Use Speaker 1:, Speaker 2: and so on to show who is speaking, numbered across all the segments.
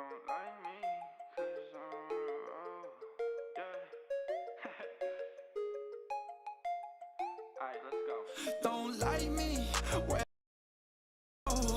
Speaker 1: Don't like me, 'cause I'm on the road, yeah. Alright, let's go.
Speaker 2: Don't like me, well,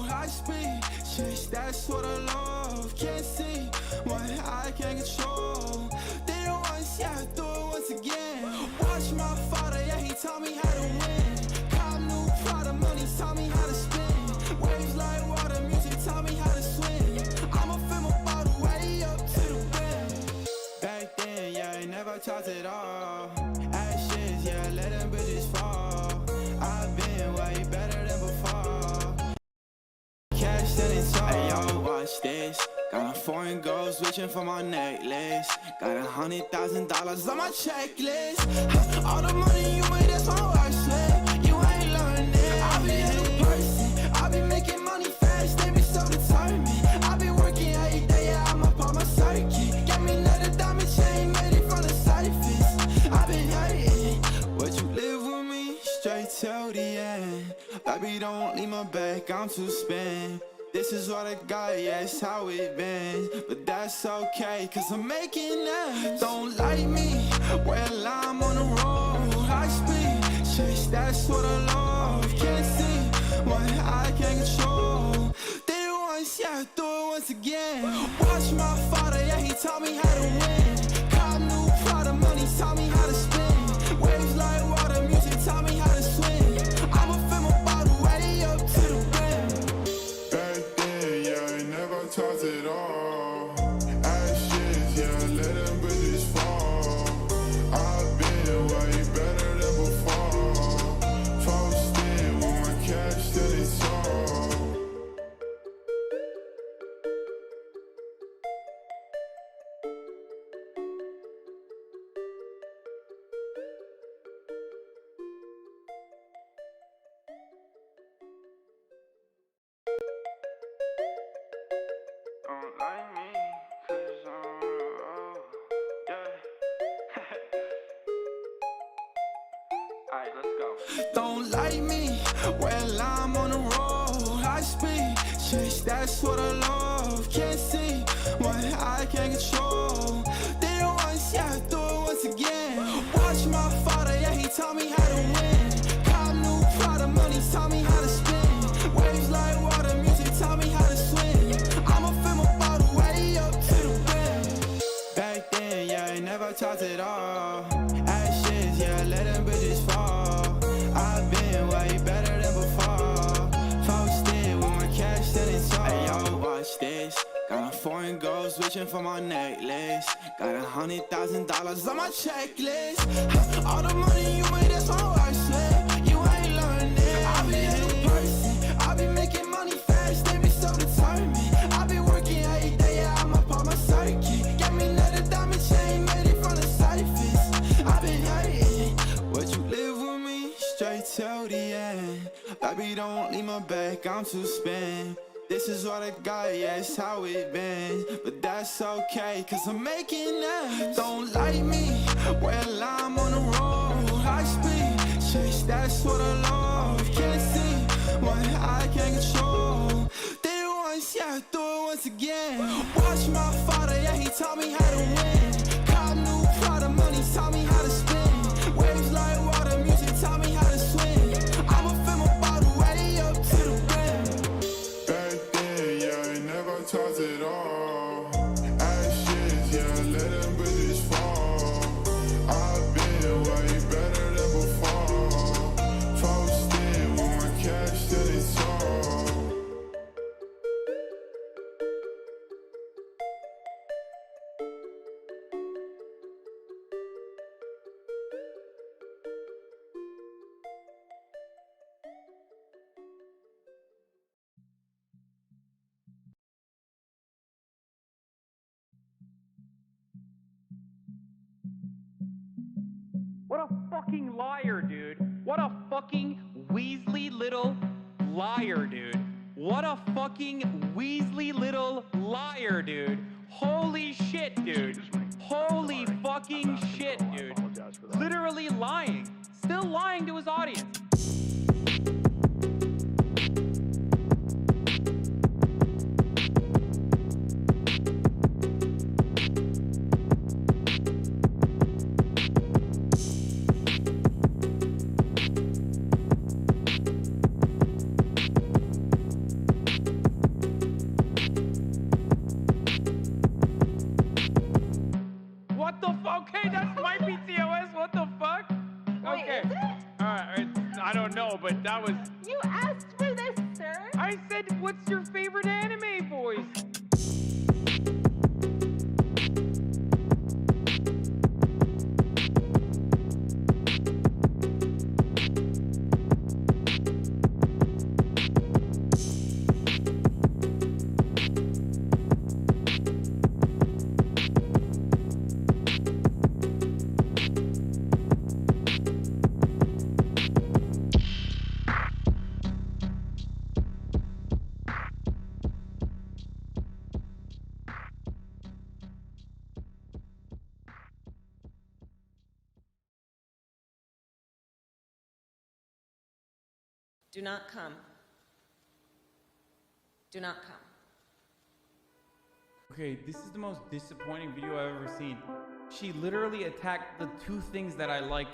Speaker 2: high speed chase, that's what I love. Can't see what I can't control. Did it once, yeah, do it once again. Watch my father, yeah, he taught me how to win. Cop new product, money taught me how to spin. Waves like water, music taught me how to swim. I'ma fill my bottle way up to the brim. Back then, yeah, I never talked at all. Ashes, yeah, let them bitches fall. I've been way better than before. Cash that it's all. Hey, yo, watch this. Got a foreign gold switching for my necklace. Got $100,000 on my checklist. All the money you made, that's my worst slip. You ain't learning. I be a new person. I be making money fast. They be so determined. I be working every day. Yeah, I'm up on my circuit. Got me another diamond chain made it from the surface. I been hurting. Would you live with me straight till the end? Baby, don't leave my back. I'm too spent. This is what I got, yeah, it's how it been. But that's okay, cause I'm making ends. Don't like me, well, I'm on the road. High speed chase, that's what I love. Can't see what I can't control. Did it once, yeah, do it once again. Watch my father, yeah, he taught me how to win. Cop new product, money taught me how to spin. Waves like water, music taught me how to swim. I'ma fill my bottle way up to the brim.
Speaker 3: Talked it all. Ashes, yeah, let them bitches fall. I've been way better than before. Posted with my cash that it's all.
Speaker 1: Don't like me, 'cause I'm on the road, yeah. Alright, let's go.
Speaker 2: Don't like me, well, I'm on the road. High speed chase, that's what I love. Can't see what I can't control. Did it once, yeah, do it once again. Watch my father, yeah, he taught me how to win. Cop new product, money taught me how to spin. Waves like water, music taught me how to swim. I'ma fill my bottle way up to the brim. Back then, yeah, I never talked at all. Ashes, yeah, let them bitches fall. I've been way better than before. Posted with my cash that it's all. Hey, yo, watch this. Got a foreign gold switching for my necklace. Got $100,000 on my checklist. All the money you made, that's my worst slip. You ain't learning. I be a new person. I be making money fast. They be so determined. I be working every day. Yeah, I'm up on my circuit. Got me another diamond chain made it from the surface. I been hurting. Would you live with me straight till the end? Baby, don't leave my back. I'm too spent. This is what I got, yeah, it's how it been. But that's okay, cause I'm making ends. Don't like me, well, I'm on the road. High speed chase, that's what I love. Can't see what I can't control. Did it once, yeah, do it once again. Watch my father, yeah, he taught me how to win. Cop new product, money taught me how to spin. Waves like water, music taught me how to swim. I'ma fill my bottle way up to the brim.
Speaker 3: Talked it all. Ashes, yeah, let them bitches fall. I've been way better than before. Posted with my cash that it's all.
Speaker 4: What a fucking liar, dude. What a fucking Weasley little liar, dude. What a fucking Weasley little liar, dude. Holy shit, dude. Holy fucking shit, dude. Literally lying. Still lying to his audience. was.
Speaker 5: You asked for this, sir.
Speaker 4: I said, what's your favorite anime voice?
Speaker 6: Do not come. Do not come.
Speaker 4: Okay, this is the most disappointing video I've ever seen. She literally attacked the two things that I like.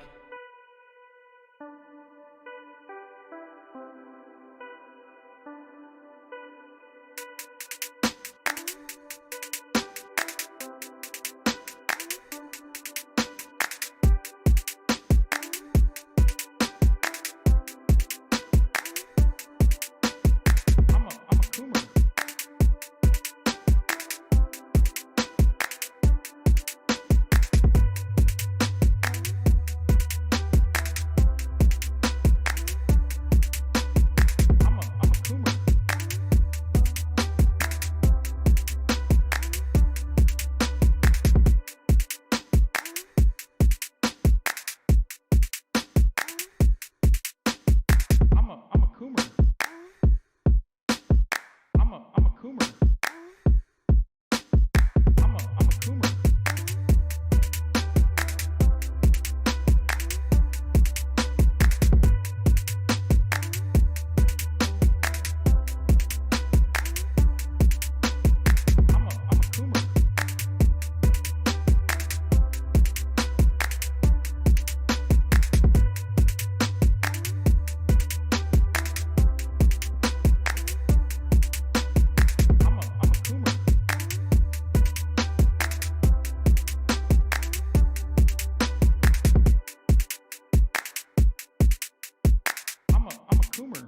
Speaker 4: I'm a coomer.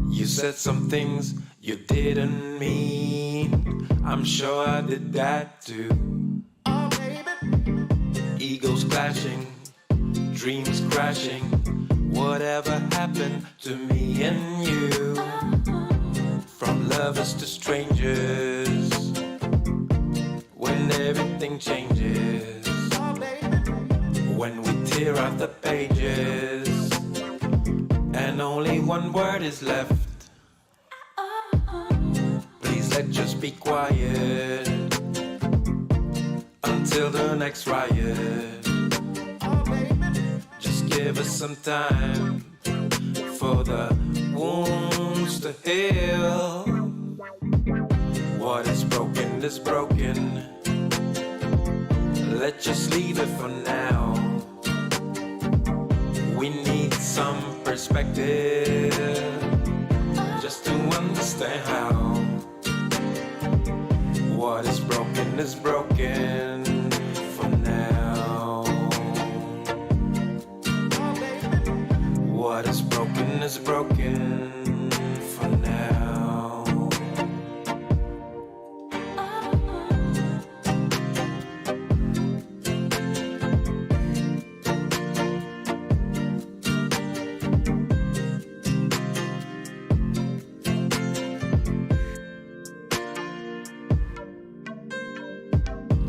Speaker 7: You said some things you didn't mean. I'm sure I did that too. Oh, baby. Egos clashing, dreams crashing. Whatever happened to me and you? From lovers to strangers. When everything changes. Oh, baby. When we tear out the pages. And only one word is left. Please let's just be quiet until the next riot. Just give us some time for the wounds to heal. What is broken is broken. Let's just leave it for now. We need some perspective just to understand how. What is broken for now. What is broken for now.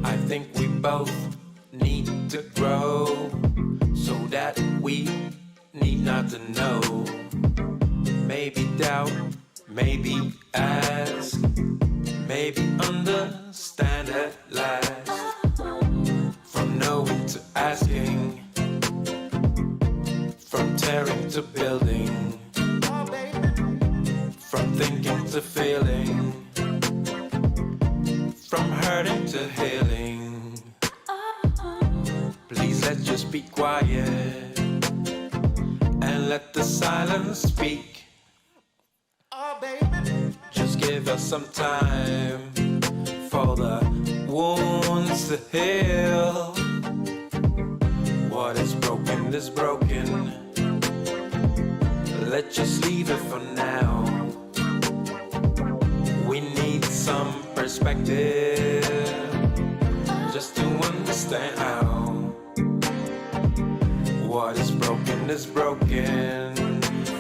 Speaker 7: I think we both need to grow so that we need not to know. Maybe doubt, maybe ask, maybe understand at last. From knowing to asking, from tearing to building, from thinking to feeling, from hurting to healing. Please let's just be quiet and let the silence speak. Oh, baby. Just give us some time for the wounds needs to heal. What is broken is broken. Let's just leave it for now. We need some perspective just to understand how. What is broken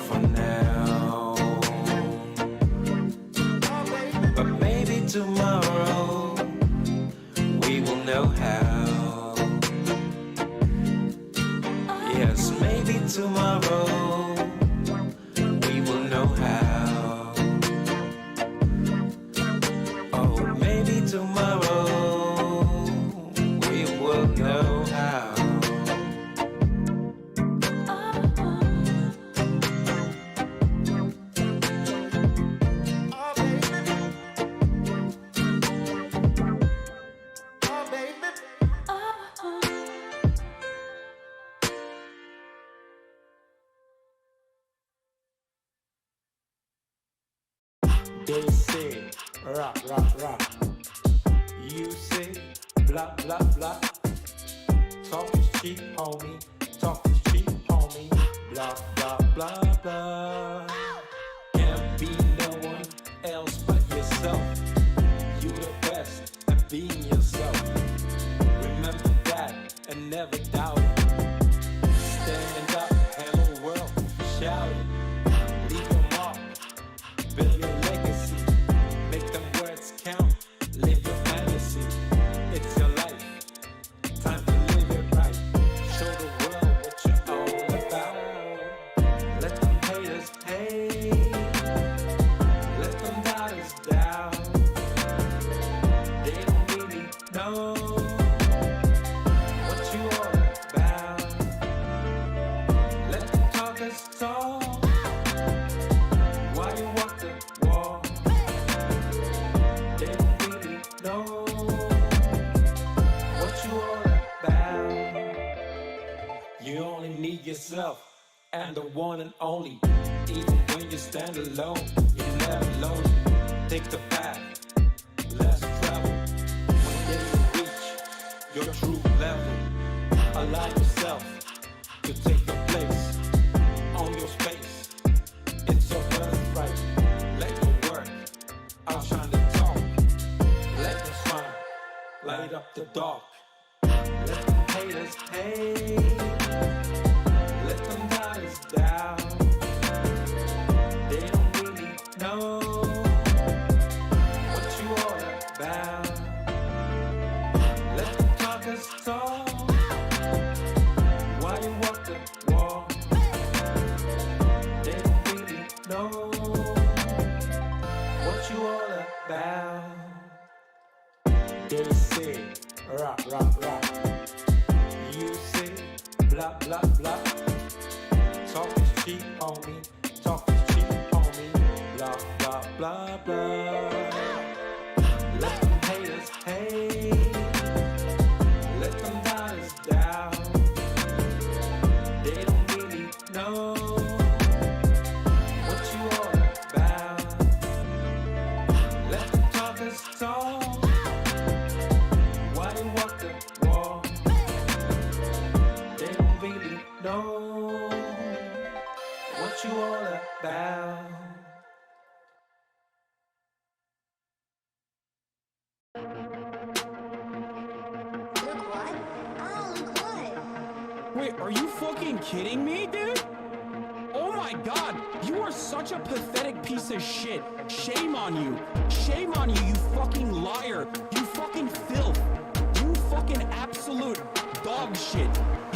Speaker 7: for now. But maybe tomorrow we will know how. Yes, maybe tomorrow we will know how. Oh, maybe tomorrow we will know how. They say, rock, rock, rock. You say, blah, blah, blah. Talk is cheap, homie. Talk is cheap, homie. Blah, blah, blah, blah. Can't be no one else but yourself. You the best at being yourself. Remember that and never doubt it. Stand up, hello world, shout it. Leave a mark, build your legacy. Make them words count, live your fantasy. It's your life, time to live it right. Show the world what you're all about. Let them haters hate, let them doubters doubt. They don't really know what you all about. Let them talkers talk while you walk the walk. They don't really know what you all about. You only need yourself and the one and only. Even when you stand alone, you're never lonely. Take the path, let's travel. One day you'll reach your true level. Allow yourself to take your place on your space. It's your birthright. Let your work outshine the talk. Let them shine, light up the dark. Let them haters hate. Let them doubters doubt. They don't really know what you all about. Let them talkers talk while you walk the walk. They don't really know what you all about. They say, rock, rock, rock. You say, blah, blah, blah. Talk is cheap, homie. Talk is cheap, homie. Blah, blah, blah, blah. Let them haters hate. Let them doubters doubt. They don't really know what you all about. Let them talkers talk while you walk the walk. They don't really know what you all about.
Speaker 5: Look what? Oh, look what?
Speaker 4: Wait, are you fucking kidding me, dude? Oh my god, you are such a pathetic piece of shit. Shame on you. Shame on you, you fucking liar. You fucking filth. You fucking absolute dog shit.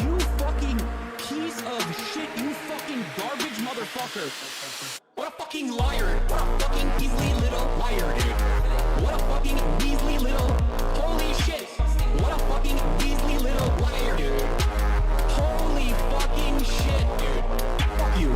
Speaker 4: You fucking piece of shit. You fucking garbage motherfucker. What a fucking liar. What a fucking weaselly little liar, dude. What a fucking weaselly little... Holy shit. What a fucking weaselly little liar, dude. Holy fucking shit, dude. Fuck you.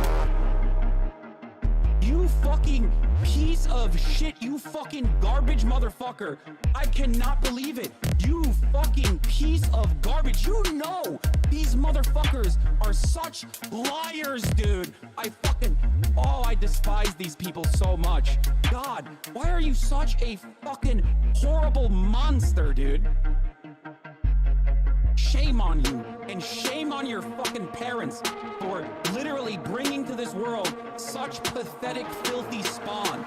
Speaker 4: You fucking piece of shit. You fucking garbage motherfucker. I cannot believe it. You fucking piece of garbage. You know these motherfuckers are such liars, dude. I fucking... Oh, I despise these people so much. God, why are you such a fucking horrible monster, dude? shame on you, and shame on your fucking parents for literally bringing to this world such pathetic, filthy spawn.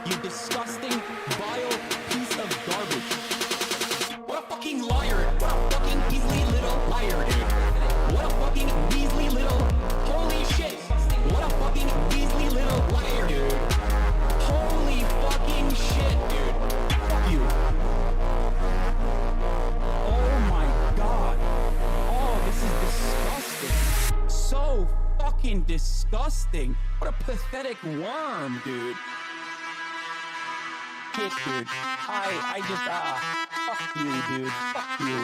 Speaker 4: You disgusting, vile piece of garbage. What a fucking liar. What a fucking Weasley little liar, dude. What a fucking Weasley little, holy shit. What a fucking Weasley little liar, dude. Holy fucking shit, dude. Fuck you. Oh my god. Oh, this is disgusting. So fucking disgusting. What a pathetic worm, dude. Shit, dude. I just, fuck you, dude. Fuck you.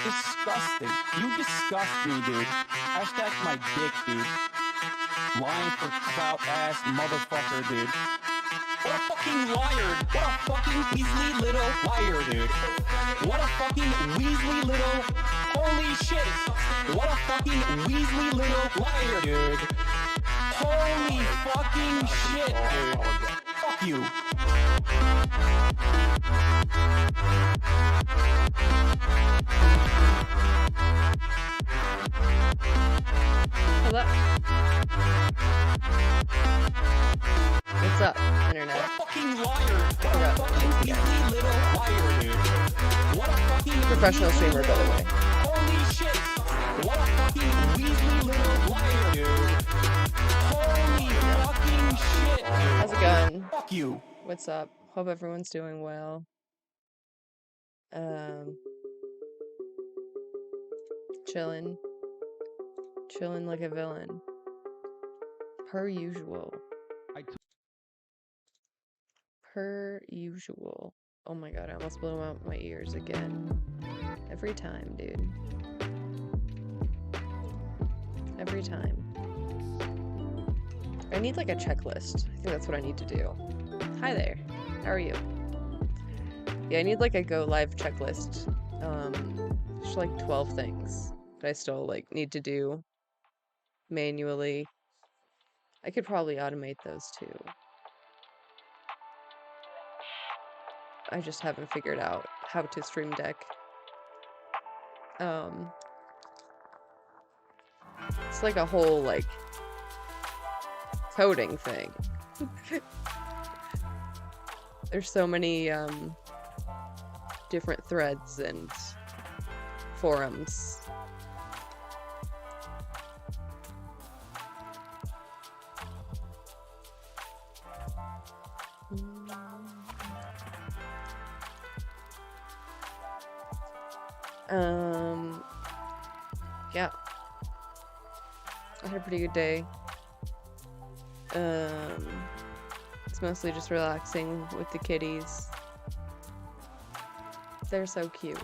Speaker 4: Disgusting. You disgust me, dude. Hashtag my dick, dude. Lying for clout ass motherfucker, dude. What a fucking liar. What a fucking Weasley little liar, dude. What a fucking Weasley little, holy shit. What a fucking Weasley little liar, dude. Holy fucking shit, dude. Fuck you.
Speaker 8: Hello. What's up, internet?
Speaker 4: What a fucking liar. What a fucking Weasley little liar, dude. What a fucking
Speaker 8: Professional streamer, by the way.
Speaker 4: Holy shit. What a fucking Weasley little liar, dude. Holy fucking shit, dude.
Speaker 8: How's it going?
Speaker 4: Fuck you.
Speaker 8: What's up? Hope everyone's doing well. Chilling. Chilling like a villain. Per usual. Per usual. Oh my god, I almost blew out my ears again. Every time, dude. Every time. I need like a checklist. I think that's what I need to do. Hi there. How are you? Yeah, I need like a go live checklist. Just like 12 things that I still like need to do manually. I could probably automate those too. I just haven't figured out how to stream deck. It's like a whole like coding thing. There's so many different threads and forums. Yeah. I had a pretty good day. It's mostly just relaxing with the kitties. They're so cute.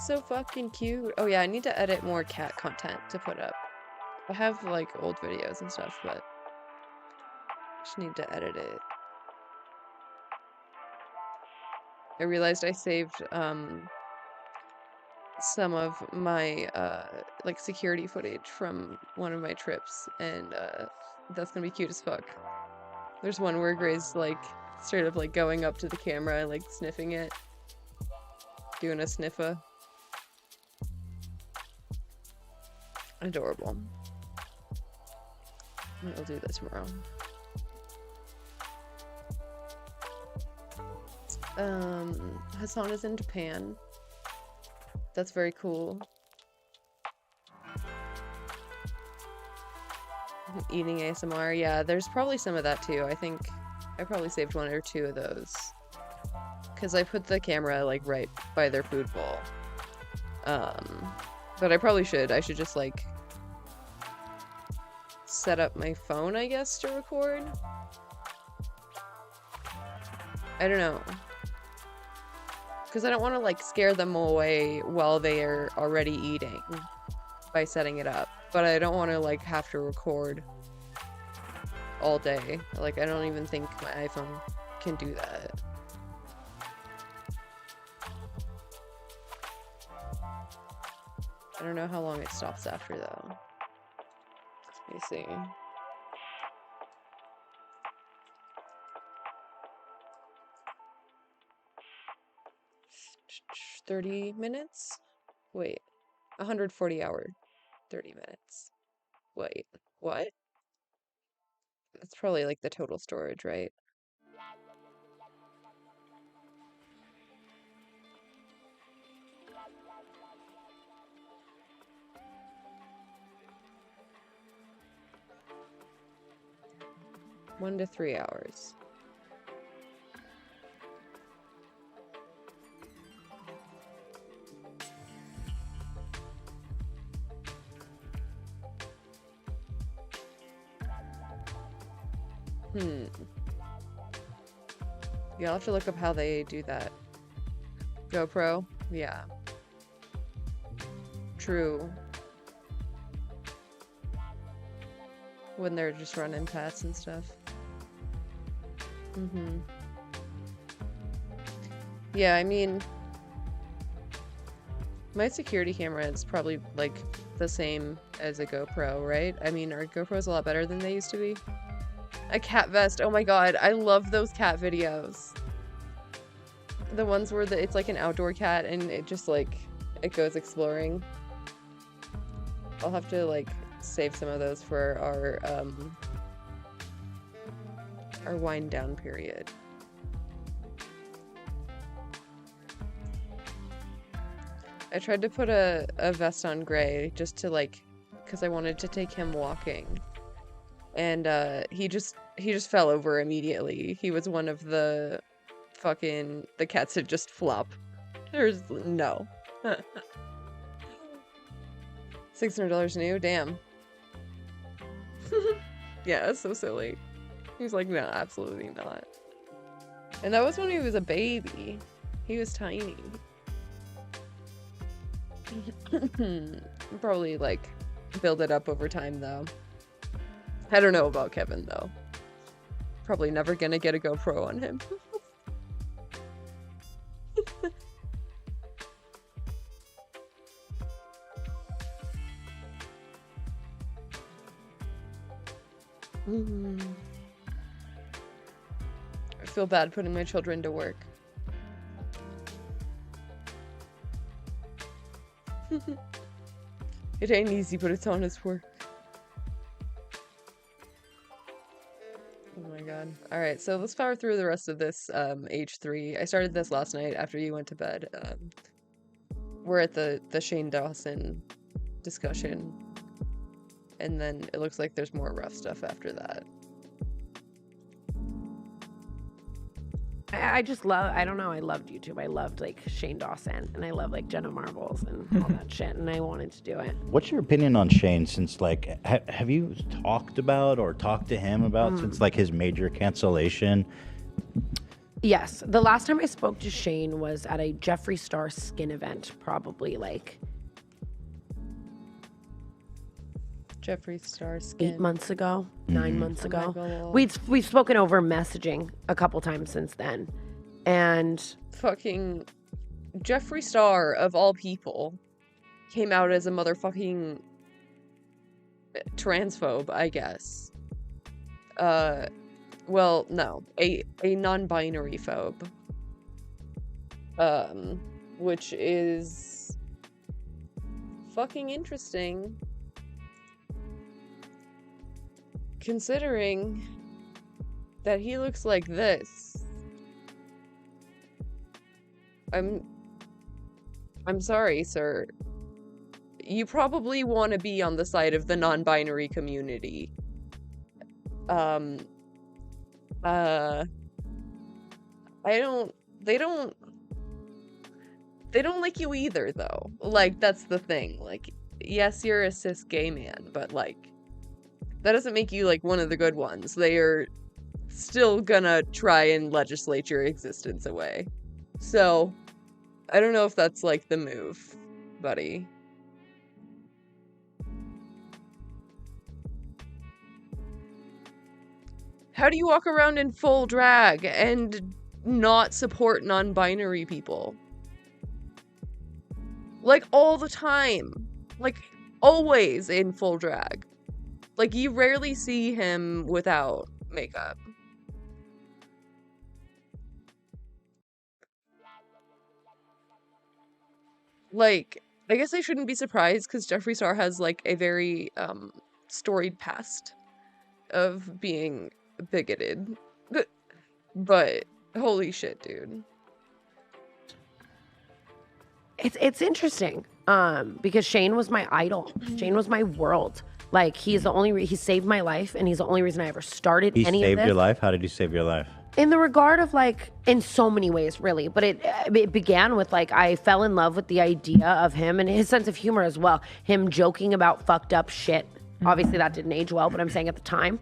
Speaker 8: So fucking cute. Oh yeah, I need to edit more cat content to put up. I have like old videos and stuff, but I just need to edit it. I realized I saved some of my like security footage from one of my trips, and that's gonna be cute as fuck. There's one where Gray's like straight up like going up to the camera and like sniffing it, doing a sniffer. Adorable. I'll do that tomorrow. Hassan is in Japan. That's very cool. Eating ASMR, yeah, there's probably some of that too. I think I probably saved one or two of those. Because I put the camera like right by their food bowl. But I probably should. I should just like set up my phone, I guess, to record. I don't know. Because I don't want to like scare them away while they are already eating by setting it up. But I don't want to like have to record all day. Like I don't even think my iPhone can do that. I don't know how long it stops after though. Let me see. 30 minutes? Wait, 140 hour, 30 minutes. Wait, what? That's probably like the total storage, right? One to 3 hours. Yeah, I'll have to look up how they do that. GoPro? Yeah. True. When they're just running past and stuff. Yeah, I mean, my security camera is probably like the same as a GoPro, right? I mean, are GoPros a lot better than they used to be? A cat vest. Oh my god, I love those cat videos. The ones where it's like an outdoor cat and it just like, it goes exploring. I'll have to like save some of those for our wind down period. I tried to put a vest on Gray just to like, because I wanted to take him walking. And he just fell over immediately. He was one of the cats that just flop. There's no. $600 new? Damn. Yeah, that's so silly. He's like, no, absolutely not. And that was when he was a baby. He was tiny. Probably like build it up over time though. I don't know about Kevin though. Probably never gonna get a GoPro on him. I feel bad putting my children to work. It ain't easy, but it's honest work. Oh my god. Alright, so let's power through the rest of this H3. I started this last night after you went to bed. We're at the Shane Dawson discussion. And then it looks like there's more rough stuff after that.
Speaker 9: I just love, I don't know, I loved YouTube. I loved like Shane Dawson and I love like Jenna Marbles and all that shit, and I wanted to do it.
Speaker 10: What's your opinion on Shane since like, have you talked to him about since like his major cancellation?
Speaker 9: Yes. The last time I spoke to Shane was at a Jeffree Star skin event, probably like
Speaker 8: Jeffree Star skin.
Speaker 9: 8 months ago, 9 months
Speaker 8: Oh my
Speaker 9: ago.
Speaker 8: God.
Speaker 9: We've spoken over messaging a couple times since then. And
Speaker 8: Fucking Jeffree Star, of all people, came out as a motherfucking transphobe, I guess. Well, no. A non-binary phobe. Which is fucking interesting. Considering that he looks like this. I'm sorry, sir. You probably want to be on the side of the non-binary community. They don't like you either, though. Like, that's the thing. Like, yes, you're a cis gay man, but like, that doesn't make you like one of the good ones. They are still gonna try and legislate your existence away. So, I don't know if that's like the move, buddy. How do you walk around in full drag and not support non-binary people? Like, all the time. Like, always in full drag. Like, you rarely see him without makeup. like, I guess I shouldn't be surprised because Jeffree Star has like a very storied past of being bigoted. But holy shit, dude.
Speaker 9: It's interesting. Because Shane was my idol. Shane was my world. Like, he's the only he saved my life, and he's the only reason I ever started
Speaker 10: He
Speaker 9: any of
Speaker 10: saved
Speaker 9: this.
Speaker 10: your life? How did he save your life?
Speaker 9: In the regard of like, in so many ways, really. But it began with like, I fell in love with the idea of him and his sense of humor as well. Him joking about fucked up shit. Obviously that didn't age well, but I'm saying at the time.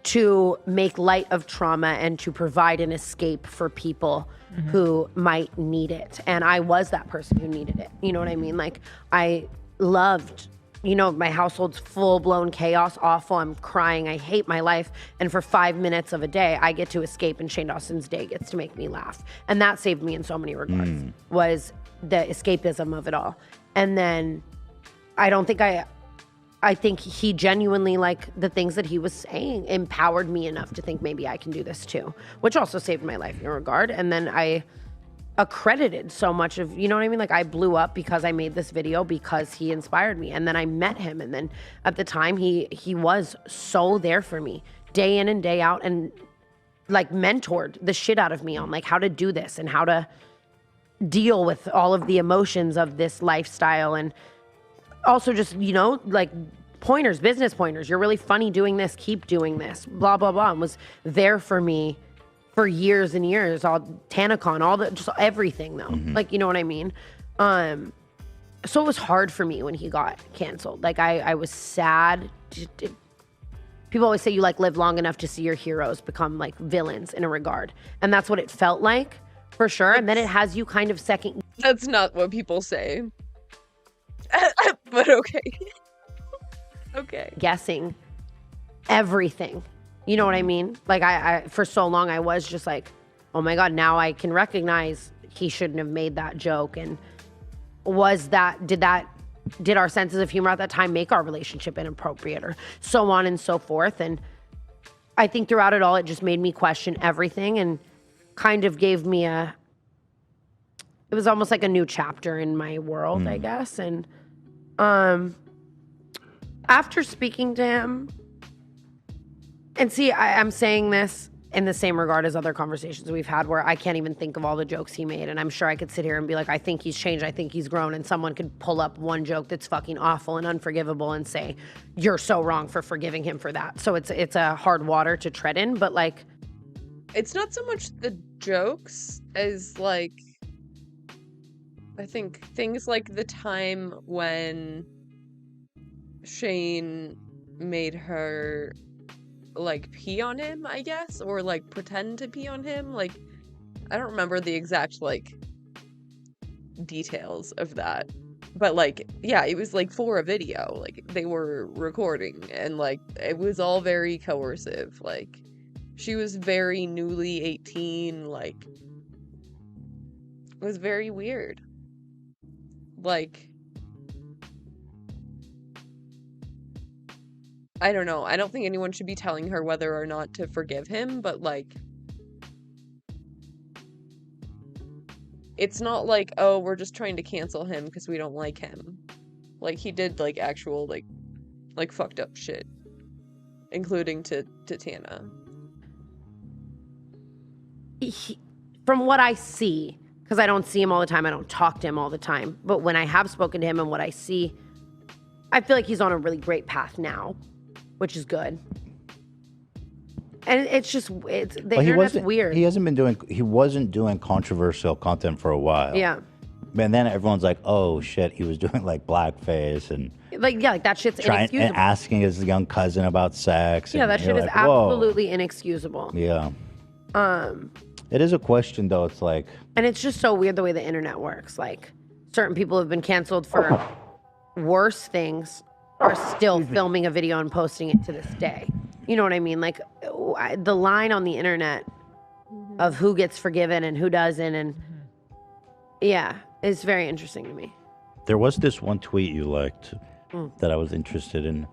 Speaker 9: To make light of trauma and to provide an escape for people who might need it. And I was that person who needed it. You know what I mean? Like, I loved, you know, my household's full-blown chaos, awful. I'm crying. I hate my life. And for 5 minutes of a day, I get to escape, and Shane Dawson's day gets to make me laugh. And that saved me in so many regards, was the escapism of it all. And then I think he genuinely, like, the things that he was saying empowered me enough to think maybe I can do this too, which also saved my life in a regard. And then I accredited so much of, you know what I mean? Like, I blew up because I made this video because he inspired me. And then I met him. And then at the time he was so there for me day in and day out, and like mentored the shit out of me on like how to do this and how to deal with all of the emotions of this lifestyle. And also just, you know, like pointers, business pointers. You're really funny doing this. Keep doing this. Blah, blah, blah. And was there for me for years and years. All TanaCon, all the, just everything though. Like, you know what I mean? So it was hard for me when he got canceled. Like I was sad. People always say you like live long enough to see your heroes become like villains in a regard. And that's what it felt like for sure. And then it has you kind of second.
Speaker 8: That's not what people say. But okay. Okay.
Speaker 9: Guessing everything. You know what I mean? Like I for so long I was just like, oh my God, now I can recognize he shouldn't have made that joke. And did our senses of humor at that time make our relationship inappropriate, or so on and so forth? And I think throughout it all, it just made me question everything and kind of gave me it was almost like a new chapter in my world, I guess. And after speaking to him, and see, I'm saying this in the same regard as other conversations we've had where I can't even think of all the jokes he made. And I'm sure I could sit here and be like, I think he's changed, I think he's grown. And someone could pull up one joke that's fucking awful and unforgivable and say, you're so wrong for forgiving him for that. So it's a hard water to tread in, but like.
Speaker 8: It's not so much the jokes as like, I think things like the time when Shane made her like pee on him, I guess, or like pretend to pee on him. Like, I don't remember the exact like details of that, but like, yeah, it was like for a video, like they were recording, and like it was all very coercive. Like, she was very newly 18, like it was very weird. Like, I don't know. I don't think anyone should be telling her whether or not to forgive him, but like, it's not like, oh, we're just trying to cancel him because we don't like him. Like, he did like actual like fucked up shit, including to Tana.
Speaker 9: From what I see, because I don't see him all the time, I don't talk to him all the time, but when I have spoken to him and what I see, I feel like he's on a really great path now, which is good. And it's just, the internet's weird.
Speaker 10: He wasn't doing controversial content for a while.
Speaker 9: Yeah.
Speaker 10: And then everyone's like, oh shit, he was doing like blackface and
Speaker 9: like, yeah, like that shit's inexcusable.
Speaker 10: And asking his young cousin about sex.
Speaker 9: Yeah, that shit is absolutely inexcusable.
Speaker 10: Yeah. It is a question though. It's like,
Speaker 9: and it's just so weird the way the internet works. Like, certain people have been canceled for worse things are still filming a video and posting it to this day. You know what I mean? Like, the line on the internet of who gets forgiven and who doesn't, and yeah, it's very interesting to me.
Speaker 10: there was this one tweet you liked that I was interested in.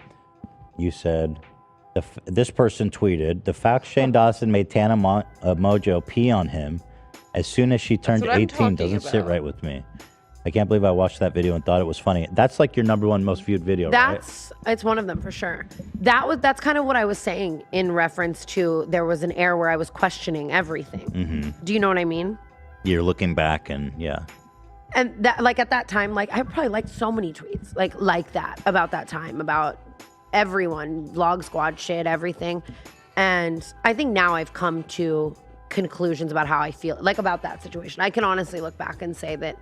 Speaker 10: You said, this person tweeted, the fact Shane Dawson made Tana Mongeau pee on him As soon as she turned
Speaker 8: what I'm
Speaker 10: 18,
Speaker 8: talking
Speaker 10: doesn't sit
Speaker 8: about.
Speaker 10: right with me. I can't believe I watched that video and thought it was funny. That's like your #1 most viewed video, right?
Speaker 9: It's one of them for sure. That's kind of what I was saying in reference to there was an era where I was questioning everything.
Speaker 10: Mm-hmm.
Speaker 9: Do you know what I mean?
Speaker 10: You're looking back and yeah.
Speaker 9: And that, like at that time, like I probably liked so many tweets like that about that time, about everyone, Vlog Squad shit, everything. And I think now I've come to conclusions about how I feel like about that situation. I can honestly look back and say that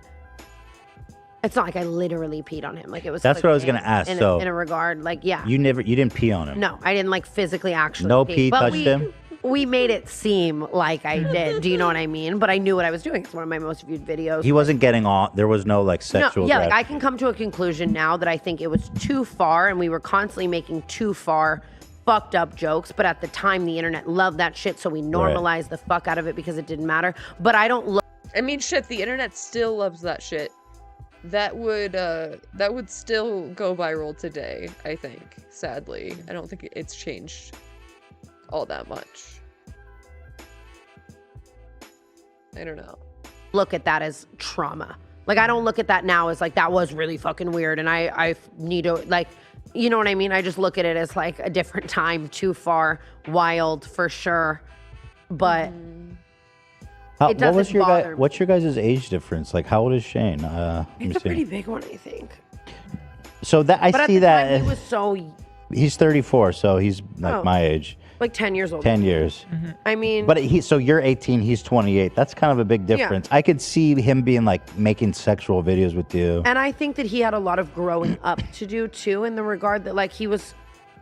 Speaker 9: it's not like I literally peed on him. Like it was.
Speaker 10: That's what I was gonna ask.
Speaker 9: In
Speaker 10: So
Speaker 9: in a regard, like yeah.
Speaker 10: You didn't pee on him.
Speaker 9: No, I didn't like physically actually.
Speaker 10: No pee
Speaker 9: but
Speaker 10: touched him?
Speaker 9: We made it seem like I did. Do you know what I mean? But I knew what I was doing. It's one of my most viewed videos.
Speaker 10: He wasn't getting on. There was no like
Speaker 9: No,
Speaker 10: sexual.
Speaker 9: yeah, like I can come to a conclusion now that I think it was too far and we were constantly making too far fucked up jokes. But at the time, the internet loved that shit. So we normalized the fuck out of it because it didn't matter. But I don't look.
Speaker 8: I mean, shit, the internet still loves that shit. That would still go viral today, I think, sadly. I don't think it's changed all that much. I don't know.
Speaker 9: Look at that as trauma. Like I don't look at that now as like that was really fucking weird and I need to like, you know what I mean? I just look at it as like a different time, too far, wild for sure. But it doesn't bother me.
Speaker 10: What's your guys' age difference? Like how old is Shane?
Speaker 9: It's a pretty big one, I think.
Speaker 10: So that I
Speaker 9: But
Speaker 10: see
Speaker 9: at the
Speaker 10: that
Speaker 9: time, he was so
Speaker 10: he's 34, so he's like
Speaker 9: Oh.
Speaker 10: my age.
Speaker 9: like 10 years old.
Speaker 10: 10 years.
Speaker 9: I mean,
Speaker 10: But so you're 18, he's 28. That's kind of a big
Speaker 9: Yeah.
Speaker 10: difference. I could see him being like making sexual videos with you.
Speaker 9: and I think that he had a lot of growing up to do too, in the regard that like he was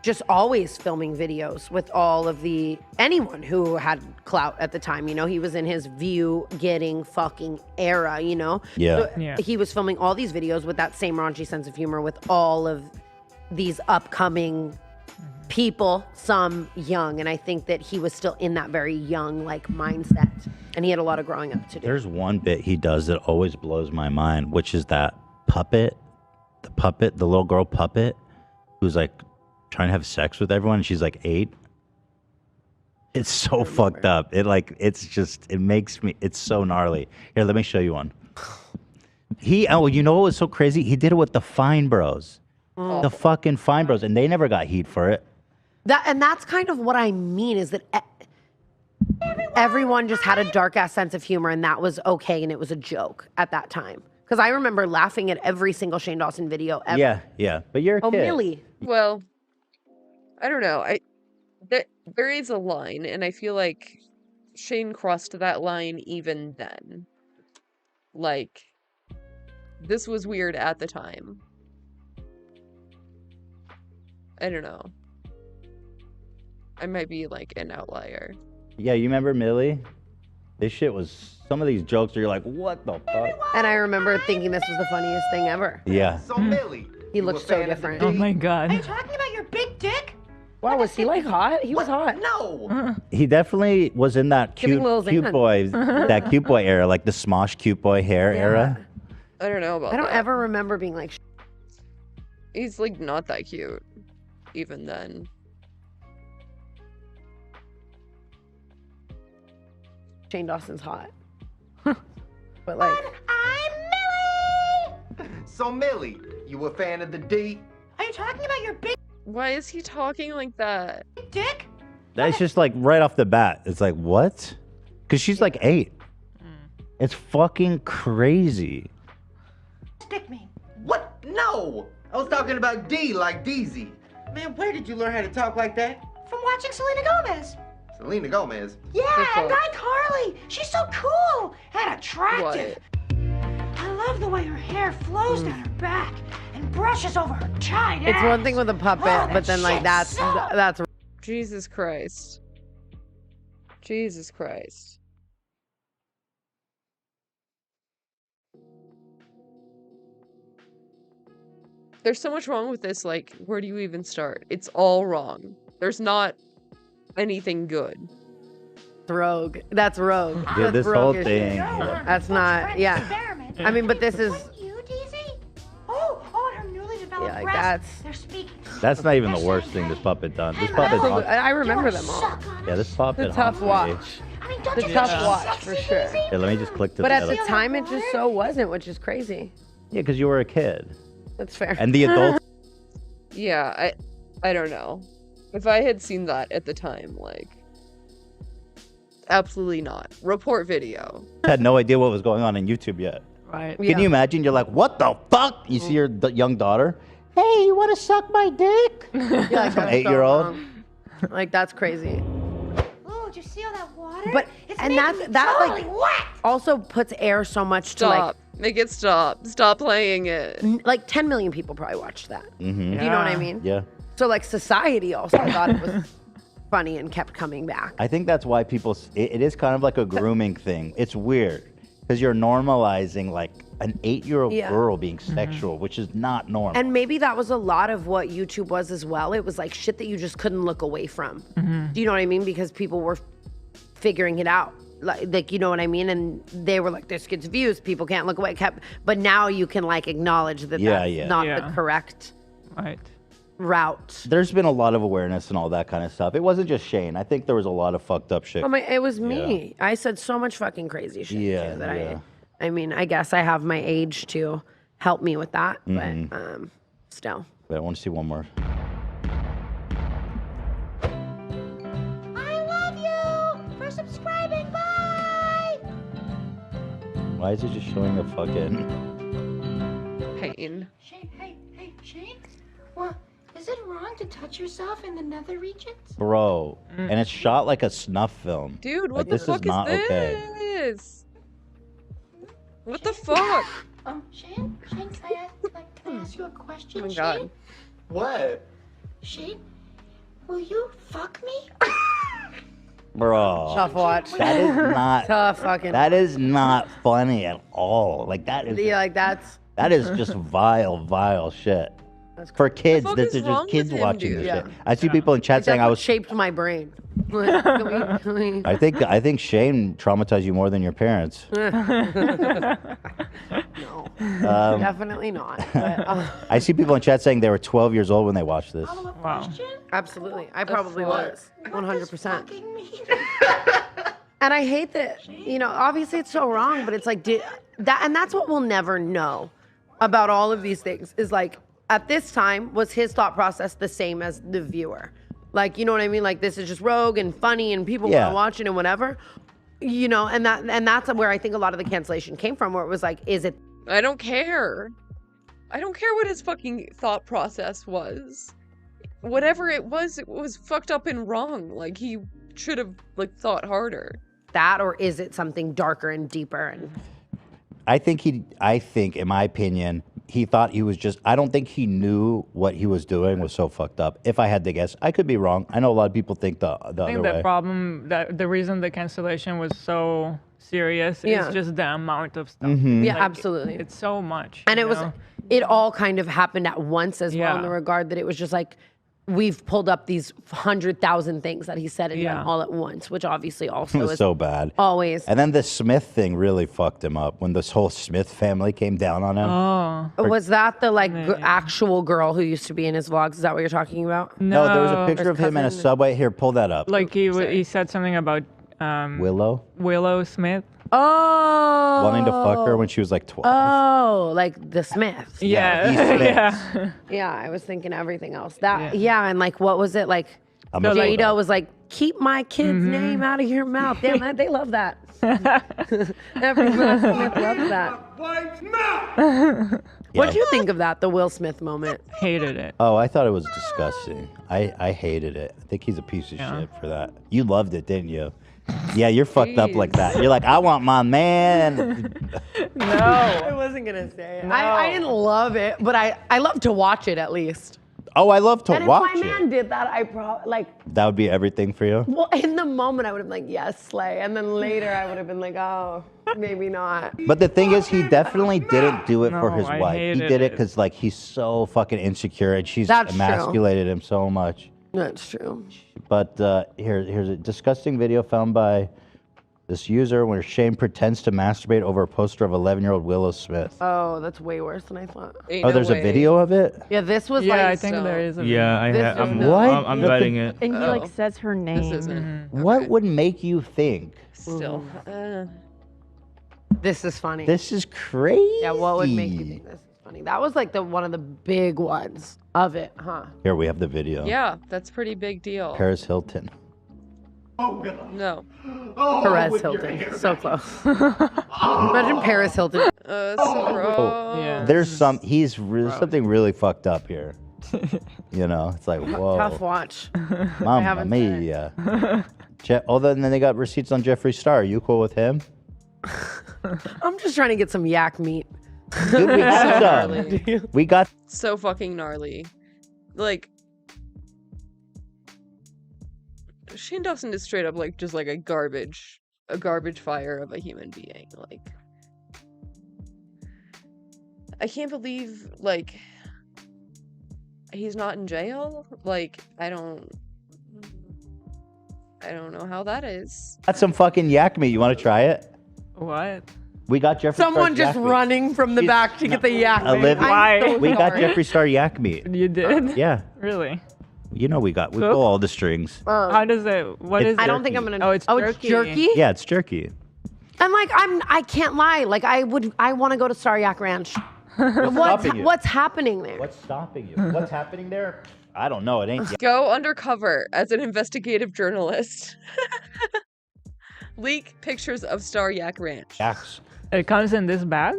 Speaker 9: just always filming videos with all of anyone who had clout at the time. You know, he was in his view getting fucking era, you know?
Speaker 10: Yeah.
Speaker 9: So he was filming all these videos with that same raunchy sense of humor with all of these upcoming people, some young. And I think that he was still in that very young like mindset. And he had a lot of growing up to do.
Speaker 10: There's one bit he does that always blows my mind, which is that puppet, the little girl puppet, who's like trying to have sex with everyone. And she's like 8. It's so fucked up. It makes me, it's so gnarly. Here, let me show you one. You know what was so crazy? He did it with the Fine Bros. The fucking Fine Bros. And they never got heat for it.
Speaker 9: That's kind of what I mean is that everyone just had a dark ass sense of humor and that was okay and it was a joke at that time. Because I remember laughing at every single Shane Dawson video ever.
Speaker 10: Yeah. But you're a kid.
Speaker 9: Millie.
Speaker 8: Well, I don't know. There is a line, and I feel like Shane crossed that line even then. Like, this was weird at the time. I don't know. I might be like an outlier.
Speaker 10: Yeah, you remember Millie? This shit was, some of these jokes are you're like, what the fuck?
Speaker 9: And I remember thinking this was the funniest thing ever.
Speaker 10: Yeah.
Speaker 11: So Millie,
Speaker 9: He looked so different.
Speaker 12: Oh my god.
Speaker 5: Are you talking about your big dick?
Speaker 9: Wow, was he like hot? He was hot.
Speaker 11: No.
Speaker 10: He definitely was in that
Speaker 9: Giving
Speaker 10: cute
Speaker 9: Lil Xan.
Speaker 10: boy, that cute boy era, like the Smosh cute boy hair era.
Speaker 8: I don't know about
Speaker 9: I don't
Speaker 8: that.
Speaker 9: ever remember being like,
Speaker 8: He's like not that cute, even then.
Speaker 9: Shane Dawson's hot. But like,
Speaker 5: I'm Millie!
Speaker 11: So Millie, you a fan of the D?
Speaker 5: Are you talking about your big
Speaker 8: Why is he talking like that?
Speaker 5: dick?
Speaker 10: That's just like right off the bat. It's like, what? Because she's like 8. It's fucking crazy.
Speaker 5: Stick me.
Speaker 11: What? No. I was talking about D like Deezy. Man, where did you learn how to talk like that?
Speaker 5: From watching Selena Gomez.
Speaker 11: Selena Gomez.
Speaker 5: Yeah,
Speaker 8: Good
Speaker 5: and
Speaker 8: call.
Speaker 5: iCarly. She's so cool and attractive. I love the way her hair flows down her back and brushes over her tight
Speaker 9: it's
Speaker 5: ass.
Speaker 9: one thing with a puppet,
Speaker 5: Oh,
Speaker 9: but then like
Speaker 5: that shit's
Speaker 9: that's
Speaker 8: Jesus Christ. Jesus Christ. There's so much wrong with this, like, where do you even start? It's all wrong. There's not anything good.
Speaker 9: rogue. That's rogue.
Speaker 10: Yeah,
Speaker 9: That's
Speaker 10: this whole
Speaker 9: roguish.
Speaker 10: thing.
Speaker 9: That's not. Yeah. I mean, but this is.
Speaker 5: You, Deezy? Oh, and her newly developed
Speaker 9: Yeah, like
Speaker 5: breasts.
Speaker 9: that's.
Speaker 5: They're speaking.
Speaker 10: That's not even the worst thing this puppet done. This puppet.
Speaker 9: I remember them all.
Speaker 10: Yeah, this puppet.
Speaker 9: It's a tough
Speaker 10: haunted me.
Speaker 9: watch.
Speaker 5: I mean, Don't
Speaker 9: It's
Speaker 5: you
Speaker 9: a tough
Speaker 5: think she's
Speaker 9: watch
Speaker 5: sexy,
Speaker 9: for sure.
Speaker 5: Daisy?
Speaker 10: Here, let me just click to
Speaker 9: But
Speaker 10: the
Speaker 9: at
Speaker 10: other.
Speaker 9: the time, it just so wasn't, which is crazy.
Speaker 10: Yeah, because you were a kid.
Speaker 9: That's fair.
Speaker 10: And the adults.
Speaker 8: Yeah, I don't know. If I had seen that at the time, like, absolutely not. Report video.
Speaker 10: Had no idea what was going on YouTube yet.
Speaker 4: Right.
Speaker 10: Can you imagine? You're like, what the fuck? You see your young daughter. Hey, you want to suck my dick?
Speaker 9: Yeah,
Speaker 10: Some 8-year-old.
Speaker 9: Like that's crazy.
Speaker 5: Oh, did you see all that water?
Speaker 9: But
Speaker 5: it's
Speaker 9: and
Speaker 5: making
Speaker 9: that
Speaker 5: me
Speaker 9: that
Speaker 5: totally
Speaker 9: like
Speaker 5: wet.
Speaker 9: also puts air so much to like
Speaker 8: Stop. Make it stop. Stop playing it.
Speaker 9: like 10 million people probably watched that.
Speaker 10: Mm-hmm.
Speaker 9: Do you know what I mean?
Speaker 10: Yeah.
Speaker 9: So like society also thought it was funny and kept coming back.
Speaker 10: I think that's why people. It is kind of like a grooming thing. It's weird because you're normalizing like an 8-year-old
Speaker 9: Yeah.
Speaker 10: girl being sexual, which is not normal.
Speaker 9: And maybe that was a lot of what YouTube was as well. It was like shit that you just couldn't look away from. Do you know what I mean? Because people were figuring it out. Like you know what I mean? And they were like, this gets views. People can't look away. But now you can like acknowledge that that's not the correct route.
Speaker 10: There's been a lot of awareness and all that kind of stuff. It wasn't just Shane. I think there was a lot of fucked up shit.
Speaker 9: It was me. I said so much fucking crazy shit too that I mean, I guess I have my age to help me with that, but still.
Speaker 10: Wait, I want to see one more.
Speaker 5: I love you for subscribing. Bye.
Speaker 10: Why is it just showing a fucking?
Speaker 8: Pain.
Speaker 5: Shane, hey, Shane. Well, is it wrong to touch yourself in the nether regions?
Speaker 10: Bro, and it's shot like a snuff film.
Speaker 8: Dude, what
Speaker 10: Like,
Speaker 8: the
Speaker 10: this
Speaker 8: fuck
Speaker 10: is not
Speaker 8: is
Speaker 10: okay.
Speaker 8: this? What the fuck?
Speaker 5: Shane, can I ask you a question?
Speaker 8: Oh my
Speaker 5: Shane?
Speaker 8: god.
Speaker 11: What?
Speaker 5: Shane, will you fuck me?
Speaker 10: Bro,
Speaker 9: Tough watch.
Speaker 10: that is not
Speaker 9: Tough fucking.
Speaker 10: That is not funny at all. Like that is.
Speaker 9: Yeah, like that
Speaker 10: is just vile shit. For kids,
Speaker 9: fuck
Speaker 10: there's
Speaker 9: is wrong
Speaker 10: just kids
Speaker 9: with him,
Speaker 10: watching
Speaker 9: dude?
Speaker 10: this
Speaker 9: Yeah.
Speaker 10: shit. I see people in chat saying I was.
Speaker 9: shaped my brain.
Speaker 10: I think Shane traumatized you more than your parents.
Speaker 9: No,
Speaker 10: Um,
Speaker 9: definitely not. But,
Speaker 10: I see people in chat saying they were 12 years old when they watched this.
Speaker 9: wow. Absolutely. I probably was. 100%. And I hate that, you know, obviously it's so wrong, but it's like, and that's what we'll never know about all of these things is like, at this time, was his thought process the same as the viewer? Like, you know what I mean? Like, this is just rogue and funny and people want to watch it and whatever. You know, and that's where I think a lot of the cancellation came from, where it was like, is it?
Speaker 8: I don't care. I don't care what his fucking thought process was. Whatever it was fucked up and wrong. Like, he should have, like, thought harder.
Speaker 9: That, or is it something darker and deeper? And
Speaker 10: I think, in my opinion, he thought he was just, I don't think he knew what he was doing was so fucked up. If I had to guess, I could be wrong. I know a lot of people think the
Speaker 12: I
Speaker 10: other
Speaker 12: think
Speaker 10: way.
Speaker 12: the problem, that the reason the cancellation was so serious
Speaker 9: Yeah.
Speaker 12: is just the amount of stuff.
Speaker 9: Yeah,
Speaker 12: Like,
Speaker 9: absolutely.
Speaker 12: It's so much.
Speaker 9: And
Speaker 12: you
Speaker 9: it was,
Speaker 12: know?
Speaker 9: it all kind of happened at once as well, in
Speaker 12: Yeah.
Speaker 9: the regard that it was just like, we've pulled up these 100,000 things that he said and done all at once, which obviously also
Speaker 10: It was
Speaker 9: is
Speaker 10: so bad.
Speaker 9: always.
Speaker 10: And then the Smith thing really fucked him up when this whole Smith family came down on him.
Speaker 12: Oh.
Speaker 9: Was that the like actual girl who used to be in his vlogs? Is that what you're talking about?
Speaker 10: No, there was a picture
Speaker 9: His
Speaker 10: of him in a
Speaker 9: cousin?
Speaker 10: subway. Here, pull that up.
Speaker 12: Like he said something about
Speaker 10: Willow
Speaker 12: Smith.
Speaker 9: Oh.
Speaker 10: wanting to fuck her when she was like 12.
Speaker 9: Oh, like the Smiths.
Speaker 12: Yeah.
Speaker 10: these Smiths.
Speaker 12: Yeah.
Speaker 9: Yeah, I was thinking everything else. That and like what was it like?
Speaker 10: I'm gonna look it
Speaker 9: Jada
Speaker 10: up.
Speaker 9: was like, "Keep my kid's name out of your mouth." Damn, they love that. Every Will Smith loves that. What did you think of that? The Will Smith moment.
Speaker 12: Hated it.
Speaker 10: Oh, I thought it was disgusting. I hated it. I think he's a piece of shit for that. You loved it, didn't you? Yeah, you're fucked up like that. You're like, I want my man.
Speaker 9: No, I wasn't gonna say it. I didn't love it, but I love to watch it at least.
Speaker 10: Oh, I love to
Speaker 9: and
Speaker 10: watch
Speaker 9: if my
Speaker 10: it.
Speaker 9: man did that, I probably like.
Speaker 10: That would be everything for you?
Speaker 9: Well, in the moment, I would have been like, yes, slay. And then later, I would have been like, oh, maybe not.
Speaker 10: But the thing is, he definitely didn't do it for
Speaker 12: No,
Speaker 10: his
Speaker 12: I
Speaker 10: wife. He
Speaker 12: hated
Speaker 10: did it
Speaker 12: it.
Speaker 10: because, like, he's so fucking insecure and she's
Speaker 9: That's true.
Speaker 10: emasculated him so much.
Speaker 9: That's true.
Speaker 10: But here's a disgusting video found by This user where Shane pretends to masturbate over a poster of 11-year-old Willow Smith.
Speaker 9: Oh, that's way worse than I thought.
Speaker 10: Oh, there's a video of it?
Speaker 9: Yeah, this was
Speaker 12: Yeah,
Speaker 9: like.
Speaker 12: I think there is a video.
Speaker 13: Yeah,
Speaker 9: This
Speaker 13: I'm
Speaker 9: is
Speaker 10: What?
Speaker 13: I'm betting it.
Speaker 14: And he like says her name.
Speaker 8: This isn't.
Speaker 10: What would make you think
Speaker 8: Still.
Speaker 9: This is funny.
Speaker 10: this is crazy?
Speaker 9: Yeah, what would make you think this is funny? That was like one of the big ones of it, huh?
Speaker 10: Here, we have the video.
Speaker 8: Yeah, that's pretty big deal.
Speaker 10: Paris Hilton.
Speaker 8: No.
Speaker 9: Perez Hilton. So close. Imagine Paris Hilton.
Speaker 8: So
Speaker 10: There's something really fucked up here. You know, it's like, whoa.
Speaker 9: Tough watch.
Speaker 10: Mamma
Speaker 9: haven't
Speaker 10: mia. Then they got receipts on Jeffree Star. Are you cool with him?
Speaker 9: I'm just trying to get some yak meat.
Speaker 10: Dude, we have
Speaker 8: gnarly.
Speaker 10: some. We got
Speaker 8: So fucking gnarly. Like, Shane Dawson is straight up like just like a garbage fire of a human being. Like, I can't believe like he's not in jail. Like, I don't know how that is.
Speaker 10: got some fucking yak meat. You want to try it?
Speaker 12: What?
Speaker 10: We got Jeffree
Speaker 9: Someone
Speaker 10: Star's
Speaker 9: just
Speaker 10: yak meat.
Speaker 9: running from the back to get the yak meat.
Speaker 10: Olivia,
Speaker 12: Why?
Speaker 9: I'm so
Speaker 10: we got
Speaker 9: sorry.
Speaker 10: Jeffree Star yak meat.
Speaker 12: You did?
Speaker 10: Yeah.
Speaker 12: Really?
Speaker 10: You know we pull all the strings.
Speaker 12: How does it? What is?
Speaker 9: I
Speaker 12: it?
Speaker 9: don't think I'm gonna.
Speaker 12: Oh, it's
Speaker 9: It's jerky.
Speaker 10: Yeah, it's jerky.
Speaker 9: And like I can't lie. Like I want to go to Star Yak Ranch.
Speaker 10: stopping you?
Speaker 9: What's happening there?
Speaker 10: What's stopping you? What's happening there? I don't know. It ain't.
Speaker 8: Go undercover as an investigative journalist. Leak pictures of Star Yak Ranch.
Speaker 10: Yaks.
Speaker 12: It comes in this bag.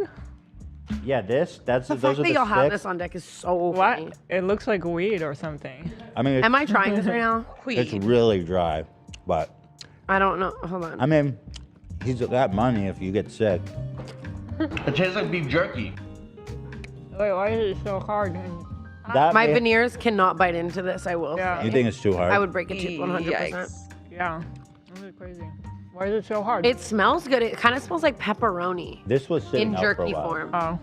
Speaker 10: Yeah, that's
Speaker 9: The
Speaker 10: those
Speaker 9: fact
Speaker 10: are
Speaker 9: that
Speaker 10: the
Speaker 9: y'all have
Speaker 10: sticks.
Speaker 9: this on deck is so
Speaker 12: What?
Speaker 9: funny.
Speaker 12: It looks like weed or something.
Speaker 10: I mean,
Speaker 9: Am I trying this right now?
Speaker 10: it's really dry, but
Speaker 9: I don't know. Hold on.
Speaker 10: I mean, he's got money if you get sick.
Speaker 11: It tastes like beef jerky.
Speaker 12: Wait, why is it so hard?
Speaker 10: That
Speaker 9: My
Speaker 10: may-
Speaker 9: veneers cannot bite into this. I will.
Speaker 12: Yeah.
Speaker 9: say.
Speaker 10: You think it's too hard?
Speaker 9: I would break a tooth 100%.
Speaker 8: Yikes.
Speaker 12: Yeah. This is crazy. Why is it so hard?
Speaker 9: It smells good. It kind of smells like pepperoni
Speaker 10: This was sitting
Speaker 9: in
Speaker 10: out for a
Speaker 9: jerky
Speaker 10: while.
Speaker 9: form.
Speaker 12: Oh.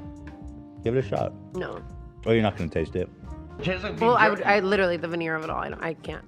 Speaker 10: Give it a shot.
Speaker 9: No.
Speaker 10: Oh, you're not gonna taste it.
Speaker 11: It tastes like beef
Speaker 9: Well,
Speaker 11: jerky.
Speaker 9: I literally the veneer of it all. I can't.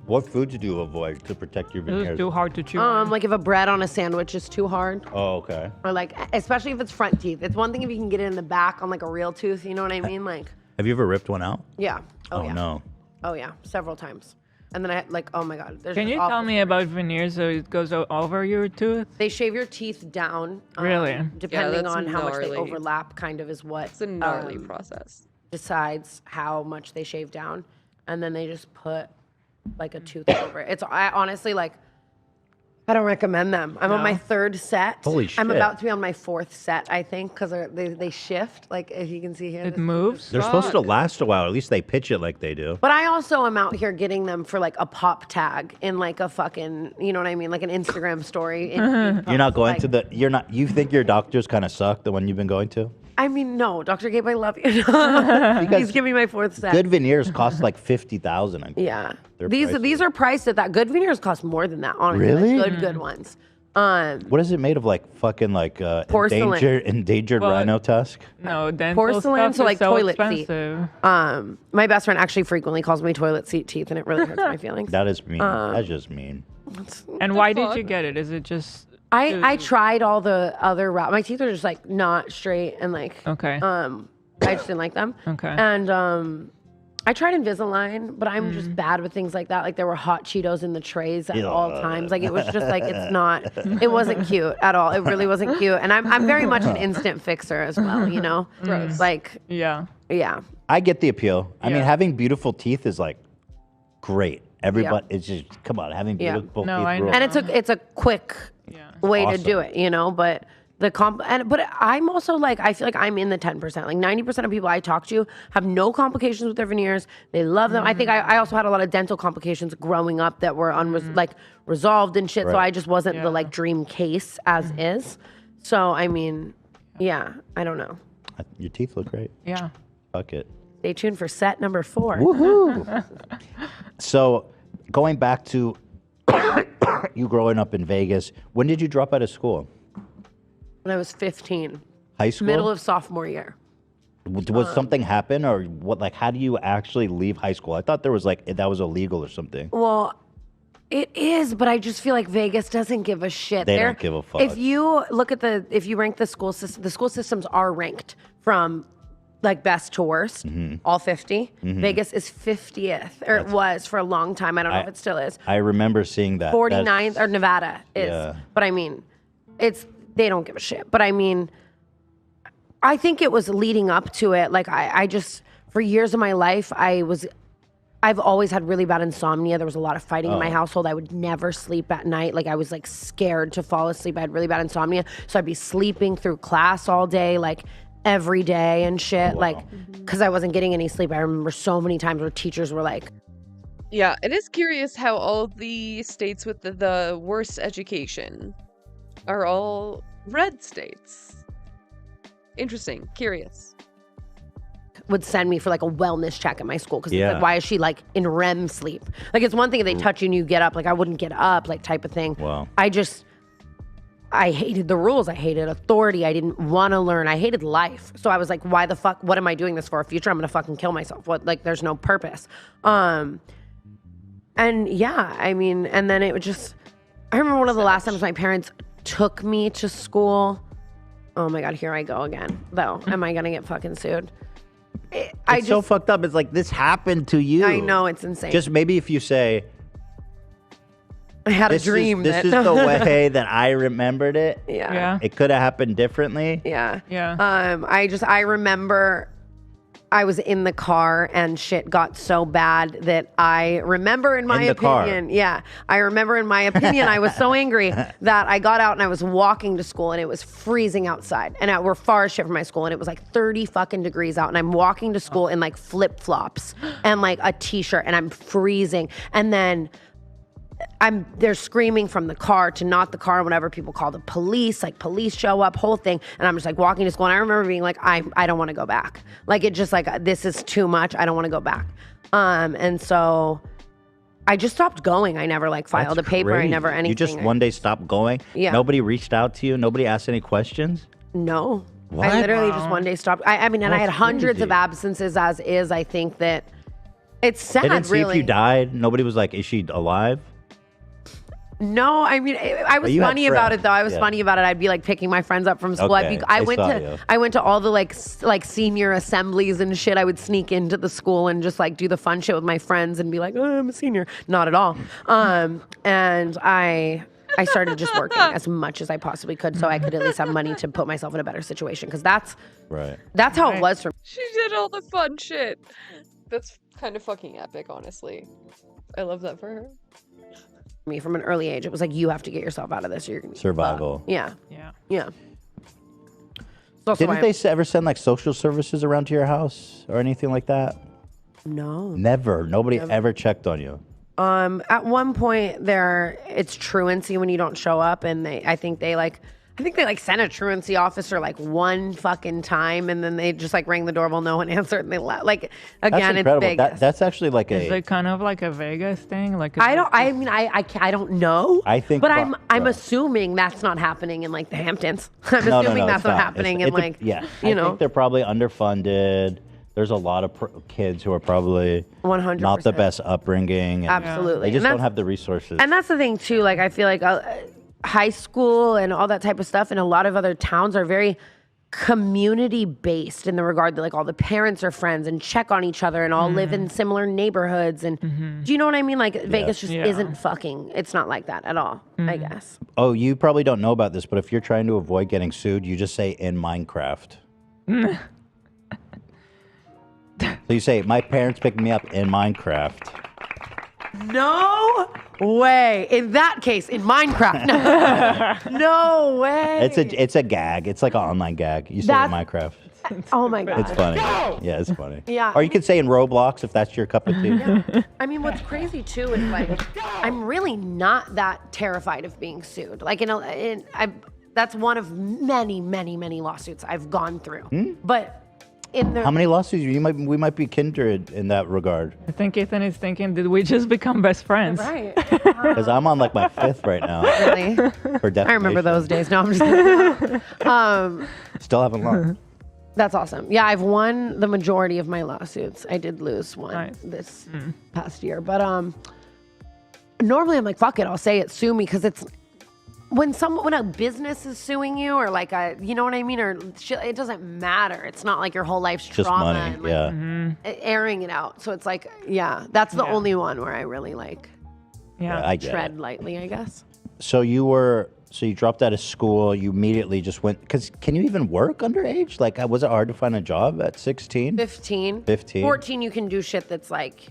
Speaker 10: What foods do you avoid to protect your
Speaker 12: This is
Speaker 10: veneers?
Speaker 12: too hard to chew. on.
Speaker 9: Like if a bread on a sandwich is too hard,
Speaker 10: Oh, okay.
Speaker 9: or like especially if it's front teeth. It's one thing if you can get it in the back on like a real tooth. You know what I mean? Like
Speaker 10: Have you ever ripped one out?
Speaker 9: yeah. Oh, yeah.
Speaker 10: no.
Speaker 9: Oh yeah, several times. And then I had like, oh my god. There's
Speaker 12: Can
Speaker 9: just
Speaker 12: you
Speaker 9: awful
Speaker 12: tell me about veneers so it goes over your tooth?
Speaker 9: They shave your teeth down.
Speaker 12: Really?
Speaker 9: Depending
Speaker 8: that's
Speaker 9: on how much they
Speaker 8: gnarly.
Speaker 9: overlap, kind of is what
Speaker 8: It's a gnarly process.
Speaker 9: decides how much they shave down, and then they just put like a tooth over it. I honestly like. I don't recommend them. I'm on my third set.
Speaker 10: Holy
Speaker 9: I'm
Speaker 10: shit.
Speaker 9: about to be on my fourth set, I think, because they shift. Like if you can see here.
Speaker 12: It
Speaker 9: this-
Speaker 12: moves?
Speaker 10: They're supposed to last a while. At least they pitch it like they do.
Speaker 9: But I also am out here getting them for like a pop tag in like a fucking, you know what I mean, like an Instagram story.
Speaker 10: You're not going
Speaker 9: like-
Speaker 10: to the. You're not. You think your doctors kind of suck, the one you've been going to?
Speaker 9: I mean, no, Dr. Gabe, I love you. He's giving me my fourth set.
Speaker 10: Good veneers cost like 50,000.
Speaker 9: Yeah.
Speaker 10: They're
Speaker 9: These
Speaker 10: pricey.
Speaker 9: are priced at that. Good veneers cost more than that, honestly.
Speaker 10: Really?
Speaker 9: Like, good ones.
Speaker 10: What is it made of? Like fucking like
Speaker 9: Porcelain.
Speaker 10: endangered
Speaker 12: Well,
Speaker 10: rhino tusk.
Speaker 12: No, dental
Speaker 9: Porcelain,
Speaker 12: stuff
Speaker 9: so
Speaker 12: is
Speaker 9: like
Speaker 12: so
Speaker 9: toilet
Speaker 12: expensive.
Speaker 9: seat. My best friend actually frequently calls me toilet seat teeth, and it really hurts my feelings.
Speaker 10: That is mean. That's just mean.
Speaker 12: And why did you get it? Is it just
Speaker 9: I tried all the other route. My teeth are just like not straight and like
Speaker 12: okay?
Speaker 9: I just didn't like them.
Speaker 12: Okay.
Speaker 9: And I tried Invisalign, but I'm just bad with things like that. Like there were hot Cheetos in the trays at all times. Like it was just like it wasn't cute at all. It really wasn't cute. And I'm very much an instant fixer as well, you know?
Speaker 8: Gross.
Speaker 9: Like
Speaker 12: Yeah.
Speaker 9: yeah.
Speaker 10: I get the appeal. I mean,
Speaker 12: Yeah.
Speaker 10: having beautiful teeth is like great. Everybody, it's just come on, having
Speaker 9: Yeah.
Speaker 10: beautiful
Speaker 12: No,
Speaker 10: teeth.
Speaker 12: I
Speaker 10: rules.
Speaker 12: know.
Speaker 9: And it's a quick
Speaker 12: Yeah.
Speaker 9: way to
Speaker 10: Awesome.
Speaker 9: do it, you know, but but I'm also like I feel like I'm in the 10%. Like 90% of people I talk to have no complications with their veneers. They love them. I think I also had a lot of dental complications growing up that were like resolved and shit. So
Speaker 10: Right.
Speaker 9: I just wasn't the like dream case as is. So I mean, yeah, I don't know.
Speaker 10: Your teeth look great.
Speaker 12: Yeah.
Speaker 10: Fuck it.
Speaker 9: Stay tuned for set number 4.
Speaker 10: Woohoo! So, going back to you growing up in Vegas, when did you drop out of school?
Speaker 9: When I was 15,
Speaker 10: High school?
Speaker 9: middle of sophomore year.
Speaker 10: Was something happen or what? Like, how do you actually leave high school? I thought there was like that was illegal or something.
Speaker 9: Well, It is, but I just feel like Vegas doesn't give a shit.
Speaker 10: They don't give a fuck.
Speaker 9: If you look at if you rank the school system, the school systems are ranked from like best to worst, all 50. Vegas is 50th, or it was for a long time. I don't know if it still is.
Speaker 10: I remember seeing that.
Speaker 9: 49th, or Nevada is.
Speaker 10: Yeah.
Speaker 9: But I mean, they don't give a shit. But I mean, I think it was leading up to it. Like I just, for years of my life, I've always had really bad insomnia. There was a lot of fighting in my household. I would never sleep at night. Like I was like scared to fall asleep. I had really bad insomnia. So I'd be sleeping through class all day, like every day and shit. Like, cause I wasn't getting any sleep. I remember so many times where teachers were like,
Speaker 8: Yeah, it is curious how all the states with the worst education are all red states. Interesting. Curious.
Speaker 9: would send me for like a wellness check at my school because
Speaker 10: Yeah.
Speaker 9: like, why is she like in REM sleep? Like it's one thing if they touch you and you get up, like I wouldn't get up, like type of thing.
Speaker 10: Wow.
Speaker 9: I hated the rules. I hated authority. I didn't want to learn. I hated life. So I was like, why the fuck, what am I doing this for? Future, I'm going to fucking kill myself. What, like, there's no purpose. And yeah, I mean, and then it would just, I remember one of the last times my parents took me to school. Oh my God, here I go again. Though, am I going to get fucking sued?
Speaker 10: It's so fucked up. It's like, this happened to you.
Speaker 9: I know, it's insane.
Speaker 10: Just maybe if you say,
Speaker 9: I had a dream
Speaker 10: this is the way that I remembered it.
Speaker 9: Yeah.
Speaker 10: It could have happened differently.
Speaker 9: Yeah.
Speaker 12: Yeah.
Speaker 9: I remember I was in the car and shit got so bad that I remember in my opinion, I remember in my opinion, I was so angry that I got out and I was walking to school and it was freezing outside and we're far as shit from my school and it was like 30 fucking degrees out and I'm walking to school in like flip flops and like a t-shirt and I'm freezing and then they're screaming from the car to not the car, whatever. People call the police, like police show up, whole thing. And I'm just like walking to school. And I remember being like, I don't want to go back. Like, it just like, this is too much. I don't want to go back. And so I just stopped going. I never like filed
Speaker 10: That's
Speaker 9: a paper.
Speaker 10: crazy.
Speaker 9: I never anything.
Speaker 10: You just one day stopped going?
Speaker 9: Yeah.
Speaker 10: Nobody reached out to you? Nobody asked any questions?
Speaker 9: No.
Speaker 10: What?
Speaker 9: I literally just one day stopped. I mean, and I had
Speaker 10: That's
Speaker 9: hundreds
Speaker 10: crazy.
Speaker 9: of absences as is. I think that it's sad,
Speaker 10: They didn't see
Speaker 9: really.
Speaker 10: if you died? Nobody was like, is she alive?
Speaker 9: No, I mean, I was
Speaker 10: you had
Speaker 9: funny about
Speaker 10: friends.
Speaker 9: it though. I was
Speaker 10: Yeah.
Speaker 9: funny about it. I'd be like picking my friends up from school.
Speaker 10: Okay,
Speaker 9: I
Speaker 10: I
Speaker 9: went
Speaker 10: saw
Speaker 9: to
Speaker 10: you.
Speaker 9: I went to all the like senior assemblies and shit. I would sneak into the school and just like do the fun shit with my friends and be like, oh, I'm a senior. Not at all. And I started just working as much as I possibly could so I could at least have money to put myself in a better situation because that's how it was for me.
Speaker 8: She did all the fun shit. That's kind of fucking epic, honestly. I love that for her.
Speaker 9: Me from an early age. It was like, you have to get yourself out of this or you're gonna be
Speaker 10: Survival.
Speaker 9: fucked. Yeah.
Speaker 12: Yeah.
Speaker 9: Yeah. It's also
Speaker 10: Didn't
Speaker 9: why
Speaker 10: they ever send like social services around to your house or anything like that?
Speaker 9: No.
Speaker 10: Never. Nobody ever checked on you.
Speaker 9: At one point it's truancy when you don't show up and I think they sent a truancy officer like one fucking time and then they just like rang the doorbell, no one answered and they left. Like again,
Speaker 10: That's
Speaker 9: it's
Speaker 10: incredible.
Speaker 9: Vegas.
Speaker 10: That's actually like
Speaker 12: Is it kind of like a Vegas thing? Like
Speaker 9: I don't know.
Speaker 10: I think
Speaker 9: but I'm assuming that's not happening in like the Hamptons. I'm
Speaker 10: No,
Speaker 9: assuming that's
Speaker 10: it's
Speaker 9: not
Speaker 10: not.
Speaker 9: happening
Speaker 10: It's
Speaker 9: in like
Speaker 10: yeah.
Speaker 9: you
Speaker 10: I
Speaker 9: know.
Speaker 10: think they're probably underfunded. There's a lot of kids who are probably
Speaker 9: 100%.
Speaker 10: not the best upbringing. And
Speaker 9: Absolutely.
Speaker 10: They just
Speaker 9: And
Speaker 10: don't have the resources.
Speaker 9: And that's the thing too. Like I feel like high school and all that type of stuff, and a lot of other towns are very community based in the regard that like all the parents are friends and check on each other and all live in similar neighborhoods. And do you know what I mean? Like Vegas just isn't fucking. It's not like that at all. I guess.
Speaker 10: Oh, you probably don't know about this, but if you're trying to avoid getting sued, you just say in Minecraft. So you say, my parents picked me up in Minecraft.
Speaker 9: No way. In that case, in Minecraft. No way.
Speaker 10: It's a gag. It's like an online gag. You say in Minecraft.
Speaker 9: Oh my God.
Speaker 10: It's funny. Yeah, it's funny.
Speaker 9: Yeah.
Speaker 10: Or you could say in Roblox if that's your cup of tea.
Speaker 9: Yeah. I mean, what's crazy too is like, I'm really not that terrified of being sued. Like, that's one of many, many, many lawsuits I've gone through. But
Speaker 10: How many lawsuits? We might be kindred in that regard.
Speaker 12: I think Ethan is thinking, did we just become best friends?
Speaker 9: Right.
Speaker 10: Because I'm on like my 5th right now.
Speaker 9: Really?
Speaker 10: For defamation.
Speaker 9: I remember those days. No, I'm just kidding.
Speaker 10: Still haven't lost.
Speaker 9: That's awesome. Yeah, I've won the majority of my lawsuits. I did lose one this past year. But normally I'm like, fuck it, I'll say it, sue me, because it's when a business is suing you, or like you know what I mean, or shit, it doesn't matter. It's not like your whole life's
Speaker 10: Just
Speaker 9: trauma
Speaker 10: money,
Speaker 9: and like
Speaker 10: yeah.
Speaker 9: airing it out. So it's like, yeah, that's the only one where I really like
Speaker 10: I get
Speaker 9: tread
Speaker 10: it.
Speaker 9: lightly, I guess.
Speaker 10: So you dropped out of school. You immediately just went, because can you even work underage? Like, was it hard to find a job at 16?
Speaker 9: 15.
Speaker 10: 15.
Speaker 9: 14, you can do shit that's like,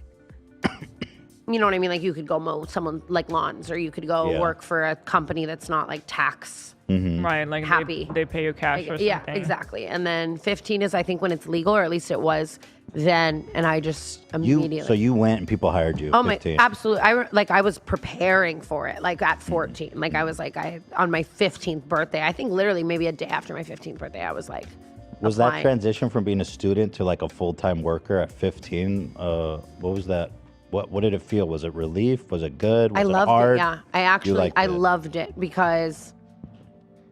Speaker 9: you know what I mean? Like you could go mow someone like lawns, or you could go work for a company that's not like tax.
Speaker 12: Right, like
Speaker 9: happy.
Speaker 12: they pay you cash or something.
Speaker 9: Yeah, exactly. And then 15 is, I think, when it's legal, or at least it was then. And I just immediately.
Speaker 10: So you went and people hired you.
Speaker 9: Oh
Speaker 10: 15.
Speaker 9: my, absolutely. I was preparing for it, like at 14. Like I was like, on my 15th birthday, I think literally maybe a day after my 15th birthday, I was like,
Speaker 10: Was
Speaker 9: applying.
Speaker 10: that transition from being a student to like a full-time worker at 15? What was that? What did it feel? Was it relief? Was it good? Was
Speaker 9: I loved
Speaker 10: it hard?
Speaker 9: it. Yeah, I loved it, because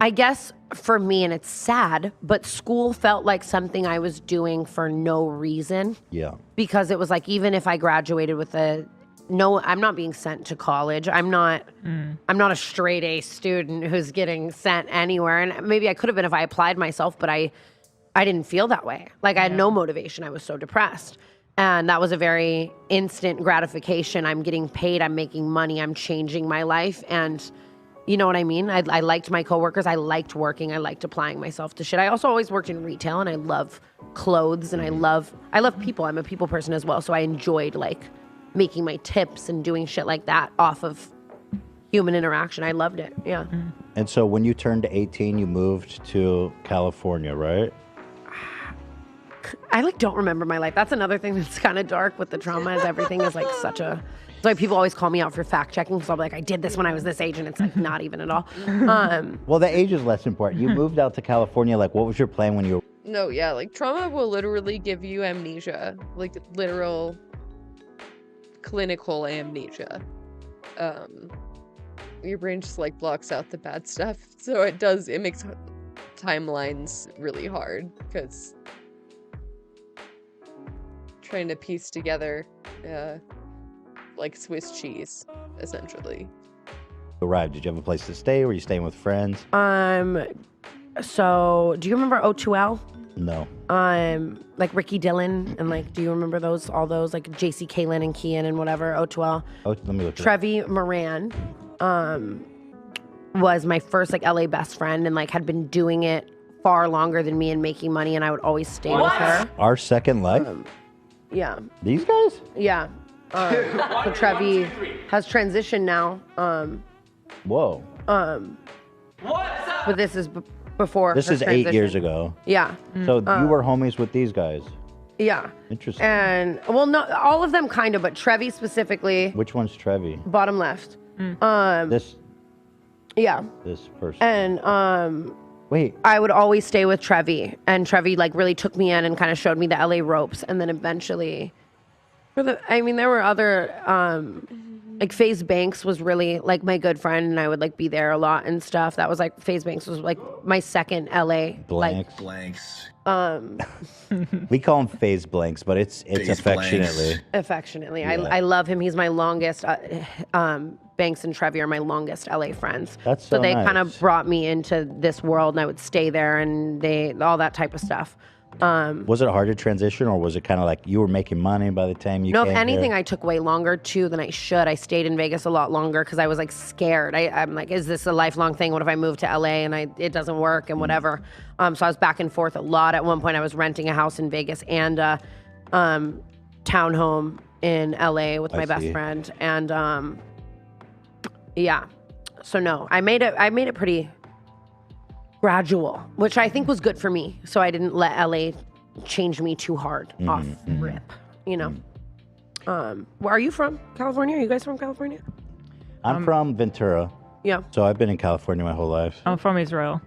Speaker 9: I guess for me, and it's sad, but school felt like something I was doing for no reason.
Speaker 10: Yeah.
Speaker 9: Because it was like, even if I graduated with I'm not being sent to college. I'm not a straight A student who's getting sent anywhere. And maybe I could have been if I applied myself, but I didn't feel that way. Like I had no motivation. I was so depressed. And that was a very instant gratification. I'm getting paid, I'm making money, I'm changing my life. And you know what I mean? I liked my coworkers. I liked working. I liked applying myself to shit. I also always worked in retail, and I love clothes, and I love people. I'm a people person as well. So I enjoyed like making my tips and doing shit like that off of human interaction. I loved it. Yeah.
Speaker 10: And so when you turned 18, you moved to California, right?
Speaker 9: I like don't remember my life. That's another thing that's kind of dark with the trauma, is everything is like such a. It's like people always call me out for fact checking. So I'll be like, I did this when I was this age, and it's like not even at all.
Speaker 10: Well, the age is less important. You moved out to California. Like, what was your plan when you were?
Speaker 8: No, yeah, like trauma will literally give you amnesia, like literal clinical amnesia. Your brain just like blocks out the bad stuff. So it makes timelines really hard, because trying to piece together like Swiss cheese, essentially.
Speaker 10: Arrived. Did you have a place to stay? Were you staying with friends?
Speaker 9: So do you remember O2L?
Speaker 10: No.
Speaker 9: Like Ricky Dillon, and like, do you remember all those like JC Kalen and Kian and whatever, O2L?
Speaker 10: Oh, let me look.
Speaker 9: Trevi Moran was my first like LA best friend, and like had been doing it far longer than me and making money, and I would always stay with her.
Speaker 10: Our Second Life?
Speaker 9: Yeah.
Speaker 10: These guys?
Speaker 9: Yeah. So Trevi has transitioned now.
Speaker 10: Whoa.
Speaker 9: But this is before.
Speaker 10: This
Speaker 9: her
Speaker 10: is 8
Speaker 9: transition.
Speaker 10: years ago.
Speaker 9: Yeah.
Speaker 10: So you were homies with these guys?
Speaker 9: Yeah.
Speaker 10: Interesting.
Speaker 9: And well, no, all of them kind of, but Trevi specifically.
Speaker 10: Which one's Trevi?
Speaker 9: Bottom left.
Speaker 10: This.
Speaker 9: Yeah.
Speaker 10: This person.
Speaker 9: And
Speaker 10: wait.
Speaker 9: I would always stay with Trevi, and Trevi like really took me in and kind of showed me the LA ropes, and then eventually, there were other like FaZe Banks was really like my good friend, and I would like be there a lot and stuff. That was like FaZe Banks was like my second LA
Speaker 10: Blanks.
Speaker 13: Blanks.
Speaker 10: We call him FaZe Blanks, but it's affectionately.
Speaker 9: Affectionately,
Speaker 10: Yeah.
Speaker 9: I love him. He's my longest. Banks and Trevi are my longest LA friends.
Speaker 10: That's so
Speaker 9: they
Speaker 10: nice.
Speaker 9: kind of brought me into this world, and I would stay there, and all that type of stuff.
Speaker 10: Was it hard to transition, or was it kind of like you were making money by the time you
Speaker 9: No,
Speaker 10: came
Speaker 9: if anything,
Speaker 10: here?
Speaker 9: I took way longer too than I should. I stayed in Vegas a lot longer because I was like scared. I'm like, is this a lifelong thing? What if I move to LA and it doesn't work and whatever? So I was back and forth a lot. At one point, I was renting a house in Vegas and a townhome in LA with my best friend. And yeah, so no, I made it pretty gradual, which I think was good for me. So I didn't let LA change me too hard off rip, you know. Where are you from? California? Are you guys from California?
Speaker 10: I'm from Ventura.
Speaker 9: Yeah.
Speaker 10: So I've been in California my whole life.
Speaker 12: I'm from Israel.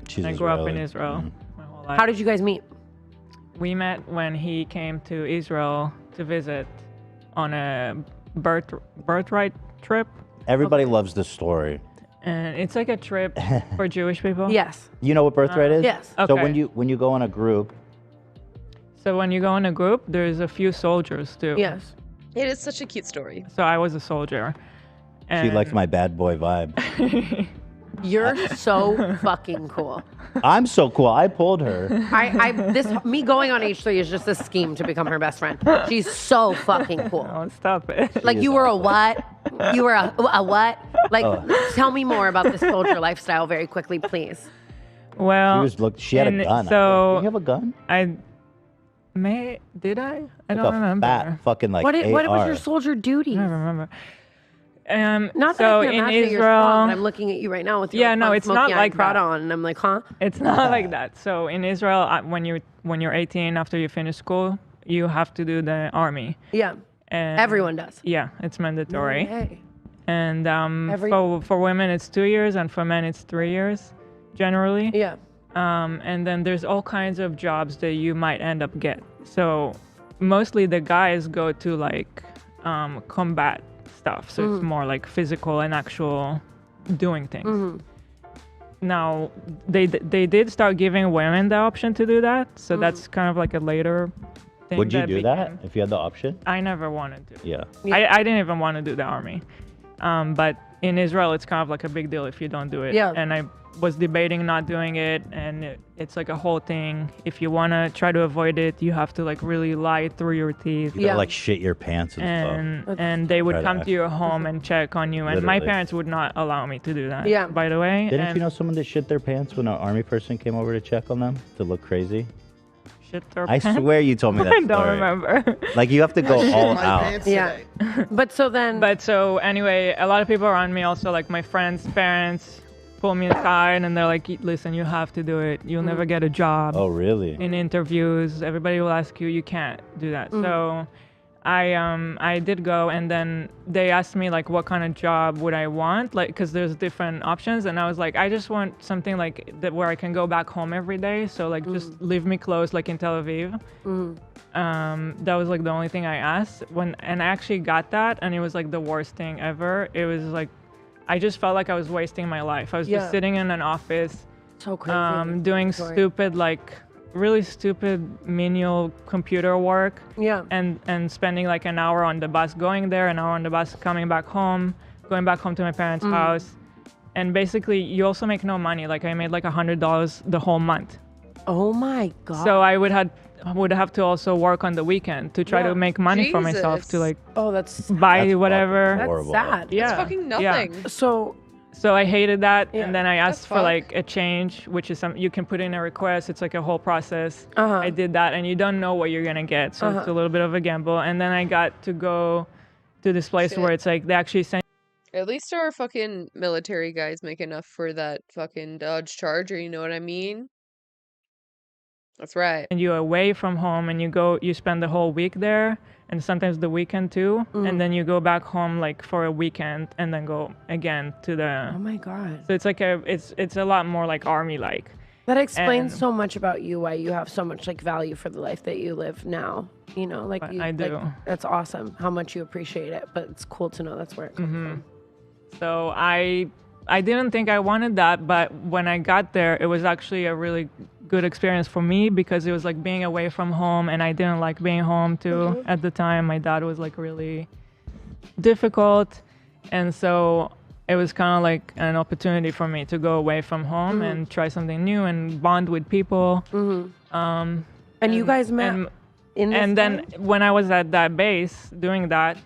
Speaker 10: She's
Speaker 12: I grew up in
Speaker 10: Israeli.
Speaker 12: Israel my whole life.
Speaker 9: How did you guys meet?
Speaker 12: We met when he came to Israel to visit on a birthright trip.
Speaker 10: Everybody loves this story.
Speaker 12: And it's like a trip for Jewish people.
Speaker 9: Yes.
Speaker 10: You know what birthright is?
Speaker 9: Yes.
Speaker 10: So
Speaker 12: Okay.
Speaker 10: when you go in a group,
Speaker 12: So when you go in a group, there's a few soldiers too.
Speaker 9: Yes.
Speaker 8: It is such a cute story.
Speaker 12: So I was a soldier.
Speaker 10: She likes my bad boy vibe.
Speaker 9: You're so fucking cool.
Speaker 10: I'm so cool. I pulled her.
Speaker 9: Me going on H3 is just a scheme to become her best friend. She's so fucking cool.
Speaker 12: Oh, stop it.
Speaker 9: Like you were a what? You were a what? Like, tell me more about this soldier lifestyle very quickly, please.
Speaker 12: Well,
Speaker 10: she had a gun.
Speaker 12: So
Speaker 10: you have a gun?
Speaker 12: Did I? I
Speaker 10: Like
Speaker 12: don't
Speaker 10: a
Speaker 12: remember.
Speaker 10: fat fucking like
Speaker 9: What was
Speaker 10: AR.
Speaker 9: your soldier duty?
Speaker 12: I don't remember.
Speaker 9: Not
Speaker 12: so
Speaker 9: that I can
Speaker 12: in
Speaker 9: imagine you're
Speaker 12: Israel,
Speaker 9: strong, but I'm looking at you right now with your
Speaker 12: it's not like
Speaker 9: Prada
Speaker 12: that.
Speaker 9: on, and I'm like, huh?
Speaker 12: It's not like that. So in Israel, when you're 18, after you finish school, you have to do the army.
Speaker 9: Yeah.
Speaker 12: And
Speaker 9: Everyone does.
Speaker 12: Yeah, it's mandatory.
Speaker 9: Okay.
Speaker 12: And for women, it's 2 years, and for men, it's 3 years, generally.
Speaker 9: Yeah.
Speaker 12: And then there's all kinds of jobs that you might end up get. So mostly the guys go to like combat stuff. So it's more like physical and actual doing things. Now they did start giving women the option to do that. So that's kind of like a later thing.
Speaker 10: Would you do that if you had the option?
Speaker 12: I never wanted to.
Speaker 10: Yeah.
Speaker 12: I didn't even want to do the army. But in Israel, it's kind of like a big deal if you don't do it.
Speaker 9: Yeah.
Speaker 12: And I was debating not doing it, and it's like a whole thing. If you want to try to avoid it, you have to like really lie through your teeth.
Speaker 10: You gotta like shit your pants and stuff.
Speaker 12: And they would come to your home and check on you. And my
Speaker 10: Literally.
Speaker 12: parents would not allow me to do that.
Speaker 9: Yeah.
Speaker 12: By the way.
Speaker 10: Didn't
Speaker 12: and
Speaker 10: you know someone that shit their pants when an army person came over to check on them to look crazy?
Speaker 12: Shit their
Speaker 10: I
Speaker 12: pants?
Speaker 10: swear you told me that
Speaker 12: I don't
Speaker 10: story.
Speaker 12: remember.
Speaker 10: Like you have to go all out.
Speaker 9: Yeah. But so
Speaker 12: anyway, a lot of people around me also, like my friends' parents, pull me aside and they're like, listen, you have to do it. You'll never get a job.
Speaker 10: Oh, really?
Speaker 12: In interviews, everybody will ask you, you can't do that. So I did go, and then they asked me like what kind of job would I want, like because there's different options, and I was like, I just want something like that where I can go back home every day. So like just leave me close, like in Tel Aviv. That was like the only thing I asked and I actually got that, and it was like the worst thing ever. It was like I just felt like I was wasting my life. I was just sitting in an office,
Speaker 9: so crazy.
Speaker 12: doing stupid, like really stupid menial computer work.
Speaker 9: Yeah.
Speaker 12: And spending like an hour on the bus going there, an hour on the bus coming back home, going back home to my parents' house. And basically you also make no money. Like I made like $100 the whole month.
Speaker 9: Oh my God.
Speaker 12: So I would have to also work on the weekend to try to make money for myself to like buy whatever.
Speaker 9: That's sad.
Speaker 12: Yeah.
Speaker 8: That's fucking nothing.
Speaker 12: Yeah. So I hated that, and then I asked for like a change, which is something you can put in a request. It's like a whole process. I did that, and you don't know what you're gonna get, so it's a little bit of a gamble. And then I got to go to this place where it's like they actually send.
Speaker 8: At least our fucking military guys make enough for that fucking Dodge Charger, you know what I mean? That's right.
Speaker 12: And you away from home, and you spend the whole week there, and sometimes the weekend too, and then you go back home like for a weekend, and then go again to the.
Speaker 9: Oh my God.
Speaker 12: So it's like it's a lot more like army like.
Speaker 9: That explains so much about you, why you have so much like value for the life that you live now. You know, like
Speaker 12: I do.
Speaker 9: Like, that's awesome. How much you appreciate it, but it's cool to know that's where it comes from.
Speaker 12: So I didn't think I wanted that, but when I got there, it was actually a really good experience for me because it was like being away from home, and I didn't like being home too. At the time, my dad was like really difficult, and so it was kind of like an opportunity for me to go away from home and try something new and bond with people.
Speaker 9: And you guys met in this
Speaker 12: and then when I was at that base doing that,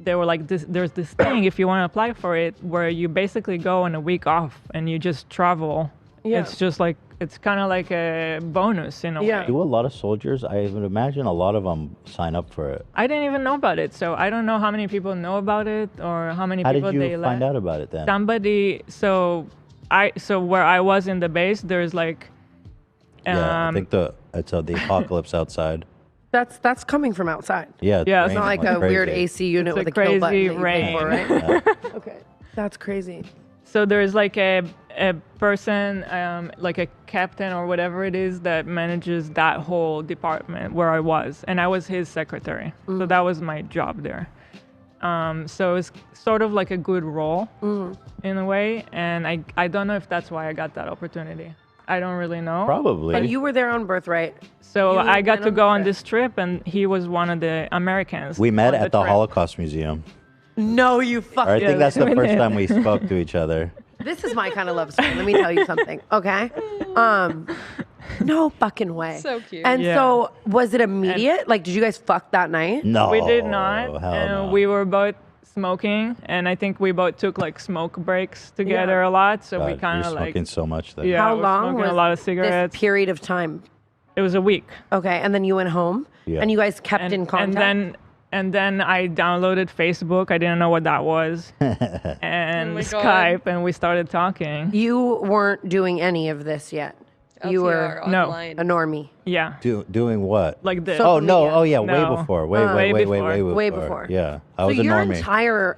Speaker 12: they were like, there's this thing, if you want to apply for it, where you basically go on a week off and you just travel.
Speaker 9: Yeah.
Speaker 12: It's just like, it's kind of like a bonus in a way.
Speaker 10: Do a lot of soldiers? I would imagine a lot of them sign up for it.
Speaker 12: I didn't even know about it, so I don't know how many people know about it or how many people they let.
Speaker 10: How did you find out about it then?
Speaker 12: Somebody, so where I was in the base, there's like.
Speaker 10: Yeah, I think the apocalypse outside.
Speaker 9: That's coming from outside.
Speaker 10: Yeah.
Speaker 12: Yeah,
Speaker 9: it's not like a weird AC unit with a kill button that you pay for, right?
Speaker 10: Yeah.
Speaker 9: Okay, that's crazy.
Speaker 12: So there's like a person, like a captain or whatever it is that manages that whole department where I was, and I was his secretary. So that was my job there. So it's sort of like a good role in a way, and I don't know if that's why I got that opportunity. I don't really know.
Speaker 10: Probably.
Speaker 9: And you were there on birthright.
Speaker 12: So
Speaker 9: You
Speaker 12: I got
Speaker 9: went
Speaker 12: to
Speaker 9: on
Speaker 12: go on
Speaker 9: trip.
Speaker 12: this trip, and he was one of the Americans.
Speaker 10: We met
Speaker 12: on
Speaker 10: at the
Speaker 12: trip.
Speaker 10: Holocaust Museum.
Speaker 9: No, you
Speaker 10: Or
Speaker 9: fucking.
Speaker 10: I think that's the
Speaker 12: we
Speaker 10: first
Speaker 12: did.
Speaker 10: time we spoke to each other.
Speaker 9: This is my kind of love story. Let me tell you something, okay? No fucking way.
Speaker 8: So cute.
Speaker 9: And
Speaker 12: Yeah.
Speaker 9: so, was it immediate? Like, did you guys fuck that night?
Speaker 10: No.
Speaker 12: We did not.
Speaker 10: Hell
Speaker 12: And
Speaker 10: no.
Speaker 12: we were both smoking, and I think we both took like smoke breaks together
Speaker 9: Yeah.
Speaker 12: a lot. So
Speaker 10: God,
Speaker 12: we
Speaker 10: you're
Speaker 12: kind of like,
Speaker 10: smoking so much that.
Speaker 12: yeah,
Speaker 9: How
Speaker 12: we're
Speaker 9: long
Speaker 12: smoking
Speaker 9: was
Speaker 12: a lot of
Speaker 9: this
Speaker 12: cigarettes.
Speaker 9: period of time?
Speaker 12: It was a week.
Speaker 9: Okay, and then you went home,
Speaker 10: Yeah.
Speaker 9: and you guys kept in contact.
Speaker 12: And then I downloaded Facebook. I didn't know what that was, and
Speaker 8: Oh my God.
Speaker 12: Skype, and we started talking.
Speaker 9: You weren't doing any of this yet. You were
Speaker 8: LTR
Speaker 12: No.
Speaker 8: online.
Speaker 9: a normie.
Speaker 12: Yeah,
Speaker 10: Doing what?
Speaker 12: like this.
Speaker 10: Oh
Speaker 9: Social
Speaker 10: no!
Speaker 9: media.
Speaker 10: Oh yeah, way
Speaker 12: No.
Speaker 10: before.
Speaker 12: Way
Speaker 10: Way
Speaker 12: before.
Speaker 9: Way before.
Speaker 10: Yeah, I
Speaker 9: So
Speaker 10: was a
Speaker 9: your
Speaker 10: normie.
Speaker 9: entire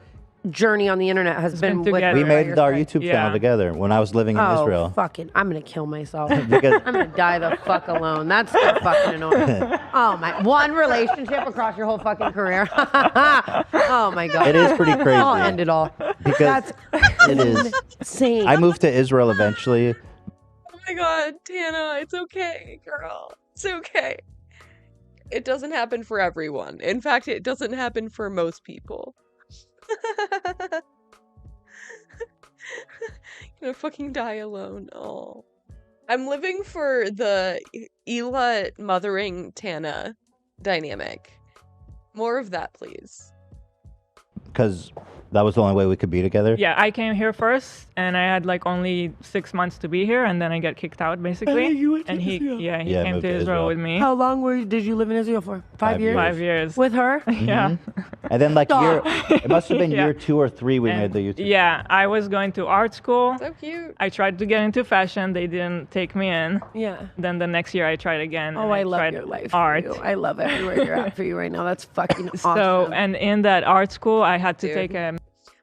Speaker 9: journey on the internet has been with
Speaker 12: together.
Speaker 10: We
Speaker 12: by
Speaker 10: made our YouTube
Speaker 12: Yeah.
Speaker 10: channel together when I was living in
Speaker 9: Oh,
Speaker 10: Israel.
Speaker 9: fucking! I'm gonna kill myself.
Speaker 10: Because
Speaker 9: I'm gonna die the fuck alone. That's so fucking annoying. Oh my! One relationship across your whole fucking career. Oh my god!
Speaker 10: it is pretty crazy.
Speaker 9: I'll end it all.
Speaker 10: Because
Speaker 9: That's
Speaker 10: it is.
Speaker 9: insane.
Speaker 10: I moved to Israel eventually.
Speaker 8: Oh my God, Tana, it's okay, girl. It's okay. It doesn't happen for everyone. In fact, it doesn't happen for most people. Gonna fucking die alone. Oh. I'm living for the Ela mothering Tana dynamic. More of that, please.
Speaker 10: Because that was the only way we could be together.
Speaker 12: Yeah, I came here first, and I had like only 6 months to be here, and then I get kicked out basically. And he
Speaker 10: Yeah,
Speaker 12: came
Speaker 10: moved
Speaker 12: to
Speaker 10: to
Speaker 12: Israel
Speaker 10: Israel.
Speaker 12: with me.
Speaker 9: How long did you live in Israel for? 5 years.
Speaker 12: 5 years.
Speaker 9: With her?
Speaker 12: Yeah.
Speaker 10: And then like
Speaker 9: Stop.
Speaker 10: it must have been
Speaker 12: Yeah.
Speaker 10: year 2 or 3 we made
Speaker 12: And
Speaker 10: the YouTube.
Speaker 12: yeah, I was going to art school.
Speaker 8: So cute.
Speaker 12: I tried to get into fashion. They didn't take me in.
Speaker 9: Yeah.
Speaker 12: Then the next year I tried again.
Speaker 9: Oh,
Speaker 12: and
Speaker 9: I love
Speaker 12: tried
Speaker 9: your life.
Speaker 12: art.
Speaker 9: For you. I love everywhere you're at for you right now. That's fucking awesome.
Speaker 12: So, and in that art school, I had to
Speaker 8: Dude.
Speaker 12: take a.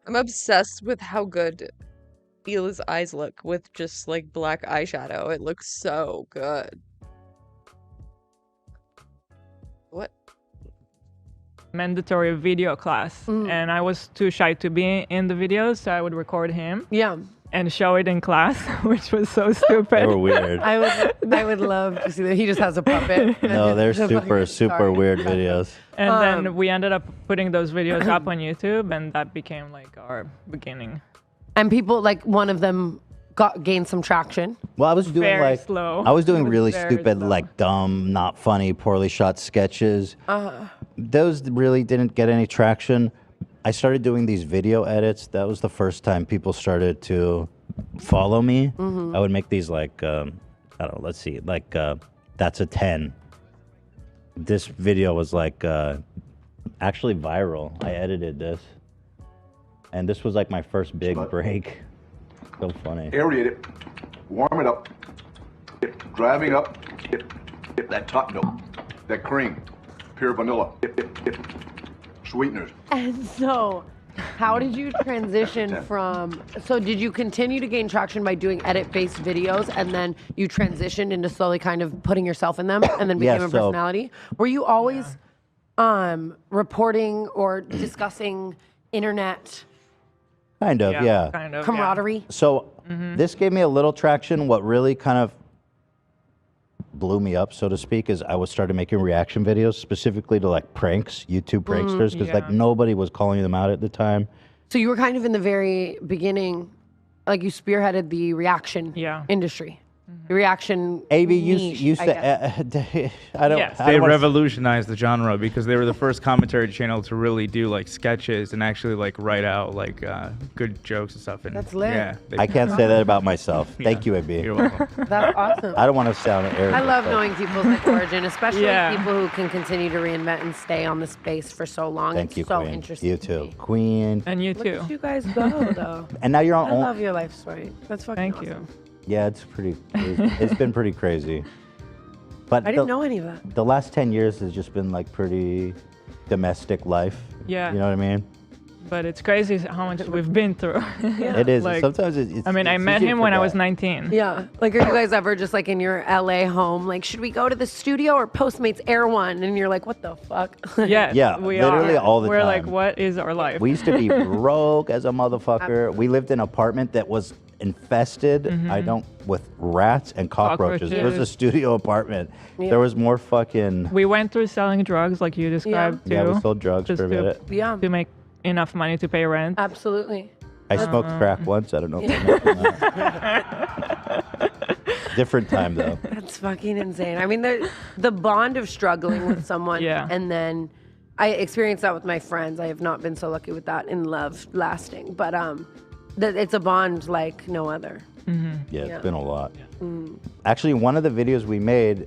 Speaker 8: I'm obsessed with how good Ela's eyes look with just like black eyeshadow. It looks so good. What?
Speaker 12: mandatory video class, and I was too shy to be in the videos, so I would record him.
Speaker 9: Yeah.
Speaker 12: And show it in class, which was so stupid.
Speaker 10: They were weird.
Speaker 9: I would love to see that. He just has a puppet.
Speaker 10: No, they're
Speaker 9: Just
Speaker 10: super
Speaker 9: fucking-
Speaker 10: super
Speaker 9: sorry.
Speaker 10: weird videos.
Speaker 12: And then we ended up putting those videos up on YouTube, and that became like our beginning.
Speaker 9: And people like one of them gained some traction.
Speaker 10: Well, I was doing
Speaker 12: Very
Speaker 10: like
Speaker 12: slow.
Speaker 10: I was doing
Speaker 12: It was
Speaker 10: really
Speaker 12: very
Speaker 10: stupid,
Speaker 12: slow.
Speaker 10: like dumb, not funny, poorly shot sketches. Those really didn't get any traction. I started doing these video edits. That was the first time people started to follow me. I would make these like I don't know. Let's see, like that's a 10. This video was like actually viral. I edited this, and this was like my first big break. So funny.
Speaker 13: Aerate it, warm it up, driving up that top note, that cream, pure vanilla, sweeteners.
Speaker 9: And so, how did you transition from? So, did you continue to gain traction by doing edit-based videos, and then you transitioned into slowly kind of putting yourself in them, and then
Speaker 10: Yeah,
Speaker 9: became a
Speaker 10: so-
Speaker 9: personality? Were you always reporting or discussing internet
Speaker 10: Kind of, yeah.
Speaker 12: Kind of.
Speaker 9: camaraderie?
Speaker 10: So this gave me a little traction. What really kind of blew me up, so to speak, is I was started making reaction videos specifically to like pranks, YouTube pranksters, because like
Speaker 12: Yeah.
Speaker 10: nobody was calling them out at the time.
Speaker 9: So you were kind of in the very beginning, like you spearheaded the reaction
Speaker 12: Yeah.
Speaker 9: industry, the reaction.
Speaker 10: AV
Speaker 9: niche,
Speaker 10: used
Speaker 9: I
Speaker 10: to.
Speaker 9: guess.
Speaker 10: I don't.
Speaker 12: Yes.
Speaker 10: I
Speaker 4: They
Speaker 10: don't wanna-
Speaker 4: revolutionized the genre because they were the first commentary channel to really do like sketches and actually like write out like good jokes and stuff. And
Speaker 9: That's lit.
Speaker 4: Yeah,
Speaker 10: I can't say that about myself. Thank you, AB.
Speaker 4: You're welcome.
Speaker 9: That's awesome.
Speaker 10: I don't want to sound arrogant.
Speaker 9: I love
Speaker 10: but
Speaker 9: knowing people's like, origin, especially
Speaker 12: Yeah.
Speaker 9: people who can continue to reinvent and stay on the space for so long.
Speaker 10: Thank
Speaker 9: it's
Speaker 10: you,
Speaker 9: so
Speaker 10: Queen.
Speaker 9: interesting.
Speaker 10: You
Speaker 9: to
Speaker 10: too,
Speaker 9: me.
Speaker 10: Queen.
Speaker 12: And you
Speaker 9: Look
Speaker 12: too.
Speaker 9: at you guys go, though.
Speaker 10: And now you're on.
Speaker 9: I love your life story. That's fucking
Speaker 12: Thank you.
Speaker 9: awesome.
Speaker 10: Yeah, it's been pretty crazy. But
Speaker 9: I didn't know any of that.
Speaker 10: the last 10 years has just been like pretty domestic life.
Speaker 12: Yeah.
Speaker 10: You know what I mean?
Speaker 12: But it's crazy how much we've been through.
Speaker 10: It is.
Speaker 12: Like,
Speaker 10: Sometimes it's.
Speaker 12: I mean, I
Speaker 10: it's
Speaker 12: met
Speaker 10: easy to
Speaker 12: him when I was
Speaker 10: forget.
Speaker 12: 19.
Speaker 9: Yeah. Like, are you guys ever just like in your LA home? Like, should we go to the studio or Postmates Air One? And you're like, what the fuck?
Speaker 12: Yes,
Speaker 10: Yeah,
Speaker 12: we
Speaker 10: literally
Speaker 12: are.
Speaker 10: all the
Speaker 12: We're
Speaker 10: time.
Speaker 12: like, what is our life?
Speaker 10: We used to be broke as a motherfucker. We lived in an apartment that was infested. I don't with rats and cockroaches. It was a
Speaker 12: Cockroaches.
Speaker 10: studio apartment.
Speaker 9: Yeah.
Speaker 10: There was more fucking.
Speaker 12: We went through selling drugs, like you described
Speaker 10: Yeah, we
Speaker 12: too,
Speaker 10: sold drugs
Speaker 12: just
Speaker 10: for a minute.
Speaker 9: Yeah.
Speaker 12: to make enough money to pay rent.
Speaker 9: Absolutely.
Speaker 10: I smoked crack once. I don't know if I mentioned that. Different time though.
Speaker 9: That's fucking insane. I mean, the bond of struggling with someone, and then I experienced that with my friends. I have not been so lucky with that in love lasting, but it's a bond like no other.
Speaker 10: Yeah, it's been a lot. Actually, one of the videos we made,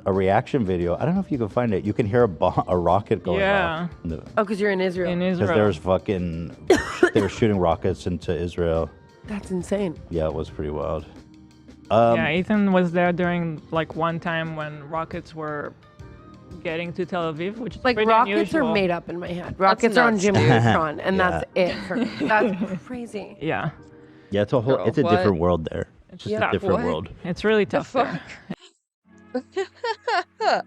Speaker 10: a reaction video. I don't know if you can find it. You can hear a rocket going off.
Speaker 9: Oh, because you're in Israel.
Speaker 10: Because there's fucking, they were shooting rockets into Israel.
Speaker 9: That's insane.
Speaker 10: Yeah, it was pretty wild.
Speaker 12: Yeah, Ethan was there during like one time when rockets were getting to Tel Aviv, which is
Speaker 9: Like
Speaker 12: pretty
Speaker 9: rockets
Speaker 12: unusual.
Speaker 9: are made up in my head. Rockets are on
Speaker 8: nuts.
Speaker 9: Jimmy Neutron, and that's it for me. That's crazy.
Speaker 12: Yeah.
Speaker 10: Yeah, it's a whole.
Speaker 8: Girl,
Speaker 10: it's a
Speaker 8: what?
Speaker 10: different world there.
Speaker 12: It's
Speaker 10: Just
Speaker 12: tough.
Speaker 10: a different
Speaker 8: What?
Speaker 10: world.
Speaker 12: It's really tough.
Speaker 8: Fuck. That's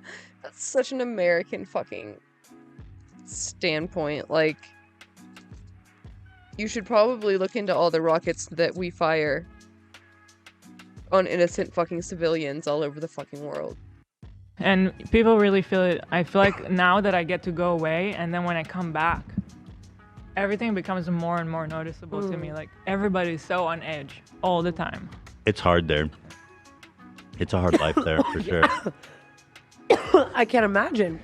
Speaker 8: such an American fucking standpoint. Like, you should probably look into all the rockets that we fire on innocent fucking civilians all over the fucking world.
Speaker 12: And people really feel it. I feel like now that I get to go away, and then when I come back, everything becomes more and more noticeable to me. Like, everybody's so on edge all the time.
Speaker 10: It's hard there. It's a hard life there for sure.
Speaker 9: I can't imagine.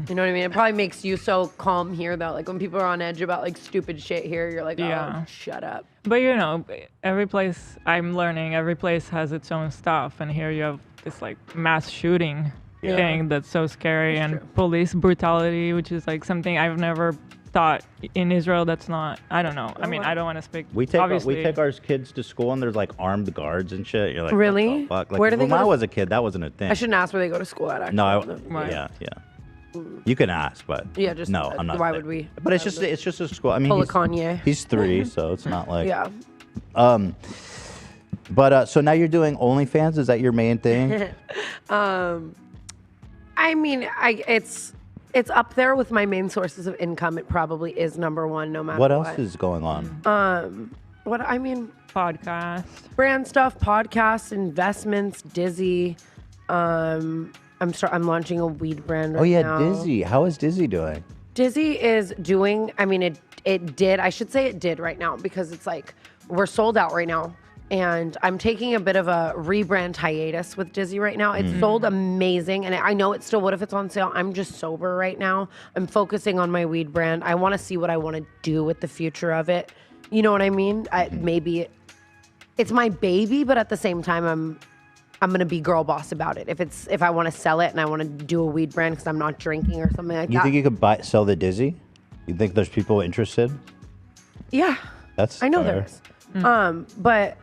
Speaker 9: You know what I mean? It probably makes you so calm here, though. Like when people are on edge about like stupid shit here, you're like, oh, shut up.
Speaker 12: But you know, every place I'm learning, every place has its own stuff. And here you have this like mass shooting thing that's so scary, and police brutality, which is like something I've never thought in Israel. That's not, I don't know. I mean, I don't want to speak.
Speaker 10: We take
Speaker 12: obviously.
Speaker 10: our kids to school and there's like armed guards and shit. You're like,
Speaker 9: Really?
Speaker 10: What the fuck? Like,
Speaker 9: Where do they
Speaker 10: when
Speaker 9: go
Speaker 10: I
Speaker 9: to-
Speaker 10: was a kid, that wasn't a thing.
Speaker 9: I shouldn't ask where they go to school at. Actually.
Speaker 10: No, yeah. You can ask, but
Speaker 9: Yeah, just
Speaker 10: no, I'm not.
Speaker 9: why
Speaker 10: saying.
Speaker 9: would we?
Speaker 10: But it's just a school. I mean,
Speaker 9: Pull a
Speaker 10: he's,
Speaker 9: Kanye.
Speaker 10: he's 3, so it's not like.
Speaker 9: Yeah.
Speaker 10: But so now you're doing OnlyFans. Is that your main thing?
Speaker 9: I mean, it's up there with my main sources of income. It probably is number one, no matter
Speaker 10: What else is going on?
Speaker 9: What I mean,
Speaker 12: podcast,
Speaker 9: brand stuff, podcasts, investments, Dizzy. I'm launching a weed brand right
Speaker 10: Oh yeah,
Speaker 9: now.
Speaker 10: Dizzy. How is Dizzy doing?
Speaker 9: Dizzy is doing, I mean, it did, I should say it did right now, because it's like, we're sold out right now. And I'm taking a bit of a rebrand hiatus with Dizzy right now. It's sold amazing. And I know it still would if it's on sale. I'm just sober right now. I'm focusing on my weed brand. I want to see what I want to do with the future of it. You know what I mean? Maybe it's my baby, but at the same time, I'm gonna be girl boss about it. If I want to sell it and I want to do a weed brand because I'm not drinking or something like
Speaker 10: You
Speaker 9: that.
Speaker 10: think you could sell the Dizzy? You think there's people interested?
Speaker 9: Yeah,
Speaker 10: That's
Speaker 9: I know
Speaker 10: fair.
Speaker 9: there is. But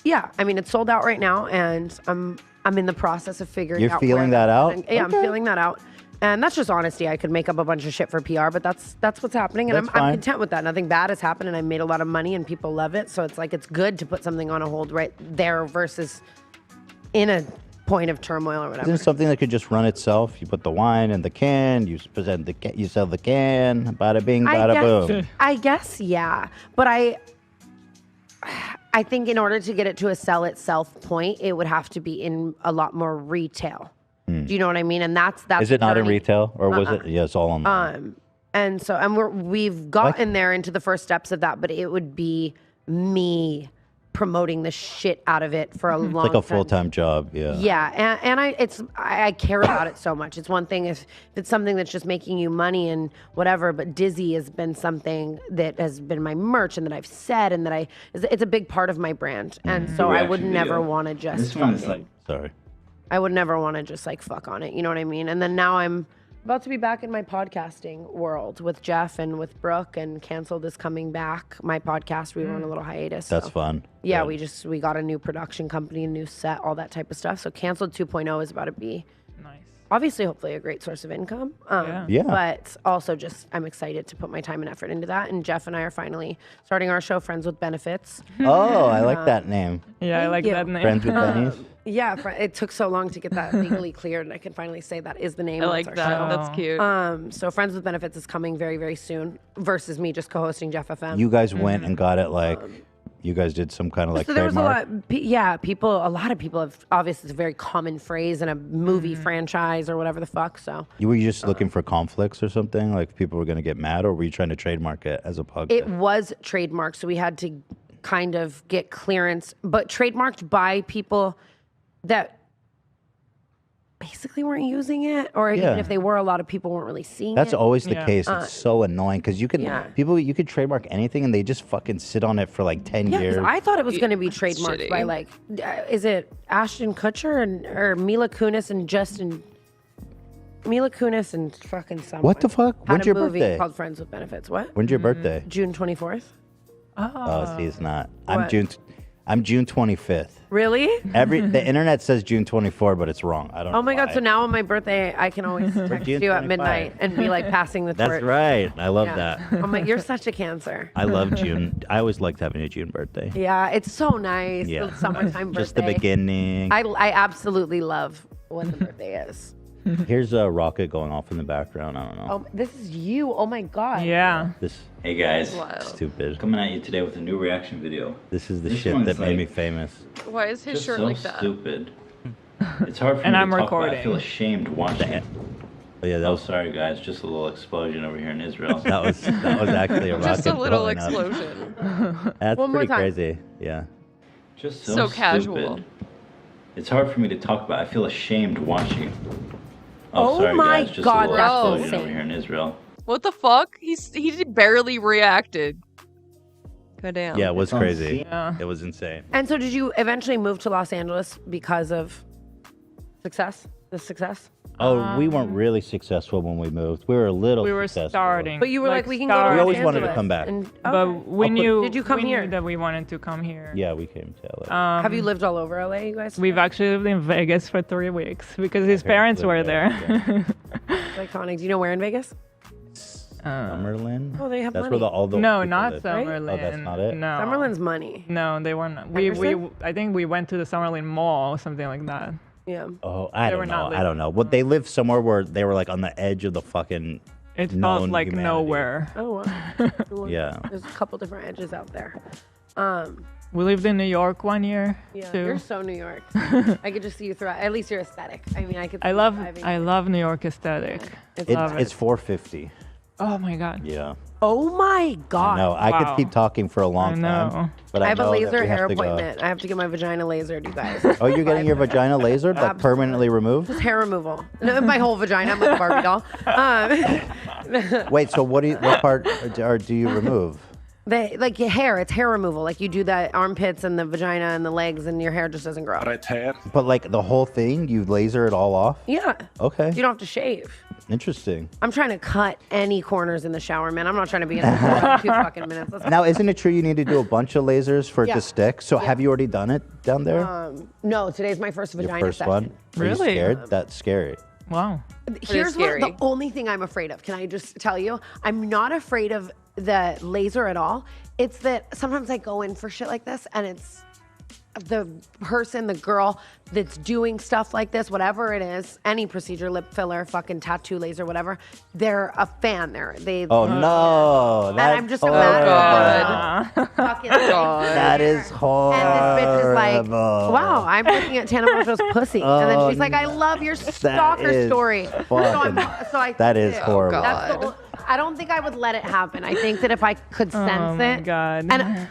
Speaker 9: yeah, I mean it's sold out right now, and I'm in the process of figuring
Speaker 10: You're
Speaker 9: out.
Speaker 10: feeling that out?
Speaker 9: Yeah, I'm feeling that out. And that's just honesty. I could make up a bunch of shit for PR, but that's what's happening, and
Speaker 10: That's
Speaker 9: I'm
Speaker 10: fine.
Speaker 9: content with that. Nothing bad has happened, and I made a lot of money, and people love it. So it's like it's good to put something on a hold right there versus in a point of turmoil or whatever.
Speaker 10: Isn't it something that could just run itself? You put the wine in the can, you present the you sell the can, bada bing, bada boom.
Speaker 9: I guess, yeah. But I think in order to get it to a sell itself point, it would have to be in a lot more retail. Do you know what I mean? And that's
Speaker 10: Is it not in
Speaker 9: journey.
Speaker 10: retail, or was it? Yeah, it's all online.
Speaker 9: And so, we've gotten there into the first steps of that, but it would be me promoting the shit out of it for a long
Speaker 10: It's like a
Speaker 9: time.
Speaker 10: full-time job. Yeah.
Speaker 9: Yeah, and I care about it so much. It's one thing if it's something that's just making you money and whatever, but Dizzy has been something that has been my merch and that I've said and that it's a big part of my brand. And so I would never want to just
Speaker 10: This one is like, sorry.
Speaker 9: I would never want to just like fuck on it. You know what I mean? And then now I'm about to be back in my podcasting world with Jeff and with Brooke, and Canceled is coming back. My podcast, we were on a little hiatus.
Speaker 10: That's
Speaker 9: so.
Speaker 10: fun.
Speaker 9: Yeah,
Speaker 10: Good.
Speaker 9: we got a new production company, a new set, all that type of stuff. So Canceled 2.0 is about to be obviously, hopefully a great source of income.
Speaker 10: Yeah.
Speaker 9: But also just, I'm excited to put my time and effort into that. And Jeff and I are finally starting our show, Friends with Benefits.
Speaker 10: Oh, I like that name.
Speaker 12: Yeah, I like
Speaker 9: you.
Speaker 12: that name.
Speaker 10: Friends with Bennies.
Speaker 9: Yeah, it took so long to get that legally cleared, and I can finally say that is the name.
Speaker 8: I
Speaker 9: of
Speaker 8: like
Speaker 9: our
Speaker 8: that.
Speaker 9: show.
Speaker 8: That's cute.
Speaker 9: So Friends with Benefits is coming very, very soon versus me just co-hosting Jeff FM.
Speaker 10: You guys went and got it like you guys did some kind of like
Speaker 9: So there was a
Speaker 10: trademark?
Speaker 9: lot. Yeah, a lot of people have. Obviously, it's a very common phrase in a movie franchise or whatever the fuck. So
Speaker 10: You were just looking for conflicts or something? Like people were going to get mad, or were you trying to trademark it as a pug?
Speaker 9: it was trademarked. So we had to kind of get clearance, but trademarked by people that basically weren't using it, or
Speaker 10: Yeah.
Speaker 9: even if they were, a lot of people weren't really seeing
Speaker 10: That's
Speaker 9: it.
Speaker 10: always the case. It's so annoying because you could you could trademark anything and they just fucking sit on it for like 10
Speaker 9: Yeah, 'cause
Speaker 10: years.
Speaker 9: I thought it was going to be trademarked by like, is it Ashton Kutcher or Mila Kunis and Justin? Mila Kunis and fucking someone.
Speaker 10: What the fuck?
Speaker 9: Had
Speaker 10: When's
Speaker 9: a
Speaker 10: your
Speaker 9: movie
Speaker 10: birthday?
Speaker 9: called Friends with Benefits. What?
Speaker 10: When's your birthday?
Speaker 9: June 24th.
Speaker 10: Oh, see, it's not.
Speaker 9: What?
Speaker 10: I'm June 25th.
Speaker 9: Really?
Speaker 10: The internet says June 24, but it's wrong. I don't.
Speaker 9: Oh my
Speaker 10: know
Speaker 9: God! So now on my birthday, I can always text
Speaker 10: June
Speaker 9: you at
Speaker 10: 25.
Speaker 9: midnight and be like passing the torch.
Speaker 10: That's right. I love
Speaker 9: Yeah.
Speaker 10: that.
Speaker 9: I'm like, you're such a Cancer.
Speaker 10: I love June. I always liked having a June birthday.
Speaker 9: Yeah, it's so nice.
Speaker 10: Yeah.
Speaker 9: The summertime birthday.
Speaker 10: Just the beginning.
Speaker 9: I absolutely love when the birthday is.
Speaker 10: Here's a rocket going off in the background. I don't know.
Speaker 9: Oh, this is you. Oh my God.
Speaker 10: Hey guys,
Speaker 9: Wow.
Speaker 10: stupid. Coming at you today with a new reaction video. This is the
Speaker 14: This
Speaker 10: shit
Speaker 14: one's
Speaker 10: that made
Speaker 14: like-
Speaker 10: me famous.
Speaker 8: Why is his
Speaker 14: Just
Speaker 8: shirt
Speaker 14: so
Speaker 8: like that?
Speaker 14: stupid. It's hard for
Speaker 12: And
Speaker 14: me to
Speaker 12: I'm
Speaker 14: talk about. I
Speaker 12: recording.
Speaker 14: feel ashamed watching it.
Speaker 10: Oh, yeah, that was
Speaker 14: sorry guys, just a little explosion over here in Israel.
Speaker 10: that was actually a rocket.
Speaker 8: Just a little
Speaker 10: blowing up.
Speaker 8: explosion.
Speaker 10: That's
Speaker 8: One more
Speaker 10: pretty
Speaker 8: time.
Speaker 10: crazy. Yeah.
Speaker 14: Just
Speaker 8: So
Speaker 14: so,
Speaker 8: casual.
Speaker 14: stupid. It's hard for me to talk about. I feel ashamed watching it.
Speaker 9: Oh
Speaker 14: sorry
Speaker 9: my
Speaker 14: guys, just
Speaker 9: God,
Speaker 14: a little
Speaker 9: that's
Speaker 14: explosion
Speaker 9: insane.
Speaker 14: over here in Israel.
Speaker 8: What the fuck? He barely reacted. God damn.
Speaker 10: Yeah, it was crazy.
Speaker 12: Yeah.
Speaker 10: It was insane.
Speaker 9: And so, did you eventually move to Los Angeles because of success? The success?
Speaker 10: Oh, we weren't really successful when we moved. We were a little
Speaker 12: We were
Speaker 10: successful.
Speaker 12: starting.
Speaker 9: But you were like, we can go to
Speaker 12: starting.
Speaker 10: We
Speaker 9: Los
Speaker 10: always wanted to
Speaker 9: Angeles.
Speaker 10: come back.
Speaker 9: And,
Speaker 12: But we knew.
Speaker 9: Did you come
Speaker 12: we
Speaker 9: here?
Speaker 12: Knew that we wanted to come here.
Speaker 10: Yeah, we came to LA.
Speaker 9: Have you lived all over LA, you guys?
Speaker 12: We've actually lived in Vegas for 3 weeks because his parents were there.
Speaker 9: It's iconic. Do you know where in Vegas?
Speaker 10: Summerlin?
Speaker 9: Oh, they have
Speaker 10: That's
Speaker 9: money.
Speaker 10: where all the
Speaker 12: No,
Speaker 10: people
Speaker 12: not
Speaker 10: live.
Speaker 12: Summerlin.
Speaker 10: Oh, that's not it?
Speaker 12: No.
Speaker 9: Summerlin's money.
Speaker 12: No, they weren't. We
Speaker 9: Emerson?
Speaker 12: I think we went to the Summerlin Mall or something like that.
Speaker 9: Yeah.
Speaker 10: Oh, I
Speaker 12: They
Speaker 10: don't
Speaker 12: were
Speaker 10: know.
Speaker 12: not
Speaker 10: I don't know. What they lived somewhere where they were like on the edge of the fucking.
Speaker 12: It felt
Speaker 10: known
Speaker 12: like
Speaker 10: humanity.
Speaker 12: nowhere.
Speaker 9: Oh, wow.
Speaker 10: Yeah.
Speaker 9: There's a couple different edges out there.
Speaker 12: We lived in New York 1 year
Speaker 9: Yeah,
Speaker 12: too.
Speaker 9: you're so New York. I could just see you throughout. At least your aesthetic. I mean, I could. See
Speaker 12: I
Speaker 9: you
Speaker 12: love
Speaker 9: driving.
Speaker 12: New York aesthetic. Love
Speaker 10: It's
Speaker 12: it.
Speaker 10: 450.
Speaker 12: Oh my god.
Speaker 10: Yeah.
Speaker 9: Oh my God.
Speaker 10: No, I
Speaker 12: Wow.
Speaker 10: could keep talking for a long
Speaker 12: I know.
Speaker 10: time. But
Speaker 9: I have a
Speaker 10: know that
Speaker 9: laser
Speaker 10: we have
Speaker 9: hair
Speaker 10: to go.
Speaker 9: appointment. I have to get my vagina lasered, you guys.
Speaker 10: Oh, you're getting your vagina lasered, like permanently removed?
Speaker 9: Just hair removal. No, my whole vagina. I'm like a Barbie doll.
Speaker 10: Wait, so what part do you remove?
Speaker 9: Like your hair, it's hair removal. Like you do that armpits and the vagina and the legs, and your hair just doesn't grow.
Speaker 10: But like the whole thing, you laser it all off?
Speaker 9: Yeah.
Speaker 10: Okay.
Speaker 9: You don't have to shave.
Speaker 10: Interesting.
Speaker 9: I'm trying to cut any corners in the shower, man. I'm not trying to be in there for 2 fucking minutes. Let's
Speaker 10: Now, isn't it true you need to do a bunch of lasers for it
Speaker 9: Yeah.
Speaker 10: to stick? So have you already done it down there?
Speaker 9: No, today's my first
Speaker 10: Your
Speaker 9: vagina
Speaker 10: first
Speaker 9: session.
Speaker 10: one? Are you
Speaker 12: Really?
Speaker 10: scared? That's scary.
Speaker 12: Wow.
Speaker 9: Here's the only thing I'm afraid of. Can I just tell you? I'm not afraid of the laser at all. It's that sometimes I go in for shit like this and it's the person, the girl that's doing stuff like this, whatever it is, any procedure, lip filler, fucking tattoo, laser, whatever, they're a fan.
Speaker 10: Oh no.
Speaker 9: And
Speaker 10: That's
Speaker 9: I'm just
Speaker 10: horrible.
Speaker 9: fucking
Speaker 10: That is horrible.
Speaker 9: And this bitch is like, wow, I'm looking at Tana Mongeau's pussy. And then she's like, I love your stalker
Speaker 10: is
Speaker 9: story.
Speaker 10: That is horrible.
Speaker 9: That's I don't think I would let it happen. I think that if I could sense
Speaker 12: Oh my
Speaker 9: it.
Speaker 12: god.
Speaker 9: And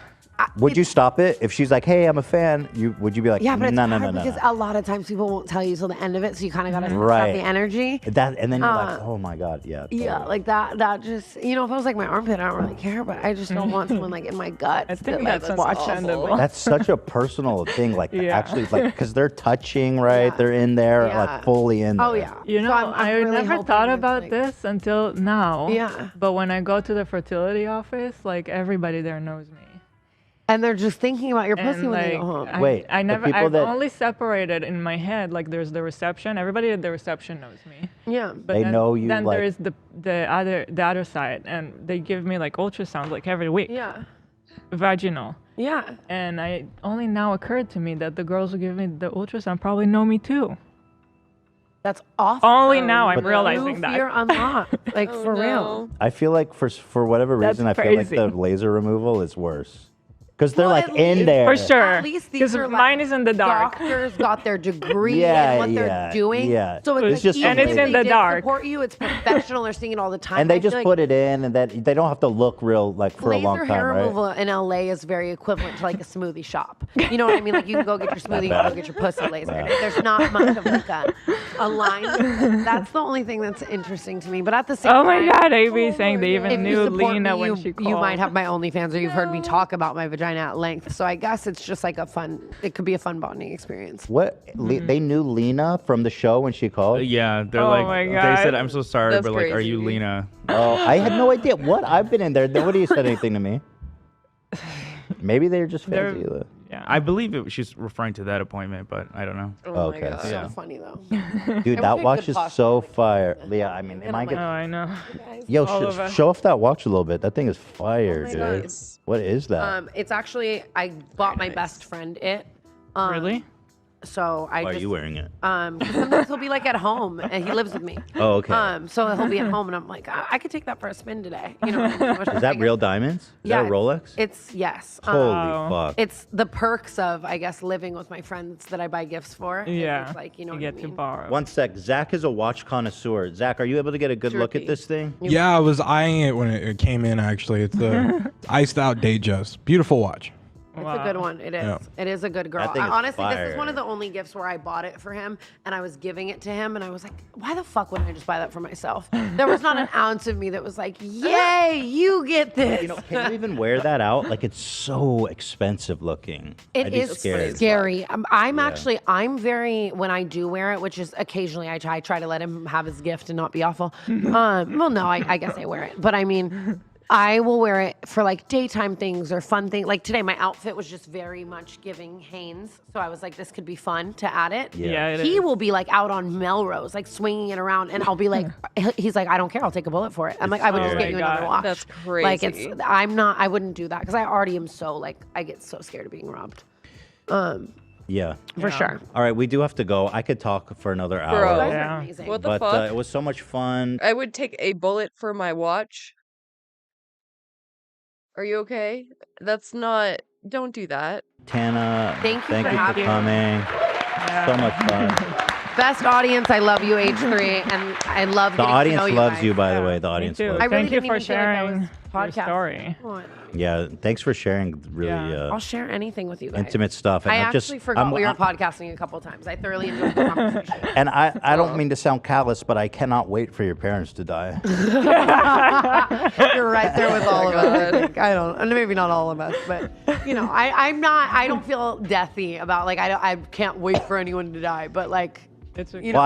Speaker 10: Would you stop it if she's like, "Hey, I'm a fan"? Would you be like,
Speaker 9: yeah, but it's
Speaker 10: "No,
Speaker 9: hard
Speaker 10: no, no, no"?
Speaker 9: because a lot of times people won't tell you till the end of it, so you kind of gotta
Speaker 10: Right.
Speaker 9: stop the energy.
Speaker 10: That and then you're like, "Oh my god, yeah."
Speaker 9: Yeah, like that just, if it was like my armpit, I don't really care, but I just don't want someone like in my gut. I
Speaker 12: think that's understandable.
Speaker 10: That's such a personal thing, like
Speaker 12: Yeah.
Speaker 10: actually, like because they're touching, right? They're in there,
Speaker 9: Yeah.
Speaker 10: like fully in there.
Speaker 9: Oh yeah.
Speaker 12: You know,
Speaker 9: I'm
Speaker 12: I
Speaker 9: really
Speaker 12: never
Speaker 9: hoping
Speaker 12: thought
Speaker 9: it's,
Speaker 12: about
Speaker 9: like-
Speaker 12: this until now.
Speaker 9: Yeah.
Speaker 12: But when I go to the fertility office, like everybody there knows me.
Speaker 9: And they're just thinking about your pussy
Speaker 12: And
Speaker 9: when they
Speaker 12: like,
Speaker 9: go home.
Speaker 12: I
Speaker 10: the
Speaker 12: never.
Speaker 10: people
Speaker 12: I've
Speaker 10: that-
Speaker 12: only separated in my head. Like there's the reception. Everybody at the reception knows me.
Speaker 9: Yeah.
Speaker 12: But
Speaker 10: They
Speaker 12: then,
Speaker 10: know you,
Speaker 12: Then
Speaker 10: like-
Speaker 12: there is the other side, and they give me like ultrasounds like every week.
Speaker 9: Yeah.
Speaker 12: Vaginal.
Speaker 9: Yeah.
Speaker 12: And I only now occurred to me that the girls who give me the ultrasound probably know me too.
Speaker 9: That's awesome.
Speaker 12: Only now I'm
Speaker 10: But-
Speaker 12: realizing
Speaker 9: New
Speaker 12: that.
Speaker 9: fear unlocked. Like for real.
Speaker 10: I feel like for whatever
Speaker 12: That's
Speaker 10: reason, I feel like
Speaker 12: crazy.
Speaker 10: the laser removal is worse. Because they're like in
Speaker 9: least-
Speaker 10: there.
Speaker 12: For sure.
Speaker 9: At least these
Speaker 12: Because
Speaker 9: are
Speaker 12: mine
Speaker 9: like
Speaker 12: is in the dark.
Speaker 9: Doctors got their degree
Speaker 10: Yeah,
Speaker 9: and what
Speaker 10: yeah,
Speaker 9: they're doing.
Speaker 10: yeah.
Speaker 9: So
Speaker 10: It's
Speaker 9: it's
Speaker 10: just
Speaker 9: even
Speaker 12: And it's
Speaker 9: if
Speaker 12: in
Speaker 9: they
Speaker 12: the
Speaker 9: did
Speaker 12: dark.
Speaker 9: support you, it's professional. They're seeing it all the time.
Speaker 10: And they
Speaker 9: I
Speaker 10: just
Speaker 9: feel
Speaker 10: put it in, and that they don't have to look real like for a
Speaker 9: laser
Speaker 10: long
Speaker 9: hair
Speaker 10: time, right?
Speaker 9: removal in LA is very equivalent to like a smoothie shop. You know what I mean? Like you can go get your smoothie, you can go get your pussy lasered. There's not much of like a line. That's the only thing that's interesting to me. But at the same
Speaker 12: Oh
Speaker 9: time,
Speaker 12: my God, AB saying they
Speaker 9: if
Speaker 12: even
Speaker 9: you
Speaker 12: knew
Speaker 9: support
Speaker 12: Lena
Speaker 9: me,
Speaker 12: when
Speaker 9: you,
Speaker 12: she called.
Speaker 9: you might have my OnlyFans, or you've heard me talk about my vagina at length. So I guess it's just like it could be a fun bonding experience.
Speaker 10: What? They knew Lena from the show when she called?
Speaker 15: Yeah, they're
Speaker 12: Oh
Speaker 15: like,
Speaker 12: my
Speaker 15: they
Speaker 12: God.
Speaker 15: said, I'm so sorry,
Speaker 12: That's
Speaker 15: but like, are you
Speaker 12: crazy.
Speaker 15: Lena?
Speaker 10: Oh, I had no idea. What? I've been in there. Nobody said anything to me. Maybe they're just fans of you.
Speaker 15: Yeah, I believe she's referring to that appointment, but I don't know.
Speaker 9: Oh my
Speaker 10: Okay.
Speaker 9: God,
Speaker 15: Yeah.
Speaker 9: so funny though.
Speaker 10: Dude, that watch is so fire. Yeah, I mean, it might
Speaker 12: Oh,
Speaker 10: get.
Speaker 12: I know.
Speaker 10: Yo,
Speaker 12: All over.
Speaker 10: show off that watch a little bit. That thing is fire,
Speaker 9: my
Speaker 10: dude.
Speaker 9: God.
Speaker 10: What is that?
Speaker 9: It's actually I bought my best friend it.
Speaker 12: Really?
Speaker 9: So I
Speaker 10: Why are
Speaker 9: just
Speaker 10: you wearing it?
Speaker 9: 'cause sometimes he'll be like at home and he lives with me.
Speaker 10: Oh, okay.
Speaker 9: So he'll be at home and I'm like, I could take that for a spin today. You know what I mean? Which
Speaker 10: Is that real diamonds? Is
Speaker 9: Yeah,
Speaker 10: that a Rolex?
Speaker 9: It's yes.
Speaker 10: Holy fuck.
Speaker 9: It's the perks of I guess living with my friends that I buy gifts for. is
Speaker 12: Yeah.
Speaker 9: It's like, you know
Speaker 12: You
Speaker 9: what I
Speaker 12: get to
Speaker 9: mean?
Speaker 12: borrow.
Speaker 10: One sec. Zach is a watch connoisseur. Zach, are you able to get a good look at this thing?
Speaker 16: Yeah, I was eyeing it when it came in. Actually, it's the iced out Datejust. Beautiful watch.
Speaker 9: It's a good one. It is.
Speaker 16: Yeah.
Speaker 9: It is a good girl.
Speaker 10: That thing is
Speaker 9: Honestly, this is
Speaker 10: fire.
Speaker 9: one of the only gifts where I bought it for him and I was giving it to him and I was like, why the fuck wouldn't I just buy that for myself? There was not an ounce of me that was like, yay, you get this.
Speaker 10: You know, can you even wear that out? Like, it's so expensive looking.
Speaker 9: It
Speaker 10: I'd be
Speaker 9: is
Speaker 10: scared.
Speaker 9: scary. I'm very, when I do wear it, which is occasionally I try to let him have his gift and not be awful. Well, no, I guess I wear it. But I mean, I will wear it for like daytime things or fun things. Like today, my outfit was just very much giving Hanes. So I was like, this could be fun to add it.
Speaker 12: Yeah, it
Speaker 9: He
Speaker 12: is.
Speaker 9: will be like out on Melrose, like swinging it around. And I'll be like, he's like, I don't care. I'll take a bullet for it. I'm like, I would just
Speaker 12: Oh
Speaker 9: get
Speaker 12: my
Speaker 9: you another
Speaker 12: God.
Speaker 9: watch.
Speaker 8: That's
Speaker 9: Like
Speaker 8: crazy.
Speaker 9: I wouldn't do that because I already am so like, I get so scared of being robbed.
Speaker 10: Yeah.
Speaker 9: For sure.
Speaker 10: All right, we do have to go. I could talk for another hour.
Speaker 8: Bro,
Speaker 12: Yeah.
Speaker 9: Amazing.
Speaker 8: what the
Speaker 10: But
Speaker 8: fuck?
Speaker 10: it was so much fun.
Speaker 8: I would take a bullet for my watch. Are you okay? That's not. Don't do that.
Speaker 10: Tana,
Speaker 9: Thank you for
Speaker 10: for
Speaker 9: having me.
Speaker 10: coming. So much fun.
Speaker 9: Best audience, I love you, H3, and I love
Speaker 10: The
Speaker 9: getting to
Speaker 10: audience
Speaker 9: know you
Speaker 10: loves
Speaker 9: guys.
Speaker 10: you, by the way. The
Speaker 12: Me
Speaker 10: audience
Speaker 12: too.
Speaker 10: loves
Speaker 9: I
Speaker 10: you.
Speaker 9: really
Speaker 12: Thank you
Speaker 9: didn't
Speaker 12: for
Speaker 9: even feel like that was
Speaker 12: sharing your
Speaker 9: podcast.
Speaker 12: story.
Speaker 9: Oh,
Speaker 10: Yeah, thanks for sharing really
Speaker 9: I'll share anything with you guys.
Speaker 10: intimate stuff. And
Speaker 9: I
Speaker 10: I'm
Speaker 9: actually
Speaker 10: just,
Speaker 9: forgot
Speaker 10: I'm-
Speaker 9: we were
Speaker 10: I'm-
Speaker 9: podcasting a couple times. I thoroughly enjoyed the conversation.
Speaker 10: And I don't mean to sound callous, but I cannot wait for your parents to die.
Speaker 9: You're right there with all of us. I think. I don't, and maybe not all of us, but you know, I don't feel deathy about like I can't wait for anyone to die, but like.
Speaker 12: It's
Speaker 9: You
Speaker 10: Well,
Speaker 9: know,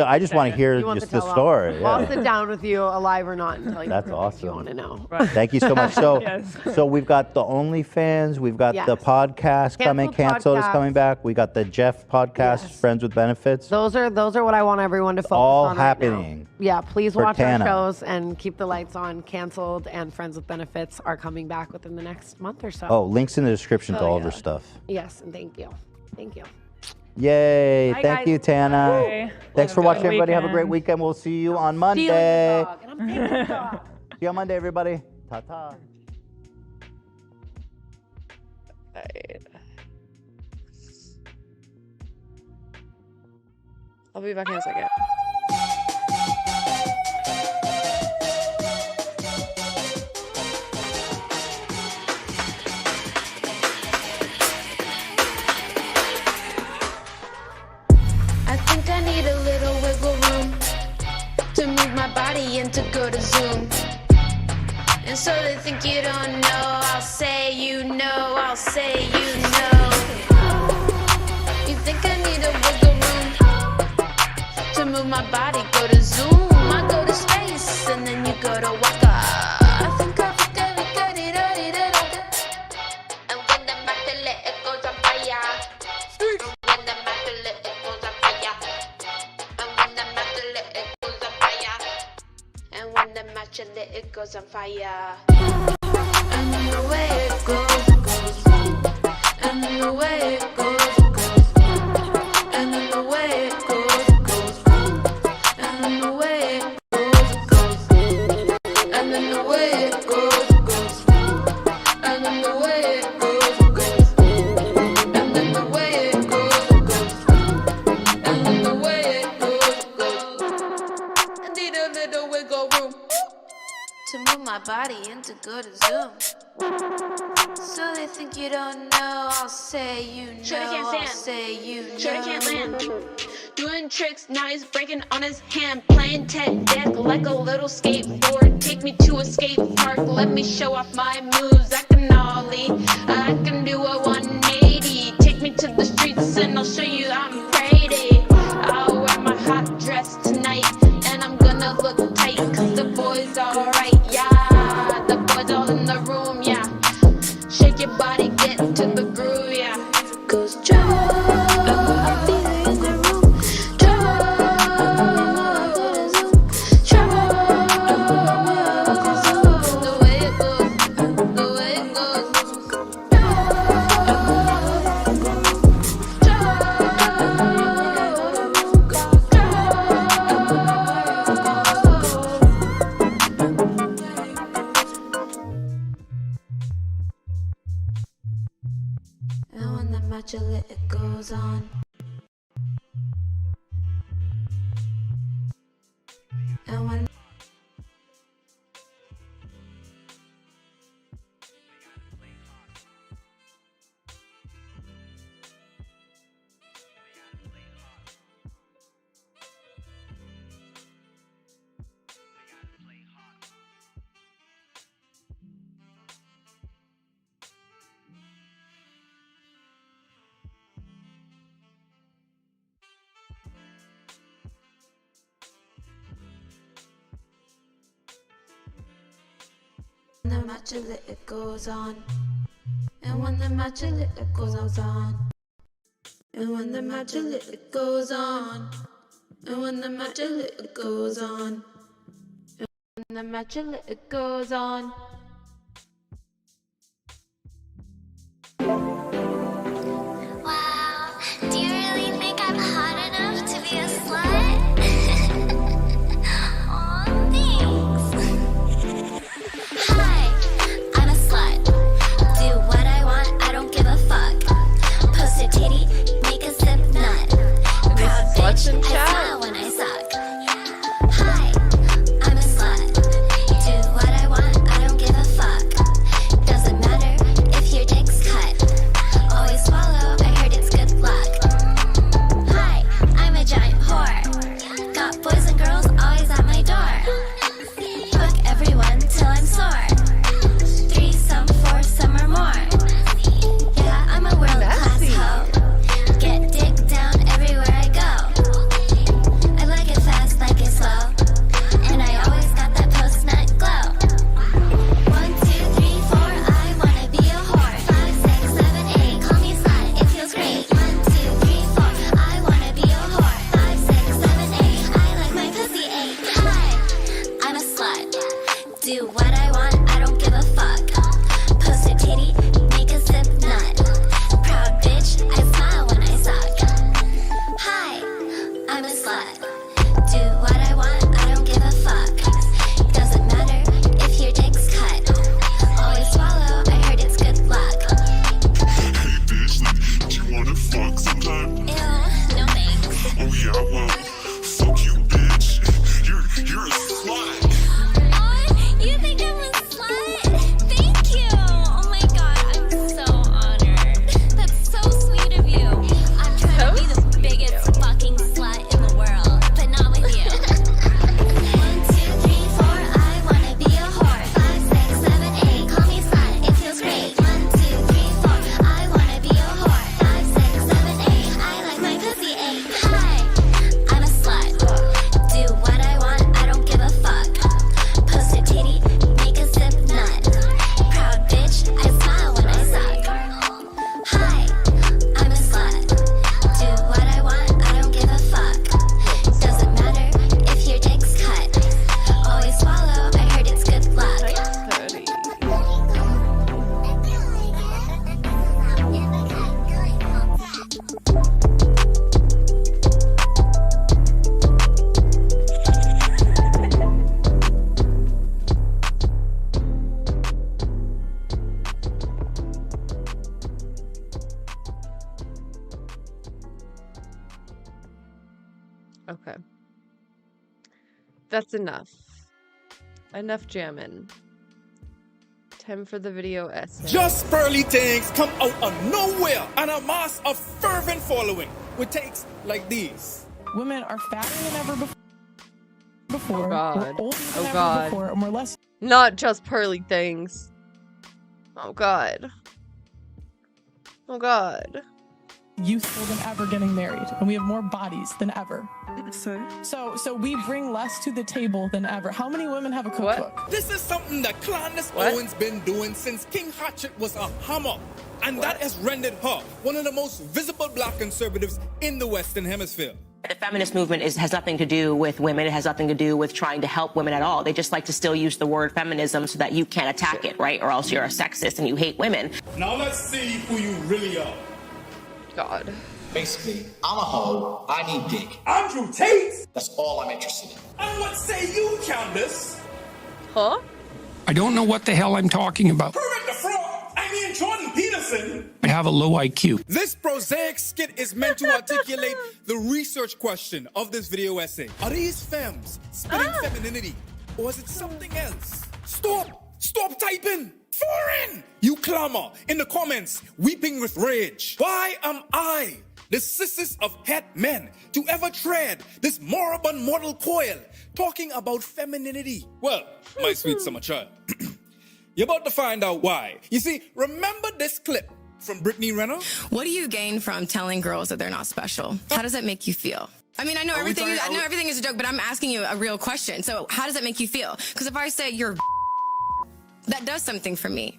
Speaker 10: I just want to hear
Speaker 9: you want
Speaker 10: just
Speaker 9: to
Speaker 10: the
Speaker 9: tell
Speaker 10: story.
Speaker 9: I'll
Speaker 10: Yeah.
Speaker 9: sit down with you, alive or not, and tell you
Speaker 10: That's
Speaker 9: if you
Speaker 10: awesome.
Speaker 9: want to know.
Speaker 10: Thank you so much. So,
Speaker 12: Yes.
Speaker 10: so we've got the OnlyFans, we've got the
Speaker 9: Yes.
Speaker 10: podcast coming. Canceled is
Speaker 9: podcast.
Speaker 10: coming back. We got the Jeff podcast, Friends with Benefits.
Speaker 9: Those are what I want everyone to focus
Speaker 10: All
Speaker 9: on right now.
Speaker 10: happening.
Speaker 9: Yeah, please
Speaker 10: for
Speaker 9: watch
Speaker 10: Tana.
Speaker 9: our shows and keep the lights on. Canceled and Friends with Benefits are coming back within the next month or so.
Speaker 10: Oh, links in the description to
Speaker 9: Oh,
Speaker 10: all of
Speaker 9: yeah.
Speaker 10: her stuff.
Speaker 9: Yes, and thank you. Thank you.
Speaker 10: Yay!
Speaker 9: Bye,
Speaker 10: Thank
Speaker 9: guys.
Speaker 10: you, Tana.
Speaker 12: Bye.
Speaker 10: Thanks for
Speaker 12: Have a
Speaker 10: watching,
Speaker 12: good
Speaker 10: everybody. Have a great
Speaker 12: weekend.
Speaker 10: weekend. We'll see you on
Speaker 9: See you
Speaker 10: Monday.
Speaker 9: in the dog, and I'm taking the dog.
Speaker 10: See you on Monday, everybody. Ta ta.
Speaker 8: I'll be back in a second.
Speaker 17: I think I need a little wiggle room to move my body and to go to Zoom. And so they think you don't know, I'll say you know, I'll say you know. You think I need a wiggle room to move my body, go to Zoom. I go to space and then you go to Waka. I think I forget it, got it, and when the matter let it goes on fire. When the matter let it goes on fire. And when the matter let it goes on fire. And when the match let it goes on fire. And then the way it goes, it goes. And then the way it goes, it goes. And then the way it goes, it goes. And then the way it goes, it goes. And then the way it goes, it goes. And then the way it goes, it goes. to move my body and to go to Zoom. So they think you don't know, I'll say you know, I'll say you know.
Speaker 18: Shorty can't land. Doing tricks, now he's breaking on his hand. Playing Ted deck like a little skateboard. Take me to a skate park, let me show off my moves. I can ollie, I can do a 180. Take me to the streets and I'll show you I'm pretty. I'll wear my hot dress tonight, and I'm gonna look tight, cause the boys alright, yeah. The boys all in the room, yeah. Shake your body, get to the groove, yeah. Goes trouble, I'll be there in the room. Trouble, trouble, the way it goes, the way it goes. And when the matcha lit, it goes on. And when the matcha lit, it goes on. And when the matcha lit, it goes on. And when the matcha lit, it goes on. And when the matcha lit, it goes on. And when the matcha lit, it goes on.
Speaker 17: Wow, do you really think I'm hot enough to be a slut? Aw, thanks. Hi, I'm a slut. Do what I want, I don't give a fuck. Post a titty, make a sip nut. Proud bitch, I smile when I suck. Hi, I'm a slut. Do what I want, I don't give a fuck. Doesn't matter if your dick's cut. Always swallow, I heard it's good luck. Hi, I'm a giant whore. Got boys and girls always at my door. Fuck everyone till I'm sore. 3, some 4, some or more. Yeah, I'm a world-class hoe. Get dick down everywhere I go. I like it fast, like it slow. And I always got that post-nut glow. 1, 2, 3, 4, I wanna be a whore. 5, 6, 7, 8, call me slut, it feels great. 1, 2, 3, 4, I wanna be a whore. 5, 6, 7, 8, I like my pussy 8. Hi, I'm a slut. Do what I want, I don't give a fuck. Post a titty, make a sip nut. Proud bitch, I smile when I suck. Hi, I'm a slut. Do what I want, I don't give a fuck. Doesn't matter if your dick's cut. Always swallow, I heard it's good luck.
Speaker 3: Hey bitch, like, do you wanna fuck sometime?
Speaker 17: Ew, no thanks.
Speaker 3: Oh yeah, well, fuck you, bitch. You're a slut.
Speaker 17: Oh, you think I'm a slut? Thank you. Oh my god, I'm so honored. That's so sweet of you. I'm trying to be the biggest fucking slut in the world, but not with you. 1, 2, 3, 4, I wanna be a whore. 5, 6, 7, 8, call me slut, it feels great. 1, 2, 3, 4, I wanna be a whore. 5, 6, 7, 8, I like my pussy 8. Hi, I'm a slut. Do what I want, I don't give a fuck. Post a titty, make a sip nut. Proud bitch, I smile when I suck. Hi, I'm a slut. Do what I want, I don't give a fuck. Doesn't matter if your dick's cut. Always swallow, I heard it's good luck.
Speaker 8: Okay. That's enough. Enough jamming. Time for the video essay.
Speaker 19: Just pearly things come out of nowhere and amass a fervent following with takes like these.
Speaker 20: Women are fatter than ever before.
Speaker 8: Oh God.
Speaker 20: We're older than
Speaker 8: Oh
Speaker 20: ever
Speaker 8: God.
Speaker 20: before, and we're less.
Speaker 8: Not just pearly things. Oh God. Oh God.
Speaker 20: Youthful than ever getting married, and we have more bodies than ever. So we bring less to the table than ever. How many women have a cookbook?
Speaker 19: This is something that Candace Owens been doing since King Hatchet was a hammer, and that has rendered her one of the most visible black conservatives in the Western Hemisphere.
Speaker 21: The feminist movement has nothing to do with women. It has nothing to do with trying to help women at all. They just like to still use the word feminism so that you can't attack it, right? Or else you're a sexist and you hate women.
Speaker 19: Now let's see who you really are.
Speaker 8: God.
Speaker 22: Basically, I'm a hoe. I need dick.
Speaker 19: Andrew Tate!
Speaker 22: That's all I'm interested in.
Speaker 19: And what say you, Candace?
Speaker 8: Huh?
Speaker 23: I don't know what the hell I'm talking about.
Speaker 19: Kermit the Frog! I mean Jordan Peterson!
Speaker 23: I have a low IQ.
Speaker 19: This prosaic skit is meant to articulate the research question of this video essay. Are these femmes spitting femininity, or is it something else? Stop typing! Foreign! You clamor in the comments, weeping with rage. Why am I, the cisest of het men, to ever tread this moribund mortal coil, talking about femininity? Well, my sweet summer child, you're about to find out why. You see, remember this clip from Brittany Renner?
Speaker 24: What do you gain from telling girls that they're not special? How does that make you feel? I mean, I know everything is a joke, but I'm asking you a real question. So how does that make you feel? Because if I say you're that does something for me,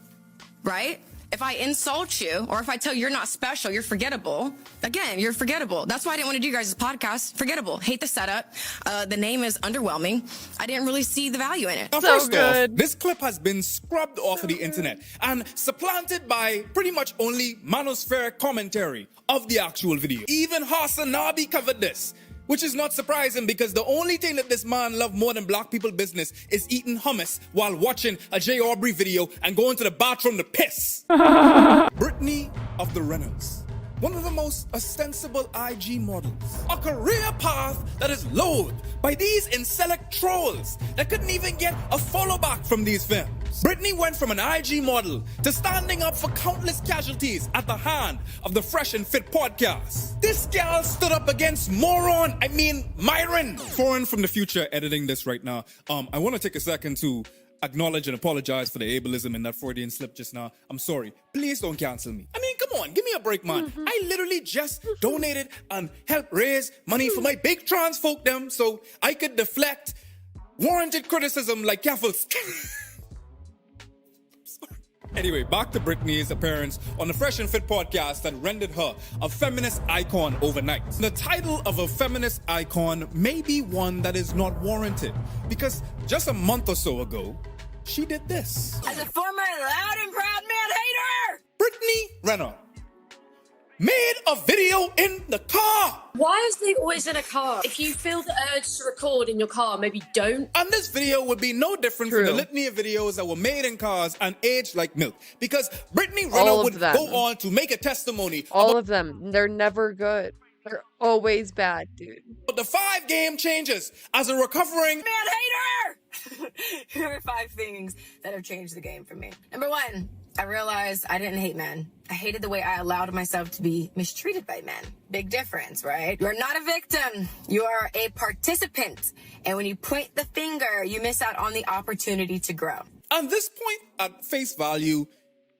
Speaker 24: right? If I insult you, or if I tell you you're not special, you're forgettable. Again, you're forgettable. That's why I didn't want to do you guys' podcast. Forgettable. Hate the setup. The name is underwhelming. I didn't really see the value in it.
Speaker 19: Now, first off, this clip has been scrubbed off of the internet and supplanted by pretty much only manospheric commentary of the actual video. Even Hasanabi covered this, which is not surprising because the only thing that this man loved more than black people business is eating hummus while watching a Jay Aubrey video and going to the bathroom to piss. Brittany of the Renners, one of the most ostensible IG models. A career path that is loathed by these incelic trolls that couldn't even get a follow back from these films. Brittany went from an IG model to standing up for countless casualties at the hand of the Fresh and Fit podcast. This gal stood up against Myron. Foreign from the future editing this right now. I want to take a second to acknowledge and apologize for the ableism in that Freudian slip just now. I'm sorry. Please don't cancel me. I mean, come on, give me a break, man. I literally just donated and helped raise money for my big trans folk them so I could deflect warranted criticism like Caffles. Anyway, back to Brittany's appearance on the Fresh and Fit podcast that rendered her a feminist icon overnight. The title of a feminist icon may be one that is not warranted because just a month or so ago, she did this.
Speaker 24: As a former loud and proud man hater!
Speaker 19: Brittany Renner made a video in the car.
Speaker 25: Why is he always in a car? If you feel the urge to record in your car, maybe don't.
Speaker 19: And this video would be no different from the litany of videos that were made in cars and aged like milk. Because Brittany Renner would go on to make a testimony.
Speaker 8: All of them. They're never good. They're always bad, dude.
Speaker 19: But the 5 game changes as a recovering
Speaker 24: man hater! Here are 5 things that have changed the game for me. Number 1, I realized I didn't hate men. I hated the way I allowed myself to be mistreated by men. Big difference, right? You're not a victim. You are a participant. And when you point the finger, you miss out on the opportunity to grow.
Speaker 19: On this point, at face value,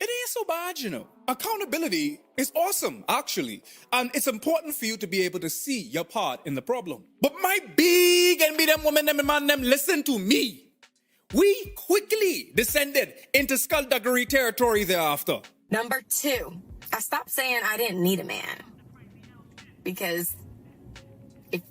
Speaker 19: it ain't so bad, you know. Accountability is awesome, actually. And it's important for you to be able to see your part in the problem. But my big and be them women, them man, them listen to me. We quickly descended into skullduggery territory thereafter.
Speaker 24: Number 2, I stopped saying I didn't need a man. Because if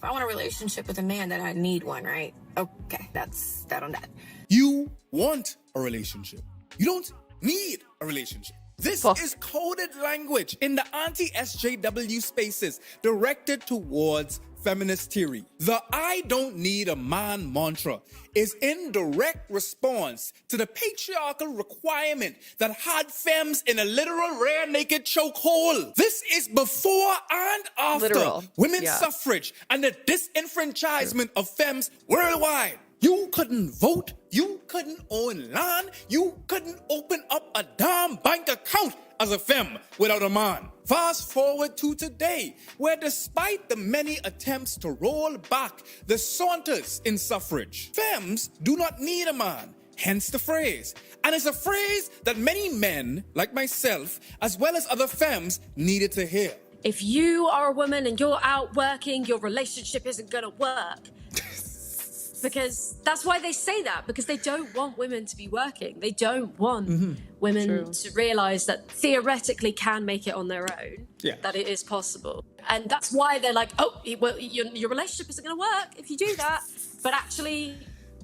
Speaker 24: I want a relationship with a man, then I need one, right? Okay, that's that on that.
Speaker 19: You want a relationship. You don't need a relationship. This is coded language in the anti-SJW spaces directed towards feminist theory. The I don't need a man mantra is in direct response to the patriarchal requirement that had femmes in a literal rear naked chokehold. This is before and after women's suffrage and the disenfranchisement of femmes worldwide. You couldn't vote. You couldn't own land. You couldn't open up a damn bank account as a femme without a man. Fast forward to today, where despite the many attempts to roll back the saunters in suffrage, femmes do not need a man. Hence the phrase. And it's a phrase that many men, like myself, as well as other femmes, needed to hear.
Speaker 25: If you are a woman and you're out working, your relationship isn't gonna work. Because that's why they say that, because they don't want women to be working. They don't want women to realize that theoretically can make it on their own, that it is possible. And that's why they're like, oh, well, your relationship isn't going to work if you do that. But actually,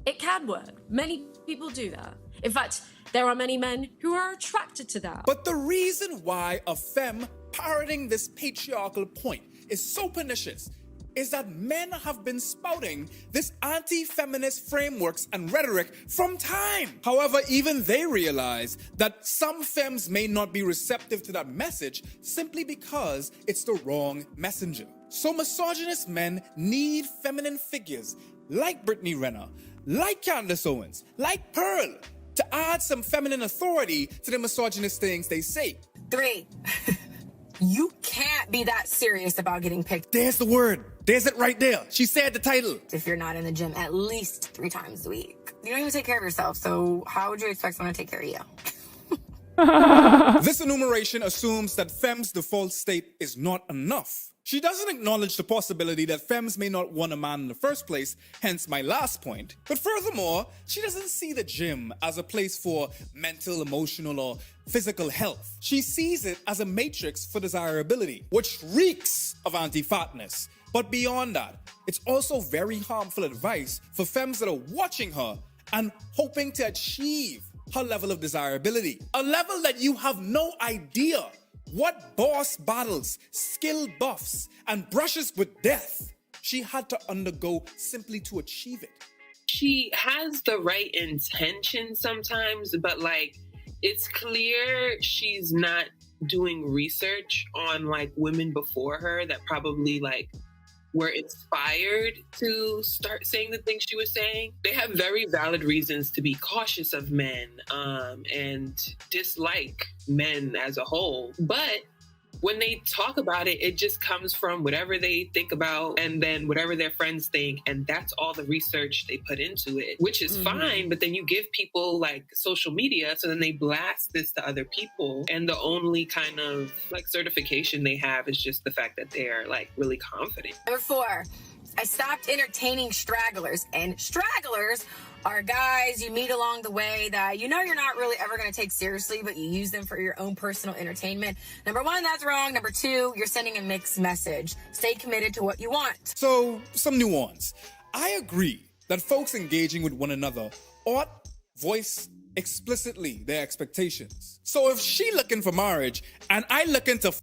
Speaker 25: it can work. Many people do that. In fact, there are many men who are attracted to that.
Speaker 19: But the reason why a femme parroting this patriarchal point is so pernicious is that men have been spouting this anti-feminist frameworks and rhetoric from time. However, even they realize that some femmes may not be receptive to that message simply because it's the wrong messenger. So misogynist men need feminine figures like Brittany Renner, like Candace Owens, like Pearl, to add some feminine authority to the misogynist things they say.
Speaker 24: 3. You can't be that serious about getting picked.
Speaker 19: There's the word. There's it right there. She said the title.
Speaker 24: If you're not in the gym at least 3 times a week. You don't even take care of yourself, so how would you expect someone to take care of you?
Speaker 19: This enumeration assumes that femmes' default state is not enough. She doesn't acknowledge the possibility that femmes may not want a man in the first place, hence my last point. But furthermore, she doesn't see the gym as a place for mental, emotional, or physical health. She sees it as a matrix for desirability, which reeks of anti-fatness. But beyond that, it's also very harmful advice for femmes that are watching her and hoping to achieve her level of desirability. A level that you have no idea what boss battles, skill buffs, and brushes with death she had to undergo simply to achieve it.
Speaker 1: She has the right intention sometimes, but like, it's clear she's not doing research on like women before her that probably like were inspired to start saying the things she was saying. They have very valid reasons to be cautious of men and dislike men as a whole. But when they talk about it, it just comes from whatever they think about and then whatever their friends think. And that's all the research they put into it, which is fine. But then you give people like social media, so then they blast this to other people. And the only kind of like certification they have is just the fact that they're like really confident.
Speaker 24: Number 4, I stopped entertaining stragglers. And stragglers are guys you meet along the way that you know you're not really ever going to take seriously, but you use them for your own personal entertainment. Number 1, that's wrong. Number 2, you're sending a mixed message. Stay committed to what you want.
Speaker 19: So, some nuance. I agree that folks engaging with one another ought voice explicitly their expectations. So if she looking for marriage and I looking to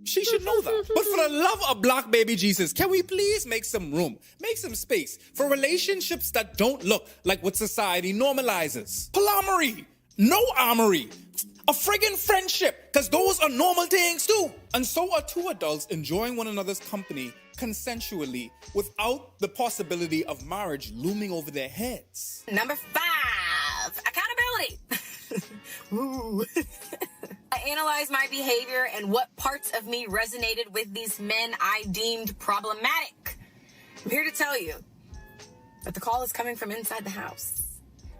Speaker 19: she should know that. But for the love of Black baby Jesus, can we please make some room, make some space for relationships that don't look like what society normalizes? Polyamory, no armory, a friggin' friendship, because those are normal things too. And so are 2 adults enjoying one another's company consensually without the possibility of marriage looming over their heads.
Speaker 24: Number 5, accountability. Ooh. I analyzed my behavior and what parts of me resonated with these men I deemed problematic. I'm here to tell you that the call is coming from inside the house.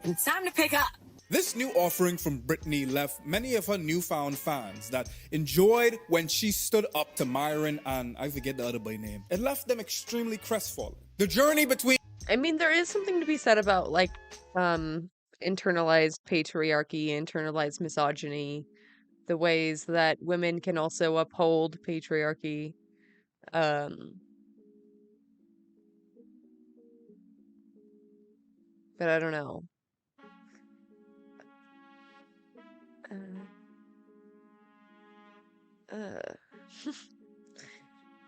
Speaker 24: And it's time to pick up.
Speaker 19: This new offering from Brittany left many of her newfound fans that enjoyed when she stood up to Myron and I forget the other boy name. It left them extremely crestfallen. The journey between...
Speaker 8: I mean, there is something to be said about like internalized patriarchy, internalized misogyny, the ways that women can also uphold patriarchy. But I don't know.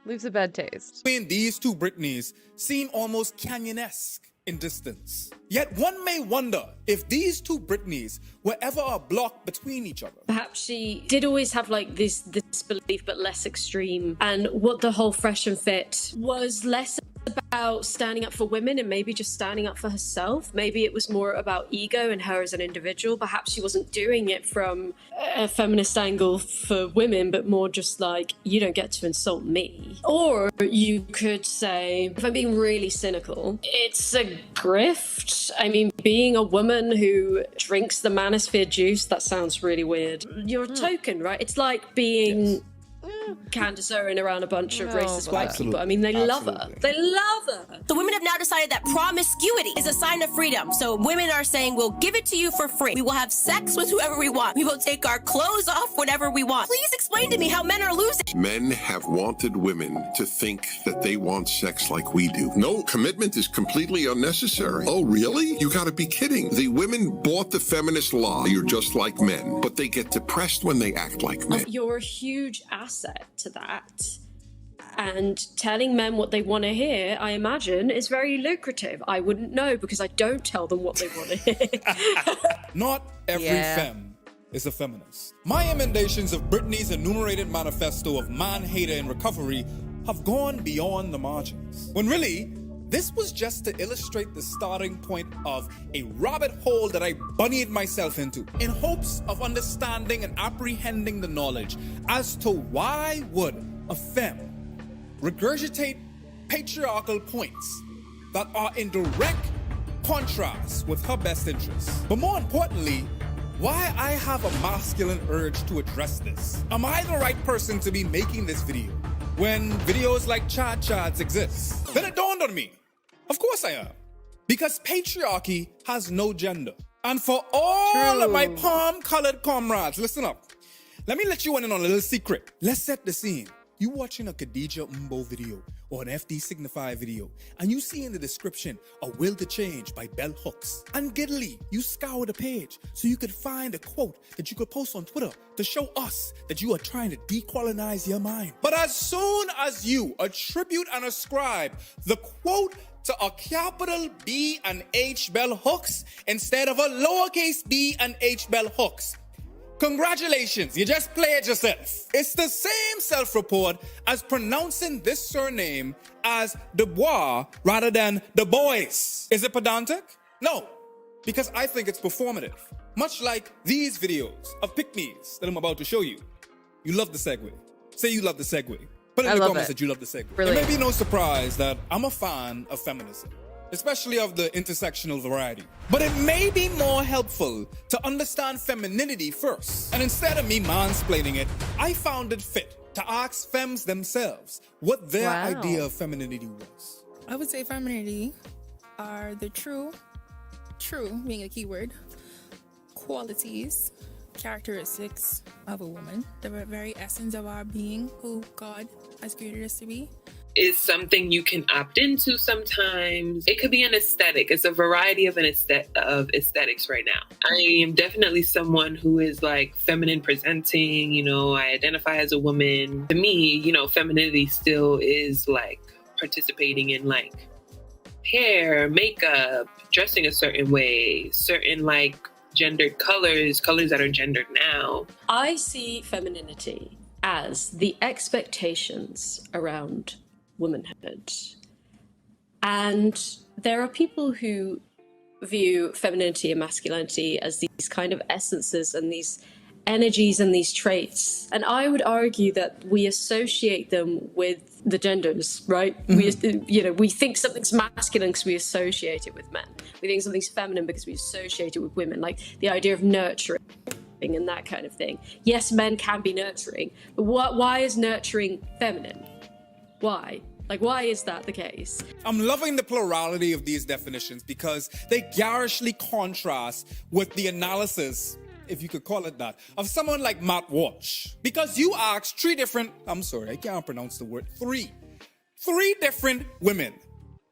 Speaker 8: Leaves a bad taste.
Speaker 19: Between these 2 Britneys seem almost canyon-esque in distance. Yet one may wonder if these 2 Britneys were ever a block between each other.
Speaker 25: Perhaps she did always have like this belief, but less extreme. And what the whole fresh and fit was less about standing up for women and maybe just standing up for herself. Maybe it was more about ego and her as an individual. Perhaps she wasn't doing it from a feminist angle for women, but more just like, you don't get to insult me. Or you could say, if I'm being really cynical, it's a grift. I mean, being a woman who drinks the manosphere juice, that sounds really weird. You're a token, right? It's like being Candace Owen around a bunch of racist white people. I mean, they love her. They love her.
Speaker 21: The women have now decided that promiscuity is a sign of freedom. So women are saying, we'll give it to you for free. We will have sex with whoever we want. We will take our clothes off whenever we want. Please explain to me how men are losing.
Speaker 2: Men have wanted women to think that they want sex like we do. No, commitment is completely unnecessary. Oh, really? You gotta be kidding. The women bought the feminist lie. You're just like men. But they get depressed when they act like men.
Speaker 25: You're a huge asset to that. And telling men what they want to hear, I imagine, is very lucrative. I wouldn't know because I don't tell them what they want to hear.
Speaker 19: Not every femme is a feminist. My emendations of Britney's enumerated manifesto of man-hater in recovery have gone beyond the margins. When really, this was just to illustrate the starting point of a rabbit hole that I bunnied myself into in hopes of understanding and apprehending the knowledge as to why would a femme regurgitate patriarchal points that are in direct contrast with her best interests. But more importantly, why I have a masculine urge to address this. Am I the right person to be making this video when videos like Chad Chads exist? Then it dawned on me. Of course I am. Because patriarchy has no gender. And for all of my palm-colored comrades, listen up. Let me let you in on a little secret. Let's set the scene. You watching a Khadija Umbo video or an FD Signify video, and you see in the description A Will to Change by Bell Hooks. And giddily, you scour the page so you could find a quote that you could post on Twitter to show us that you are trying to decolonize your mind. But as soon as you attribute and ascribe the quote to a capital B and H Bell Hooks instead of a lowercase b and H Bell Hooks, congratulations, you just played yourself. It's the same self-report as pronouncing this surname as Dubois rather than Du Bois. Is it pedantic? No, because I think it's performative. Much like these videos of pick-me's that I'm about to show you. You love the segue. Say you love the segue. Put in the comments that you love the segue. Brilliant. It may be no surprise that I'm a fan of feminism, especially of the intersectional variety. But it may be more helpful to understand femininity first. And instead of me mansplaining it, I found it fit to ask femmes themselves what their idea of femininity was.
Speaker 5: I would say femininity are the true being a keyword, qualities, characteristics of a woman, the very essence of our being, who God has created us to be.
Speaker 1: Is something you can opt into sometimes. It could be an aesthetic. It's a variety of aesthetics right now. I am definitely someone who is like feminine presenting, you know, I identify as a woman. To me, you know, femininity still is like participating in like hair, makeup, dressing a certain way, certain like gendered colors that are gendered now.
Speaker 25: I see femininity as the expectations around womanhood. And there are people who view femininity and masculinity as these kind of essences and these energies and these traits. And I would argue that we associate them with the genders, right? We think something's masculine because we associate it with men. We think something's feminine because we associate it with women, like the idea of nurturing and that kind of thing. Yes, men can be nurturing, but why is nurturing feminine? Why? Like, why is that the case?
Speaker 19: I'm loving the plurality of these definitions because they garishly contrast with the analysis, if you could call it that, of someone like Matt Walsh. Because you asked three different women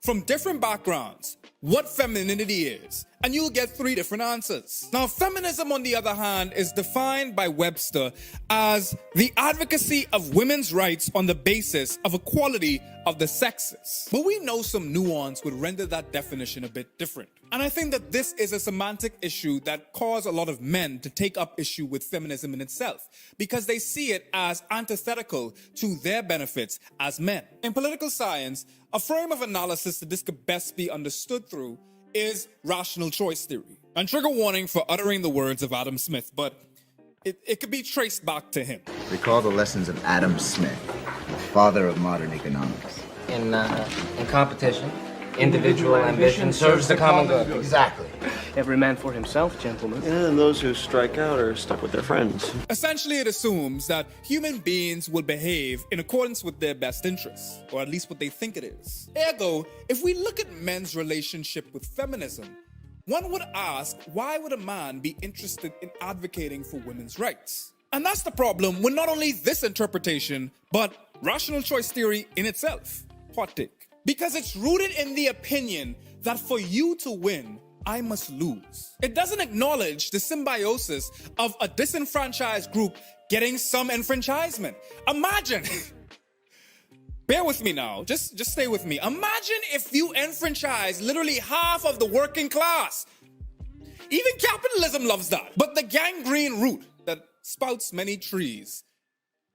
Speaker 19: from different backgrounds what femininity is, and you'll get 3 different answers. Now, feminism, on the other hand, is defined by Webster as the advocacy of women's rights on the basis of equality of the sexes. But we know some nuance would render that definition a bit different. And I think that this is a semantic issue that caused a lot of men to take up issue with feminism in itself, because they see it as antithetical to their benefits as men. In political science, a frame of analysis that this could best be understood through is rational choice theory. And trigger warning for uttering the words of Adam Smith, but it could be traced back to him.
Speaker 4: Recall the lessons of Adam Smith, the father of modern economics.
Speaker 6: In competition, individual ambition serves the common good.
Speaker 4: Exactly.
Speaker 6: Every man for himself, gentlemen.
Speaker 7: And those who strike out are stuck with their friends.
Speaker 19: Essentially, it assumes that human beings will behave in accordance with their best interests, or at least what they think it is. Ergo, if we look at men's relationship with feminism, one would ask, why would a man be interested in advocating for women's rights? And that's the problem with not only this interpretation, but rational choice theory in itself. Hot take. Because it's rooted in the opinion that for you to win, I must lose. It doesn't acknowledge the symbiosis of a disenfranchised group getting some enfranchisement. Imagine, bear with me now, just stay with me. Imagine if you enfranchise literally half of the working class. Even capitalism loves that. But the gangrene root that spouts many trees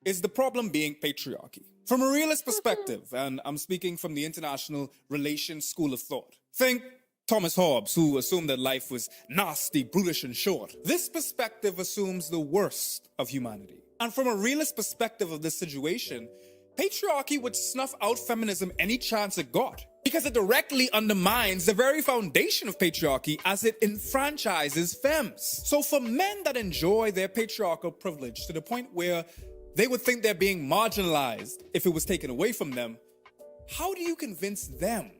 Speaker 19: is the problem being patriarchy. From a realist perspective, and I'm speaking from the International Relations School of Thought, think Thomas Hobbes, who assumed that life was nasty, brutish, and short. This perspective assumes the worst of humanity. And from a realist perspective of this situation, patriarchy would snuff out feminism any chance it got, because it directly undermines the very foundation of patriarchy as it enfranchises femmes. So for men that enjoy their patriarchal privilege to the point where they would think they're being marginalized if it was taken away from them, how do you convince them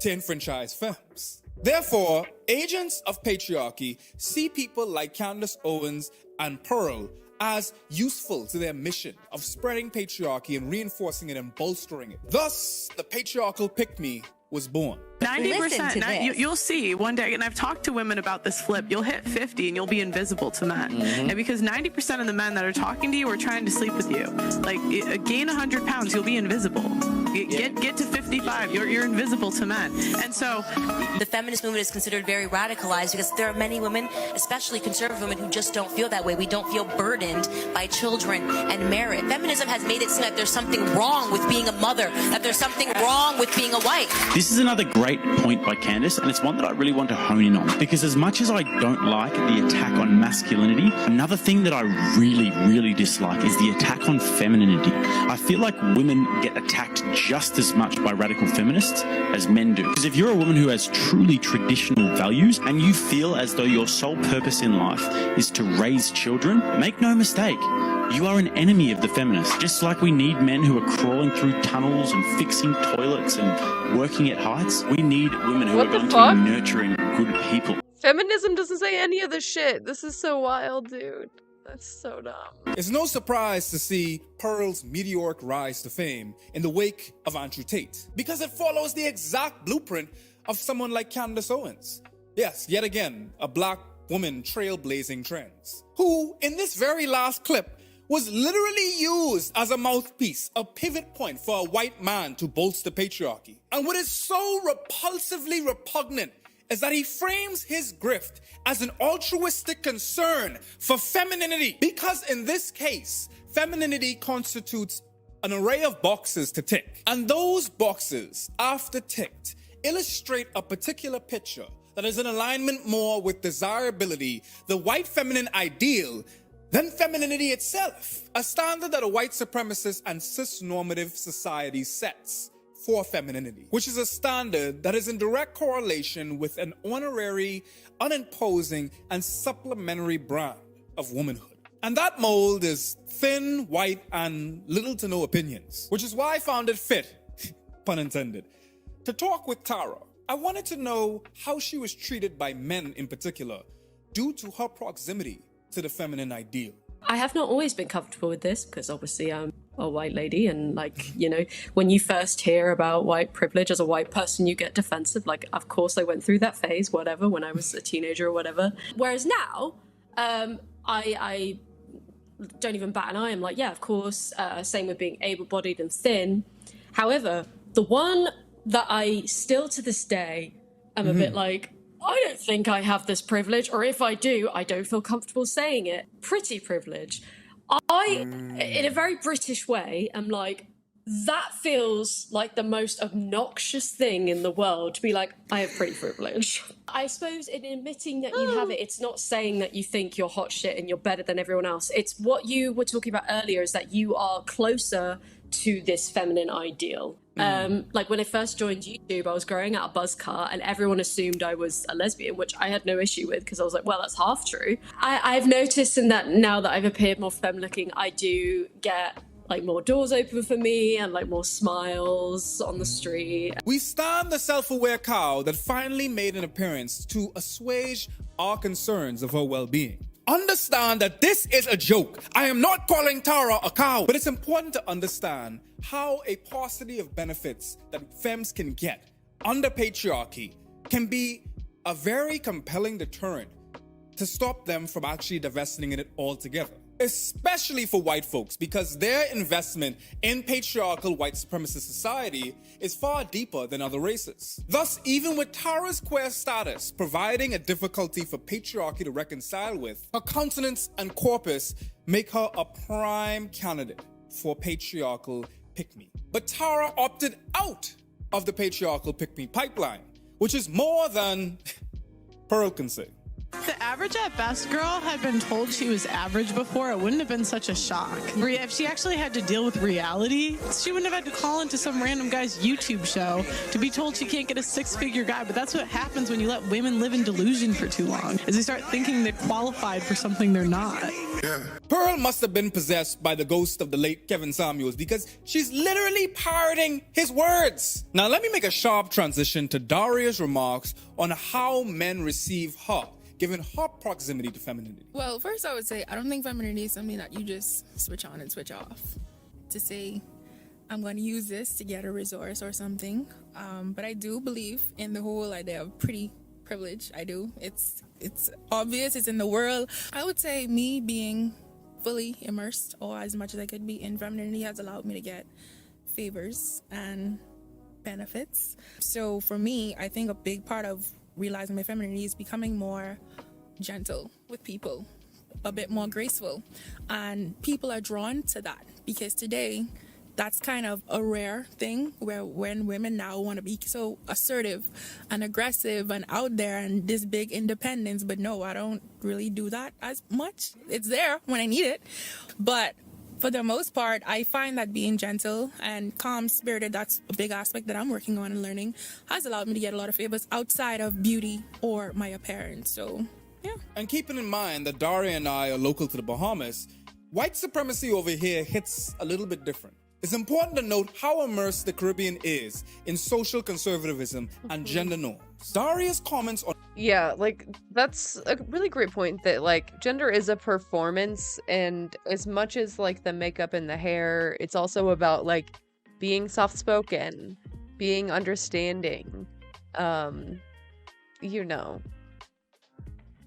Speaker 19: to enfranchise femmes? Therefore, agents of patriarchy see people like Candace Owens and Pearl as useful to their mission of spreading patriarchy and reinforcing it and bolstering it. Thus, the patriarchal pick-me was born.
Speaker 11: 90%. You'll see one day, and I've talked to women about this flip. You'll hit 50 and you'll be invisible to men. And because 90% of the men that are talking to you are trying to sleep with you. Like, gain 100 pounds, you'll be invisible. Get to 55, you're invisible to men. And so
Speaker 21: the feminist movement is considered very radicalized because there are many women, especially conservative women, who just don't feel that way. We don't feel burdened by children and marriage. Feminism has made it seem like there's something wrong with being a mother, that there's something wrong with being a wife.
Speaker 13: This is another great point by Candace, and it's one that I really want to hone in on, because as much as I don't like the attack on masculinity, another thing that I really dislike is the attack on femininity. I feel like women get attacked just as much by radical feminists as men do. Because if you're a woman who has truly traditional values and you feel as though your sole purpose in life is to raise children, make no mistake, you are an enemy of the feminists. Just like we need men who are crawling through tunnels and fixing toilets and working at heights, we need women who are going to be nurturing good people.
Speaker 8: Feminism doesn't say any of this shit. This is so wild, dude. That's so dumb.
Speaker 19: It's no surprise to see Pearl's meteoric rise to fame in the wake of Andrew Tate, because it follows the exact blueprint of someone like Candace Owens. Yes, yet again, a black woman trailblazing trends, who, in this very last clip, was literally used as a mouthpiece, a pivot point for a white man to bolster patriarchy. And what is so repulsively repugnant is that he frames his grift as an altruistic concern for femininity. Because in this case, femininity constitutes an array of boxes to tick. And those boxes, after ticked, illustrate a particular picture that is in alignment more with desirability, the white feminine ideal, than femininity itself, a standard that a white supremacist and cis-normative society sets for femininity, which is a standard that is in direct correlation with an honorary, unimposing, and supplementary brand of womanhood. And that mold is thin, white, and little to no opinions, which is why I found it fit, pun intended, to talk with Tara. I wanted to know how she was treated by men in particular due to her proximity to the feminine ideal.
Speaker 25: I have not always been comfortable with this because obviously I'm a white lady, and like, you know, when you first hear about white privilege as a white person, you get defensive. Like, of course I went through that phase, whatever, when I was a teenager or whatever. Whereas now, I don't even bat an eye. I'm like, yeah, of course. Same with being able-bodied and thin. However, the one that I still to this day am a bit like, I don't think I have this privilege, or if I do, I don't feel comfortable saying it. Pretty privilege. I, in a very British way, am like, that feels like the most obnoxious thing in the world to be like, I have pretty privilege. I suppose in admitting that you have it, it's not saying that you think you're hot shit and you're better than everyone else. It's what you were talking about earlier, is that you are closer to this feminine ideal. Like when I first joined YouTube, I was growing out a buzz cut and everyone assumed I was a lesbian, which I had no issue with because I was like, well, that's half true. I've noticed in that now that I've appeared more feminine looking, I do get like more doors open for me and like more smiles on the street.
Speaker 19: We stand the self-aware cow that finally made an appearance to assuage our concerns of her well-being. Understand that this is a joke. I am not calling Tara a cow, but it's important to understand how a paucity of benefits that femmes can get under patriarchy can be a very compelling deterrent to stop them from actually divesting in it altogether. Especially for white folks, because their investment in patriarchal white supremacist society is far deeper than other races. Thus, even with Tara's queer status providing a difficulty for patriarchy to reconcile with, her countenance and corpus make her a prime candidate for patriarchal pick-me. But Tara opted out of the patriarchal pick-me pipeline, which is more than Pearl can say.
Speaker 11: The average at best girl had been told she was average before. It wouldn't have been such a shock. If she actually had to deal with reality, she wouldn't have had to call into some random guy's YouTube show to be told she can't get a six-figure guy. But that's what happens when you let women live in delusion for too long, is they start thinking they're qualified for something they're not.
Speaker 19: Pearl must have been possessed by the ghost of the late Kevin Samuels because she's literally parroting his words. Now let me make a sharp transition to Daria's remarks on how men receive her, given her proximity to femininity.
Speaker 5: Well, first I would say I don't think femininity is something that you just switch on and switch off. To say, I'm going to use this to get a resource or something. But I do believe in the whole idea of pretty privilege. I do. It's obvious. It's in the world. I would say me being fully immersed, or as much as I could be in femininity, has allowed me to get favors and benefits. So for me, I think a big part of realizing my femininity is becoming more gentle with people, a bit more graceful, and people are drawn to that because today that's kind of a rare thing where when women now want to be so assertive and aggressive and out there and this big independence, but no, I don't really do that as much. It's there when I need it, but for the most part, I find that being gentle and calm-spirited, that's a big aspect that I'm working on and learning, has allowed me to get a lot of favors outside of beauty or my appearance. So, yeah.
Speaker 19: And keeping in mind that Daria and I are local to the Bahamas, white supremacy over here hits a little bit different. It's important to note how immersed the Caribbean is in social conservatism and gender norms. Daria's comments on...
Speaker 8: Yeah, like, that's a really great point that, like, gender is a performance, and as much as, like, the makeup and the hair, it's also about, like, being soft-spoken, being understanding, you know,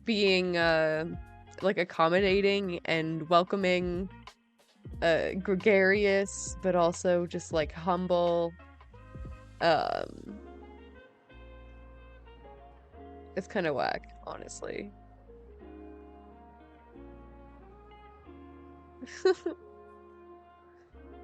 Speaker 8: being, like, accommodating and welcoming, gregarious, but also just, like, humble, it's kind of whack, honestly.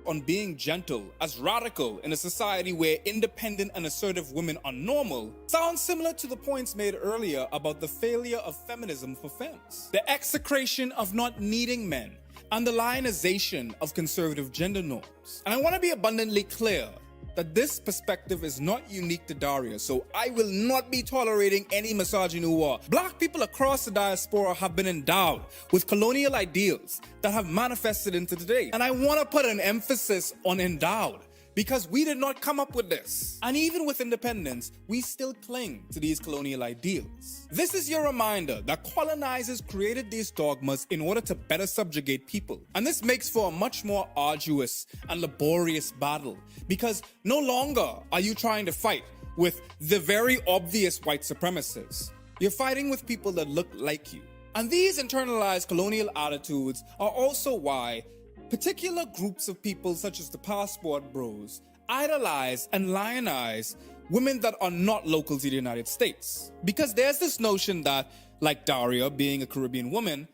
Speaker 19: On being gentle as radical in a society where independent and assertive women are normal sounds similar to the points made earlier about the failure of feminism for femmes, the execration of not needing men, and the lionization of conservative gender norms. And I want to be abundantly clear that this perspective is not unique to Daria, so I will not be tolerating any misogyny. Black people across the diaspora have been endowed with colonial ideals that have manifested into today. And I want to put an emphasis on endowed, because we did not come up with this. And even with independence, we still cling to these colonial ideals. This is your reminder that colonizers created these dogmas in order to better subjugate people. And this makes for a much more arduous and laborious battle, because no longer are you trying to fight with the very obvious white supremacists. You're fighting with people that look like you. And these internalized colonial attitudes are also why particular groups of people such as the passport bros idolize and lionize women that are not local to the United States. Because there's this notion that, like Daria being a Caribbean woman,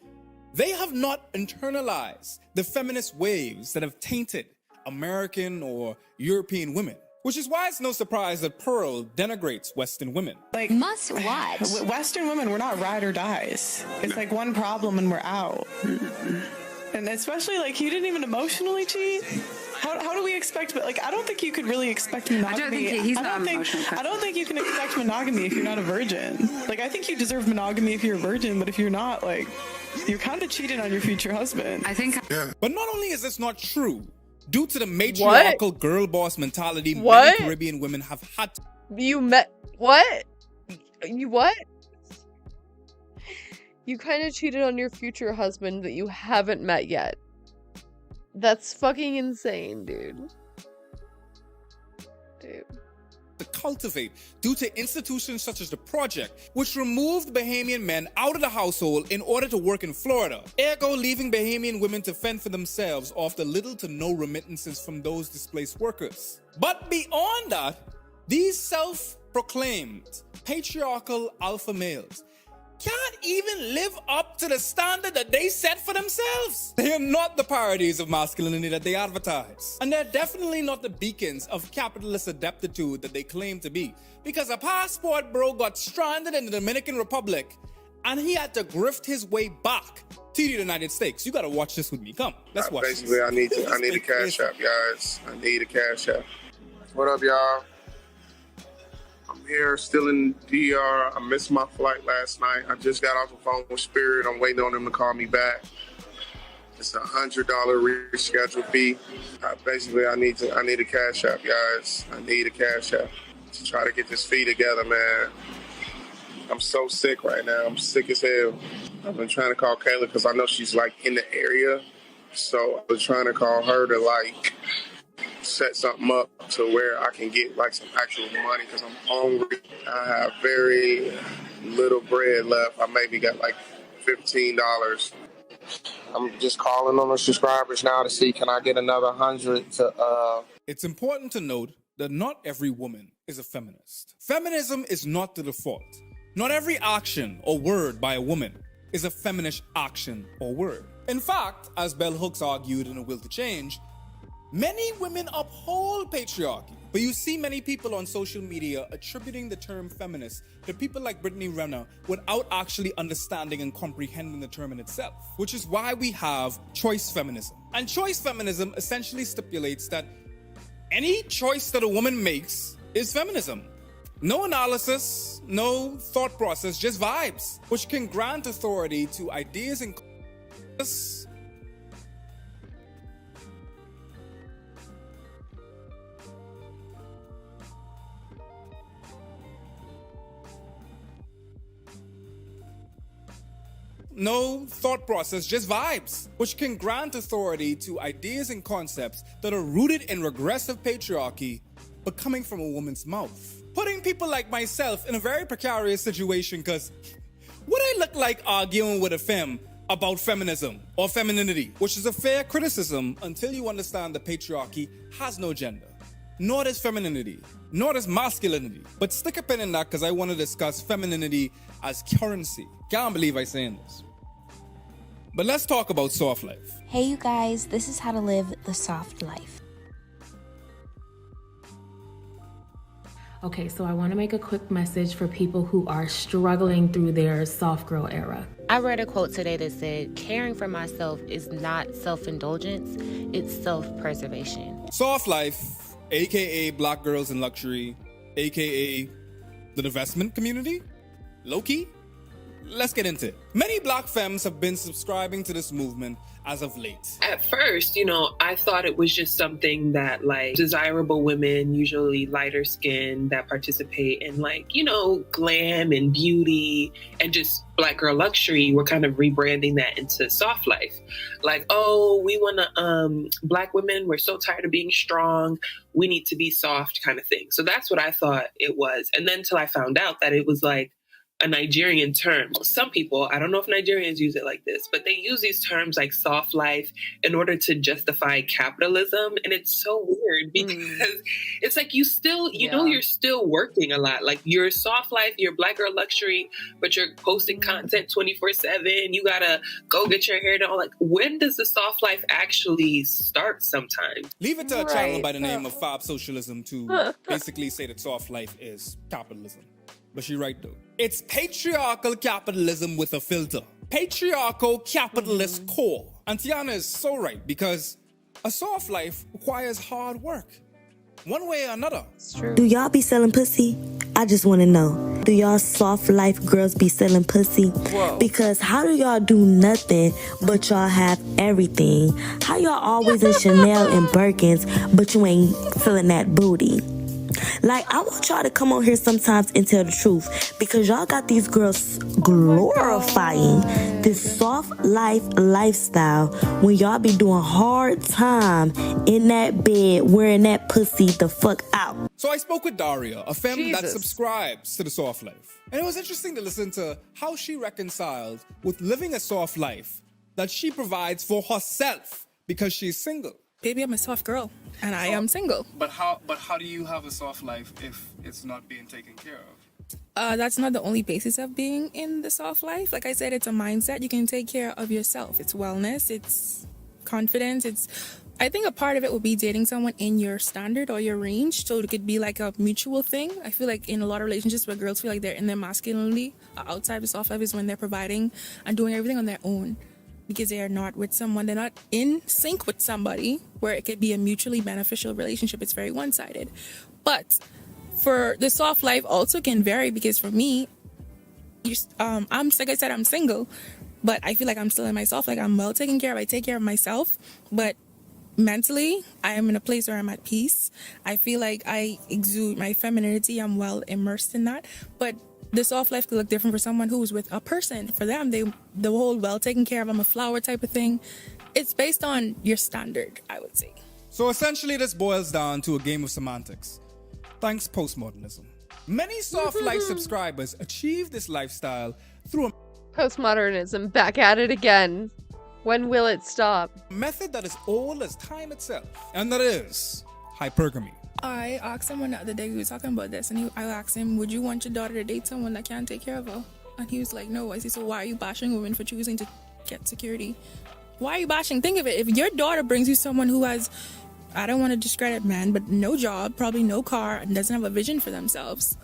Speaker 19: they have not internalized the feminist waves that have tainted American or European women. Which is why it's no surprise that Pearl denigrates Western women.
Speaker 11: Like, must watch. Western women, we're not ride or dies. It's like one problem and we're out. And especially, like, he didn't even emotionally cheat. How do we expect? But like, I don't think you could really expect monogamy.
Speaker 9: I don't think he's not emotional.
Speaker 11: I don't think you can expect monogamy if you're not a virgin. Like, I think you deserve monogamy if you're a virgin, but if you're not, like, you're kind of cheating on your future husband.
Speaker 9: I think.
Speaker 19: But not only is this not true, due to the matriarchal girl boss mentality
Speaker 8: What?
Speaker 19: many Caribbean women have had to.
Speaker 8: You met what? You what? You kind of cheated on your future husband that you haven't met yet. That's fucking insane, dude.
Speaker 19: To cultivate due to institutions such as the Project, which removed Bahamian men out of the household in order to work in Florida, ergo leaving Bahamian women to fend for themselves off the little to no remittances from those displaced workers. But beyond that, these self-proclaimed patriarchal alpha males can't even live up to the standard that they set for themselves. They are not the parodies of masculinity that they advertise. And they're definitely not the beacons of capitalist adeptitude that they claim to be. Because a passport bro got stranded in the Dominican Republic and he had to grift his way back to the United States. You gotta watch this with me. Come, let's watch
Speaker 12: Basically,
Speaker 19: this.
Speaker 12: I need a cash app, guys. I need a cash app. What up, y'all? I'm here, still in DR. I missed my flight last night. I just got off the phone with Spirit. I'm waiting on them to call me back. It's a $100 reschedule fee. Basically, I need a cash app, guys. I need a cash app to try to get this fee together, man. I'm so sick right now. I'm sick as hell. I've been trying to call Kayla because I know she's like in the area. So I was trying to call her to like set something up to where I can get like some actual money because I'm hungry. I have very little bread left. I maybe got like $15. I'm just calling on the subscribers now to see can I get another 100 to
Speaker 19: It's important to note that not every woman is a feminist. Feminism is not the default. Not every action or word by a woman is a feminist action or word. In fact, as Bell Hooks argued in A Will to Change, many women uphold patriarchy, but you see many people on social media attributing the term feminist to people like Brittany Renner without actually understanding and comprehending the term in itself, which is why we have choice feminism. And choice feminism essentially stipulates that any choice that a woman makes is feminism. No analysis, no thought process, just vibes, which can grant authority to ideas and no thought process, just vibes, which can grant authority to ideas and concepts that are rooted in regressive patriarchy, but coming from a woman's mouth. Putting people like myself in a very precarious situation because would I look like arguing with a femme about feminism or femininity, which is a fair criticism until you understand that patriarchy has no gender, nor does femininity, nor does masculinity. But stick a pin in that because I want to discuss femininity as currency. Can't believe I'm saying this. But let's talk about soft life.
Speaker 14: Hey you guys, this is how to live the soft life.
Speaker 15: Okay, so I want to make a quick message for people who are struggling through their soft girl era.
Speaker 16: I read a quote today that said, caring for myself is not self-indulgence, it's self-preservation.
Speaker 19: Soft life, aka black girls in luxury, aka the divestment community, low-key, let's get into it. Many black femmes have been subscribing to this movement as of late.
Speaker 1: At first, I thought it was just something that like desirable women, usually lighter skin, that participate in like, glam and beauty and just black girl luxury, were kind of rebranding that into soft life. Like, oh, we want to, black women, we're so tired of being strong. We need to be soft kind of thing. So that's what I thought it was. And then till I found out that it was like a Nigerian term. Some people, I don't know if Nigerians use it like this, but they use these terms like soft life in order to justify capitalism. And it's so weird because it's like you still, you're still working a lot. Like you're soft life, you're black girl luxury, but you're posting content 24/7. You gotta go get your hair done. Like, when does the soft life actually start sometime?
Speaker 19: Leave it to a channel by the name of Fab Socialism to basically say that soft life is capitalism. But she's right though. It's patriarchal capitalism with a filter. Patriarchal capitalist core. And Tiana is so right, because a soft life requires hard work. One way or another.
Speaker 3: It's true. Do y'all be selling pussy? I just want to know. Do y'all soft life girls be selling pussy? Whoa. Because how do y'all do nothing but y'all have everything? How y'all always in Chanel and Birkins, but you ain't feeling that booty? Like, I want y'all to come on here sometimes and tell the truth, because y'all got these girls glorifying this soft life lifestyle when y'all be doing hard time in that bed wearing that pussy the fuck out.
Speaker 19: So I spoke with Daria, a femme that subscribes to the soft life. And it was interesting to listen to how she reconciled with living a soft life that she provides for herself because she's single.
Speaker 5: Baby, I'm a soft girl, and I am single.
Speaker 9: But how do you have a soft life if it's not being taken care of?
Speaker 5: That's not the only basis of being in the soft life. Like I said, it's a mindset. You can take care of yourself. It's wellness. It's confidence. I think a part of it will be dating someone in your standard or your range. So it could be like a mutual thing. I feel like in a lot of relationships where girls feel like they're in their masculinity, outside the soft life is when they're providing and doing everything on their own, because they are not with someone, they're not in sync with somebody where it could be a mutually beneficial relationship. It's very one-sided. But for the soft life also can vary, because for me, I'm like I said, I'm single, but I feel like I'm still in myself. Like, I'm well taken care of. I take care of myself, but mentally, I am in a place where I'm at peace. I feel like I exude my femininity. I'm well immersed in that. But the soft life could look different for someone who's with a person. For them, the whole well taken care of, I'm a flower type of thing. It's based on your standard, I would say.
Speaker 19: So essentially, this boils down to a game of semantics. Thanks postmodernism. Many soft life subscribers achieve this lifestyle through a
Speaker 8: postmodernism, back at it again. When will it stop?
Speaker 19: Method that is old as time itself, and that is hypergamy.
Speaker 5: I asked someone the other day, we were talking about this, and I asked him, would you want your daughter to date someone that can't take care of her? And he was like, no. I said, so why are you bashing women for choosing to get security? Why are you bashing? Think of it. If your daughter brings you someone who has, I don't want to discredit man, but no job, probably no car, and doesn't have a vision for themselves,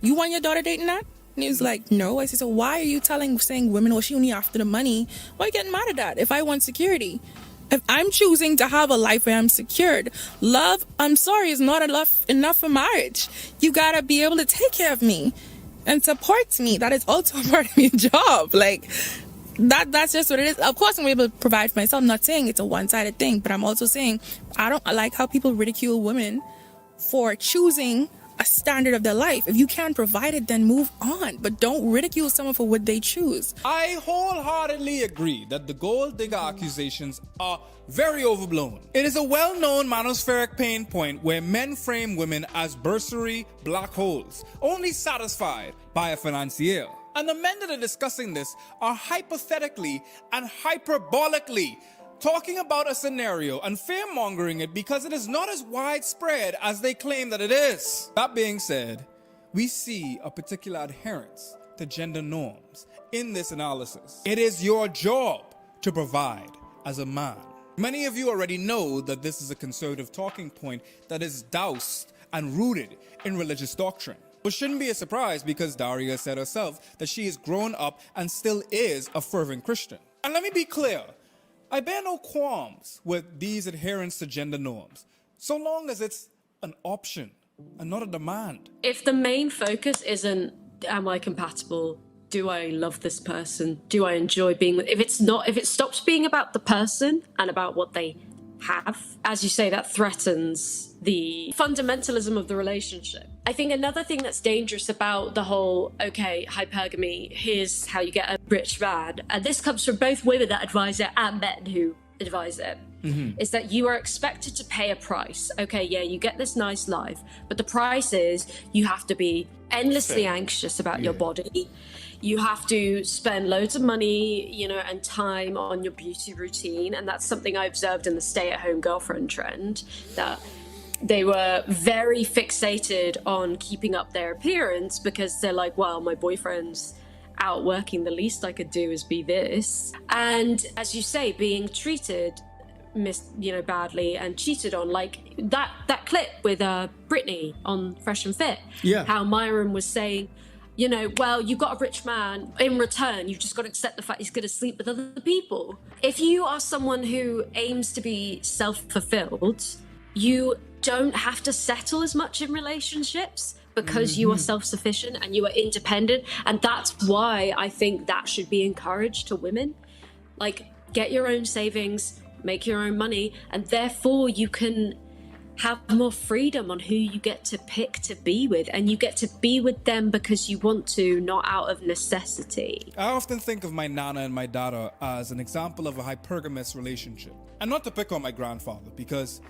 Speaker 5: you want your daughter dating that? And he was like, no. I said, so why are you saying women, well, she only after the money? Why are you getting mad at that? If I want security, if I'm choosing to have a life where I'm secured, love, I'm sorry, is not enough for marriage. You gotta be able to take care of me and support me. That is also part of your job. Like, that's just what it is. Of course, I'm able to provide for myself. I'm not saying it's a one-sided thing, but I'm also saying I don't like how people ridicule women for choosing a standard of their life. If you can't provide it, then move on. But don't ridicule someone for what they choose.
Speaker 19: I wholeheartedly agree that the gold digger accusations are very overblown. It is a well-known manospheric pain point where men frame women as bursary black holes, only satisfied by a financier. And the men that are discussing this are hypothetically and hyperbolically talking about a scenario and fear-mongering it because it is not as widespread as they claim that it is. That being said, we see a particular adherence to gender norms in this analysis. It is your job to provide as a man. Many of you already know that this is a conservative talking point that is doused and rooted in religious doctrine. Which shouldn't be a surprise because Daria said herself that she has grown up and still is a fervent Christian. And let me be clear, I bear no qualms with these adherence to gender norms, so long as it's an option and not a demand.
Speaker 25: If the main focus isn't, am I compatible do I love this person? Do I enjoy being with? If it stops being about the person and about what they have, as you say, that threatens the fundamentalism of the relationship. I think another thing that's dangerous about the whole, okay, hypergamy, here's how you get a rich man, and this comes from both women that advise it and men who advise it, is that you are expected to pay a price. Okay, yeah, you get this nice life, but the price is you have to be endlessly anxious about your body. You have to spend loads of money, you know, and time on your beauty routine. And that's something I observed in the stay-at-home girlfriend trend, that they were very fixated on keeping up their appearance because they're like, well, my boyfriend's out working, the least I could do is be this. And as you say, being treated badly and cheated on, like that clip with Britney on Fresh and Fit. Yeah. How Myron was saying, you know, well, you got a rich man, in return, you've just got to accept the fact he's going to sleep with other people. If you are someone who aims to be self-fulfilled, you don't have to settle as much in relationships because you are self-sufficient and you are independent. And that's why I think that should be encouraged to women. Like, get your own savings, make your own money, and therefore you can have more freedom on who you get to pick to be with, and you get to be with them because you want to, not out of necessity.
Speaker 19: I often think of my nana and my daughter as an example of a hypergamous relationship. And not to pick on my grandfather, because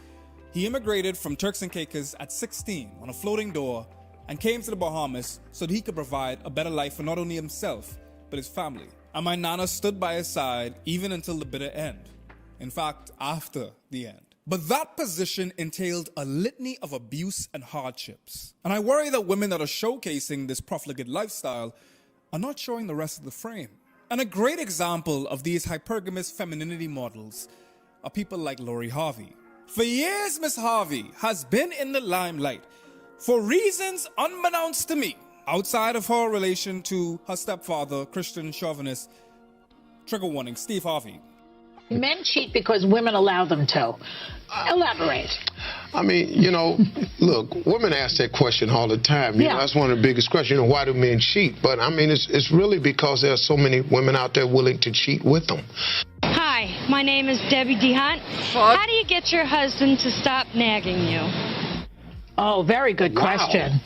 Speaker 19: he immigrated from Turks and Caicos at 16 on a floating door and came to the Bahamas so that he could provide a better life for not only himself, but his family. And my nana stood by his side even until the bitter end. In fact, after the end. But that position entailed a litany of abuse and hardships. And I worry that women that are showcasing this profligate lifestyle are not showing the rest of the frame. And a great example of these hypergamous femininity models are people like Lori Harvey. For years, Miss Harvey has been in the limelight for reasons unbeknownst to me, outside of her relation to her stepfather, Christian chauvinist, trigger warning, Steve Harvey.
Speaker 10: Men cheat because women allow them to. Elaborate.
Speaker 2: I mean, you know, look, women ask that question all the time. You know, that's one of the biggest questions. You know, why do men cheat? But I mean, it's really because there are so many women out there willing to cheat with them.
Speaker 17: Hi, my name is Debbie DeHunt. How do you get your husband to stop nagging you?
Speaker 10: Oh, very good question.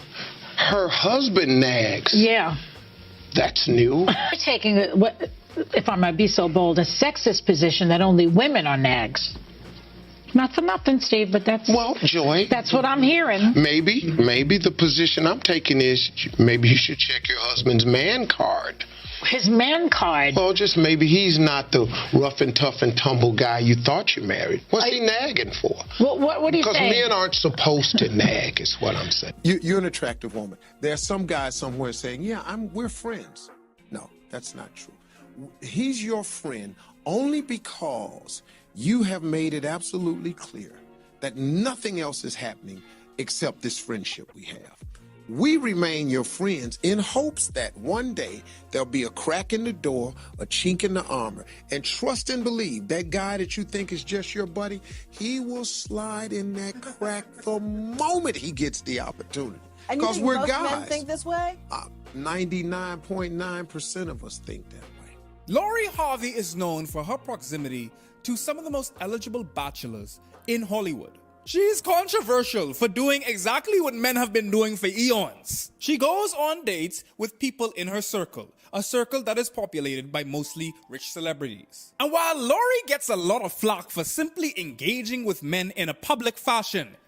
Speaker 2: Her husband nags.
Speaker 10: Yeah.
Speaker 2: That's new.
Speaker 10: You're taking, if I might be so bold, a sexist position that only women are nags. Not for nothing, Steve, but that's...
Speaker 2: Well, Joy...
Speaker 10: That's what I'm hearing.
Speaker 2: Maybe the position I'm taking is maybe you should check your husband's man card.
Speaker 10: His man card?
Speaker 2: Well, just maybe he's not the rough and tough and tumble guy you thought you married. What's he nagging for?
Speaker 10: What are you saying?
Speaker 2: Because men aren't supposed to nag, is what I'm saying.
Speaker 18: You're an attractive woman. There are some guys somewhere saying, yeah, we're friends. No, that's not true. He's your friend only because you have made it absolutely clear that nothing else is happening except this friendship we have. We remain your friends in hopes that one day there'll be a crack in the door, a chink in the armor, and trust and believe that guy that you think is just your buddy, he will slide in that crack the moment he gets the opportunity.
Speaker 20: Because we're guys. Men think this way?
Speaker 18: 99.9% of us think that way.
Speaker 19: Lori Harvey is known for her proximity to some of the most eligible bachelors in Hollywood. She's controversial for doing exactly what men have been doing for eons. She goes on dates with people in her circle, a circle that is populated by mostly rich celebrities. And while Lori gets a lot of flack for simply engaging with men in a public fashion,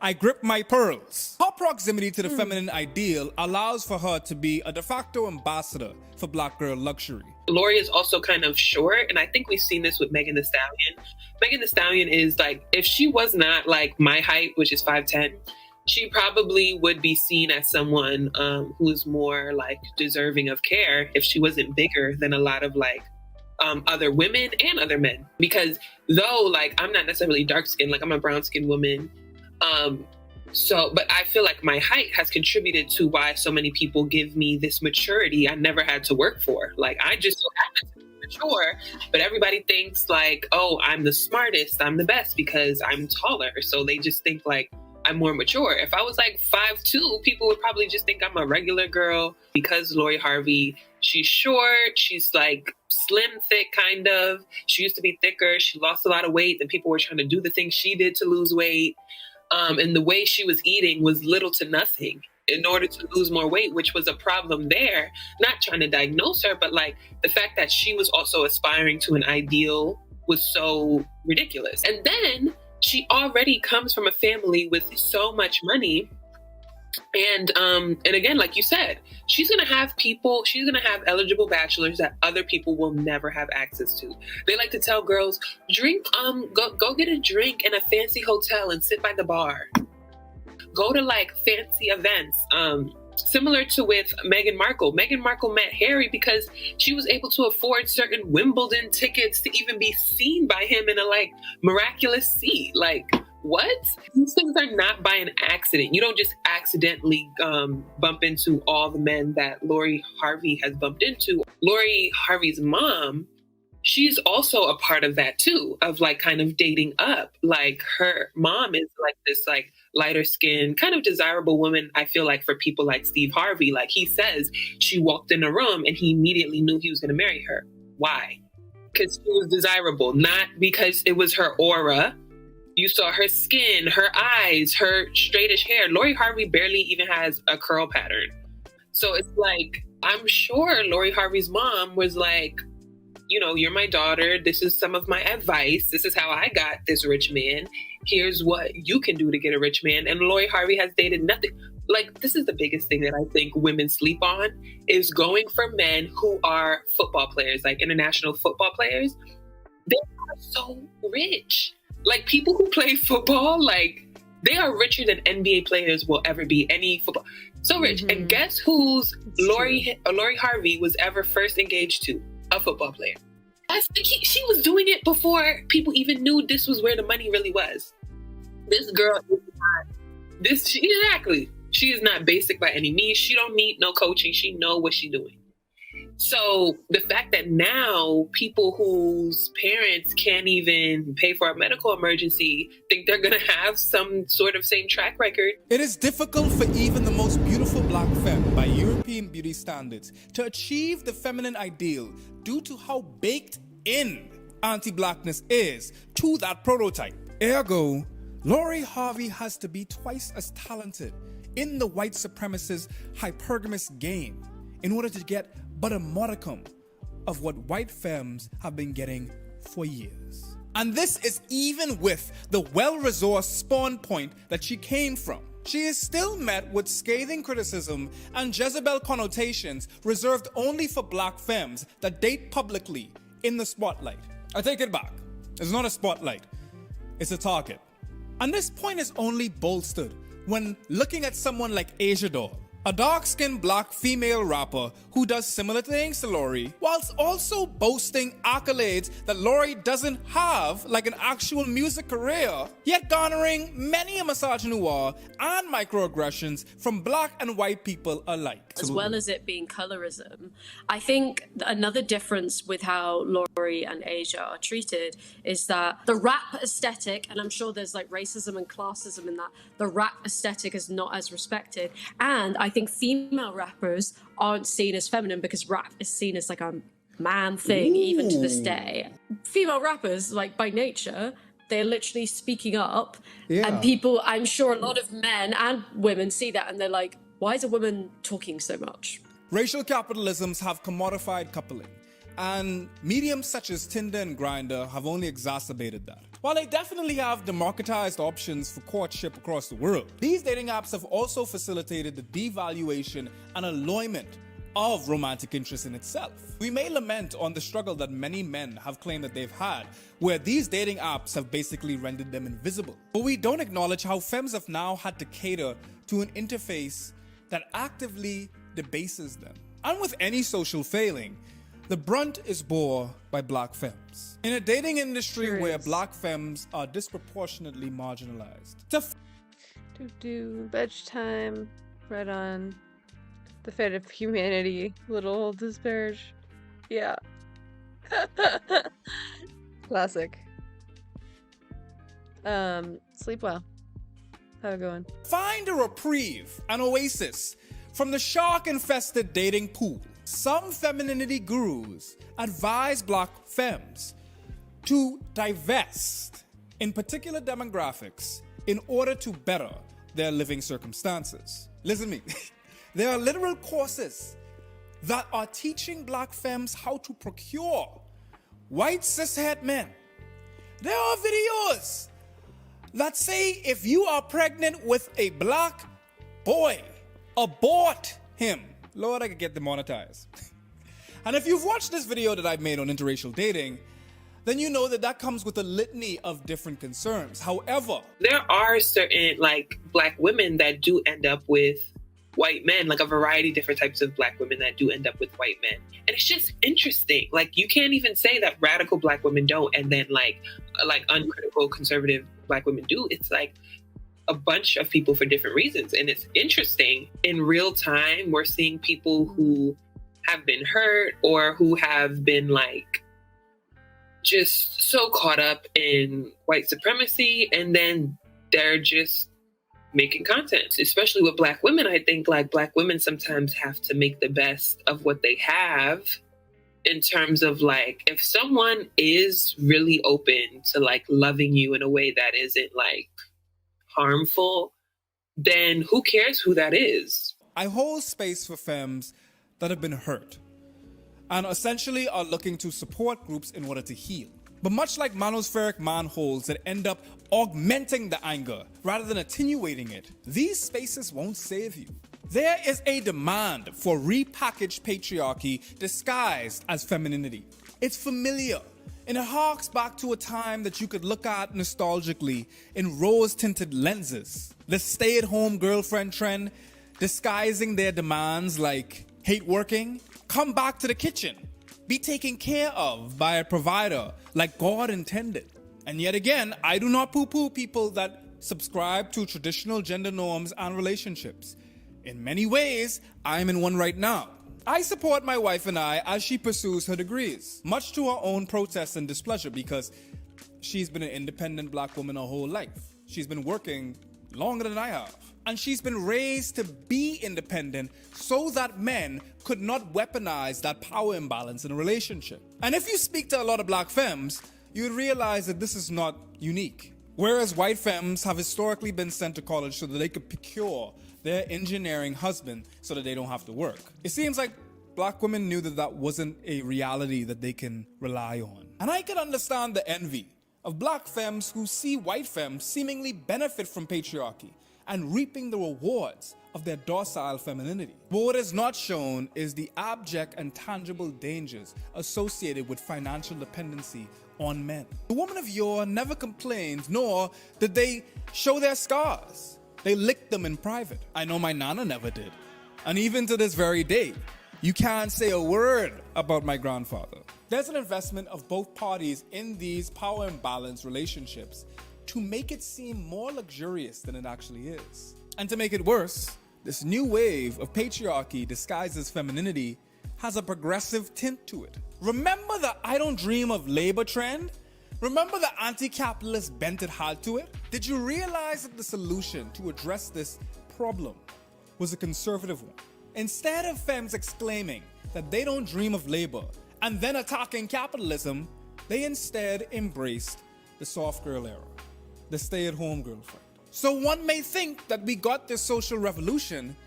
Speaker 19: I grip my pearls. Her proximity to the feminine ideal allows for her to be a de facto ambassador for black girl luxury.
Speaker 1: Lori is also kind of short, and I think we've seen this with Megan Thee Stallion. Megan Thee Stallion is like, if she was not like my height, which is 5'10", she probably would be seen as someone who's more like deserving of care if she wasn't bigger than a lot of like other women and other men. Because though like I'm not necessarily dark skinned, like I'm a brown skinned woman. But I feel like my height has contributed to why so many people give me this maturity I never had to work for. Like, I just so happen to be mature, but everybody thinks like, oh, I'm the smartest, I'm the best because I'm taller. So they just think like I'm more mature. If I was like 5'2", people would probably just think I'm a regular girl. Because Lori Harvey, she's short, she's like slim, thick, kind of. She used to be thicker. She lost a lot of weight, and people were trying to do the things she did to lose weight. And the way she was eating was little to nothing in order to lose more weight, which was a problem there. Not trying to diagnose her, but like the fact that she was also aspiring to an ideal was so ridiculous. And then she already comes from a family with so much money. And again, like you said, she's going to have eligible bachelors that other people will never have access to. They like to tell girls, go get a drink in a fancy hotel and sit by the bar. Go to like fancy events. Similar to with Meghan Markle. Meghan Markle met Harry because she was able to afford certain Wimbledon tickets to even be seen by him in a like miraculous seat. Like, what? These things are not by an accident. You don't just accidentally bump into all the men that Lori Harvey has bumped into. Lori Harvey's mom, she's also a part of that too, of like kind of dating up. Like her mom is like this like lighter skinned, kind of desirable woman, I feel like, for people like Steve Harvey. Like he says, she walked in a room and he immediately knew he was going to marry her. Why? Because she was desirable, not because it was her aura. You saw her skin, her eyes, her straightish hair. Lori Harvey barely even has a curl pattern. So it's like, I'm sure Lori Harvey's mom was like, you know, you're my daughter. This is some of my advice. This is how I got this rich man. Here's what you can do to get a rich man. And Lori Harvey has dated nothing. Like, this is the biggest thing that I think women sleep on, is going for men who are football players, like international football players. They are so rich. Like, people who play football, like, they are richer than NBA players will ever be. Any football. So rich. Mm-hmm. And guess who's Lori Harvey was ever first engaged to? A football player. I think she was doing it before people even knew this was where the money really was. This girl is not exactly. She is not basic by any means. She don't need no coaching. She know what she's doing. So the fact that now people whose parents can't even pay for a medical emergency think they're going to have some sort of same track record.
Speaker 19: It is difficult for even the most beautiful black femme by European beauty standards to achieve the feminine ideal due to how baked in anti-blackness is to that prototype. Ergo, Lori Harvey has to be twice as talented in the white supremacist hypergamous game in order to get but a modicum of what white femmes have been getting for years. And this is even with the well-resourced spawn point that she came from. She is still met with scathing criticism and Jezebel connotations reserved only for black femmes that date publicly in the spotlight. I take it back. It's not a spotlight. It's a target. And this point is only bolstered when looking at someone like Asia Doll, a dark-skinned black female rapper who does similar things to Lori, whilst also boasting accolades that Lori doesn't have, like an actual music career, yet garnering many a misogynoir and microaggressions from black and white people alike.
Speaker 25: As well as it being colorism, I think another difference with how Lori and Asia are treated is that the rap aesthetic, and I'm sure there's like racism and classism in that, the rap aesthetic is not as respected. And I think female rappers aren't seen as feminine because rap is seen as like a man thing. Ooh. Even to this day. Female rappers, like by nature, they're literally speaking up. Yeah. And people, I'm sure a lot of men and women see that and they're like, why is a woman talking so much?
Speaker 19: Racial capitalisms have commodified coupling, and mediums such as Tinder and Grindr have only exacerbated that. While they definitely have democratized options for courtship across the world, these dating apps have also facilitated the devaluation and alloyment of romantic interest in itself. We may lament on the struggle that many men have claimed that they've had, where these dating apps have basically rendered them invisible. But we don't acknowledge how femmes have now had to cater to an interface that actively debases them. And with any social failing, the brunt is bore by black femmes. In a dating industry where black femmes are disproportionately marginalized.
Speaker 8: Bedtime time, right on. The fate of humanity, little disparage. Yeah. Classic. Sleep well. How's it going?
Speaker 19: Find a reprieve, an oasis, from the shark-infested dating pool. Some femininity gurus advise black femmes to divest in particular demographics in order to better their living circumstances. Listen to me. There are literal courses that are teaching black femmes how to procure white cishet men. There are videos that say if you are pregnant with a black boy, abort him. Lord, I could get demonetized. And if you've watched this video that I've made on interracial dating, then you know that that comes with a litany of different concerns. However,
Speaker 1: there are certain like black women that do end up with white men, like a variety of different types of black women that do end up with white men. And it's just interesting. Like, you can't even say that radical black women don't, and then like uncritical conservative black women do. It's like a bunch of people for different reasons. And it's interesting. In real time, we're seeing people who have been hurt or who have been like just so caught up in white supremacy, and then they're just making content. Especially with black women, I think like black women sometimes have to make the best of what they have, in terms of like, if someone is really open to like loving you in a way that isn't like harmful, then who cares who that is?
Speaker 19: I hold space for femmes that have been hurt and essentially are looking to support groups in order to heal. But much like manospheric manholes that end up augmenting the anger rather than attenuating it, these spaces won't save you. There is a demand for repackaged patriarchy disguised as femininity. It's familiar, and it harks back to a time that you could look at nostalgically in rose-tinted lenses. The stay-at-home girlfriend trend disguising their demands like hate working, come back to the kitchen, be taken care of by a provider like God intended. And yet again, I do not poo-poo people that subscribe to traditional gender norms and relationships. In many ways, I'm in one right now. I support my wife and I as she pursues her degrees, much to her own protest and displeasure, because she's been an independent black woman her whole life. She's been working longer than I have. And she's been raised to be independent so that men could not weaponize that power imbalance in a relationship. And if you speak to a lot of black femmes, you would realize that this is not unique. Whereas white femmes have historically been sent to college so that they could procure their engineering husband so that they don't have to work. It seems like black women knew that that wasn't a reality that they can rely on. And I can understand the envy of black femmes who see white femmes seemingly benefit from patriarchy and reaping the rewards of their docile femininity. But what is not shown is the abject and tangible dangers associated with financial dependency on men. The woman of yore never complained, nor did they show their scars. They licked them in private. I know my nana never did. And even to this very day, you can't say a word about my grandfather. There's an investment of both parties in these power imbalance relationships to make it seem more luxurious than it actually is. And to make it worse, this new wave of patriarchy disguised as femininity has a progressive tint to it. Remember the I don't dream of labor trend? Remember the anti-capitalist bent it had to it? Did you realize that the solution to address this problem was a conservative one? Instead of femmes exclaiming that they don't dream of labor and then attacking capitalism, they instead embraced the soft girl era, the stay-at-home girlfriend. So one may think that we got this social revolution,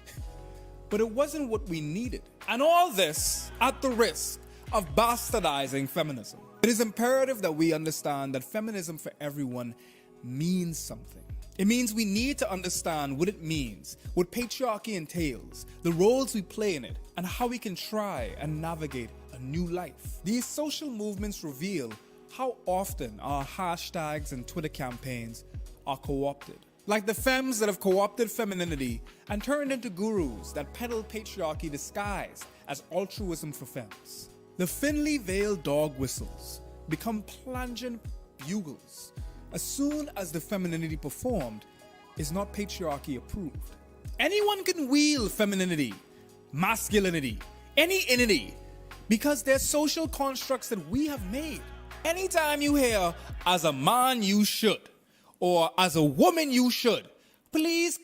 Speaker 19: but it wasn't what we needed. And all this at the risk of bastardizing feminism. It is imperative that we understand that feminism for everyone means something. It means we need to understand what it means, what patriarchy entails, the roles we play in it, and how we can try and navigate a new life. These social movements reveal how often our hashtags and Twitter campaigns are co-opted. Like the femmes that have co-opted femininity and turned into gurus that peddle patriarchy disguised as altruism for femmes. The thinly veiled dog whistles become plangent bugles as soon as the femininity performed is not patriarchy approved. Anyone can wield femininity, masculinity, any inity, because they're social constructs that we have made. Anytime you hear, as a man you should, or as a woman you should, please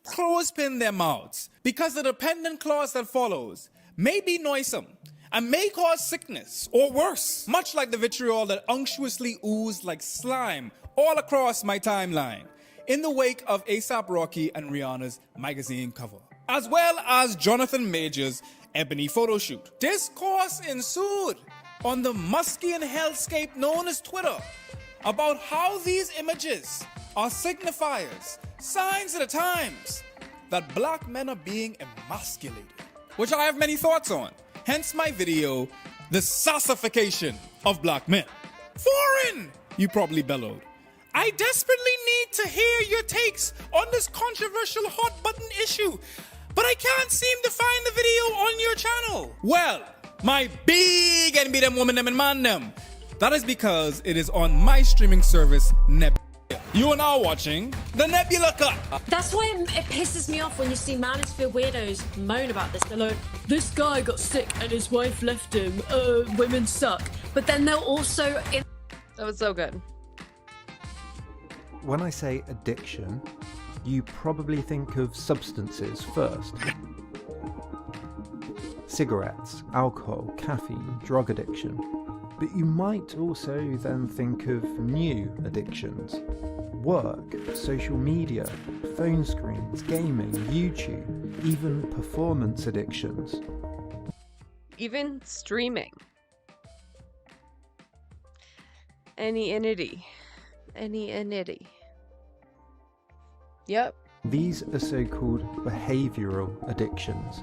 Speaker 19: clothespin their mouths, because the dependent clause that follows may be noisome and may cause sickness or worse, much like the vitriol that unctuously oozed like slime all across my timeline in the wake of A$AP Rocky and Rihanna's magazine cover, as well as Jonathan Major's ebony photo shoot. Discourse ensued on the Muskian hellscape known as Twitter about how these images are signifiers, signs of the times that black men are being emasculated, which I have many thoughts on. Hence my video, The Sassification of Black Men. Foreign, you probably bellowed. I desperately need to hear your takes on this controversial hot button issue, but I can't seem to find the video on your channel. Well, my big enemy them woman them and man them. That is because it is on my streaming service, Nebula. You are now watching the Nebula Cut.
Speaker 25: That's why it pisses me off when you see manosphere weirdos moan about this. They're like, this guy got sick and his wife left him. Women suck. But then they'll also...
Speaker 8: That was so good.
Speaker 4: When I say addiction, you probably think of substances first. Cigarettes, alcohol, caffeine, drug addiction. But you might also then think of new addictions. Work, social media, phone screens, gaming, YouTube, even performance addictions.
Speaker 8: Even streaming. Any entity. Yep.
Speaker 4: These are so-called behavioural addictions,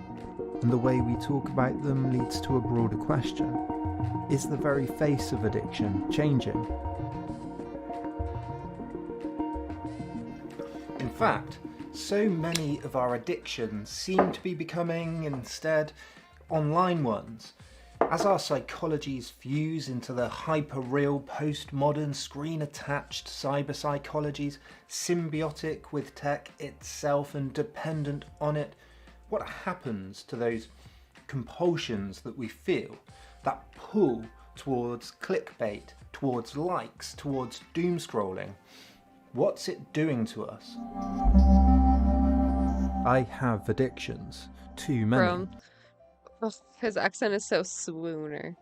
Speaker 4: and the way we talk about them leads to a broader question. Is the very face of addiction changing? In fact, so many of our addictions seem to be becoming, instead, online ones. As our psychologies fuse into the hyper-real, postmodern, screen-attached cyber psychologies, symbiotic with tech itself and dependent on it, what happens to those compulsions that we feel, that pull towards clickbait, towards likes, towards doom scrolling? What's it doing to us? I have addictions, too many.
Speaker 8: His accent is so swooner.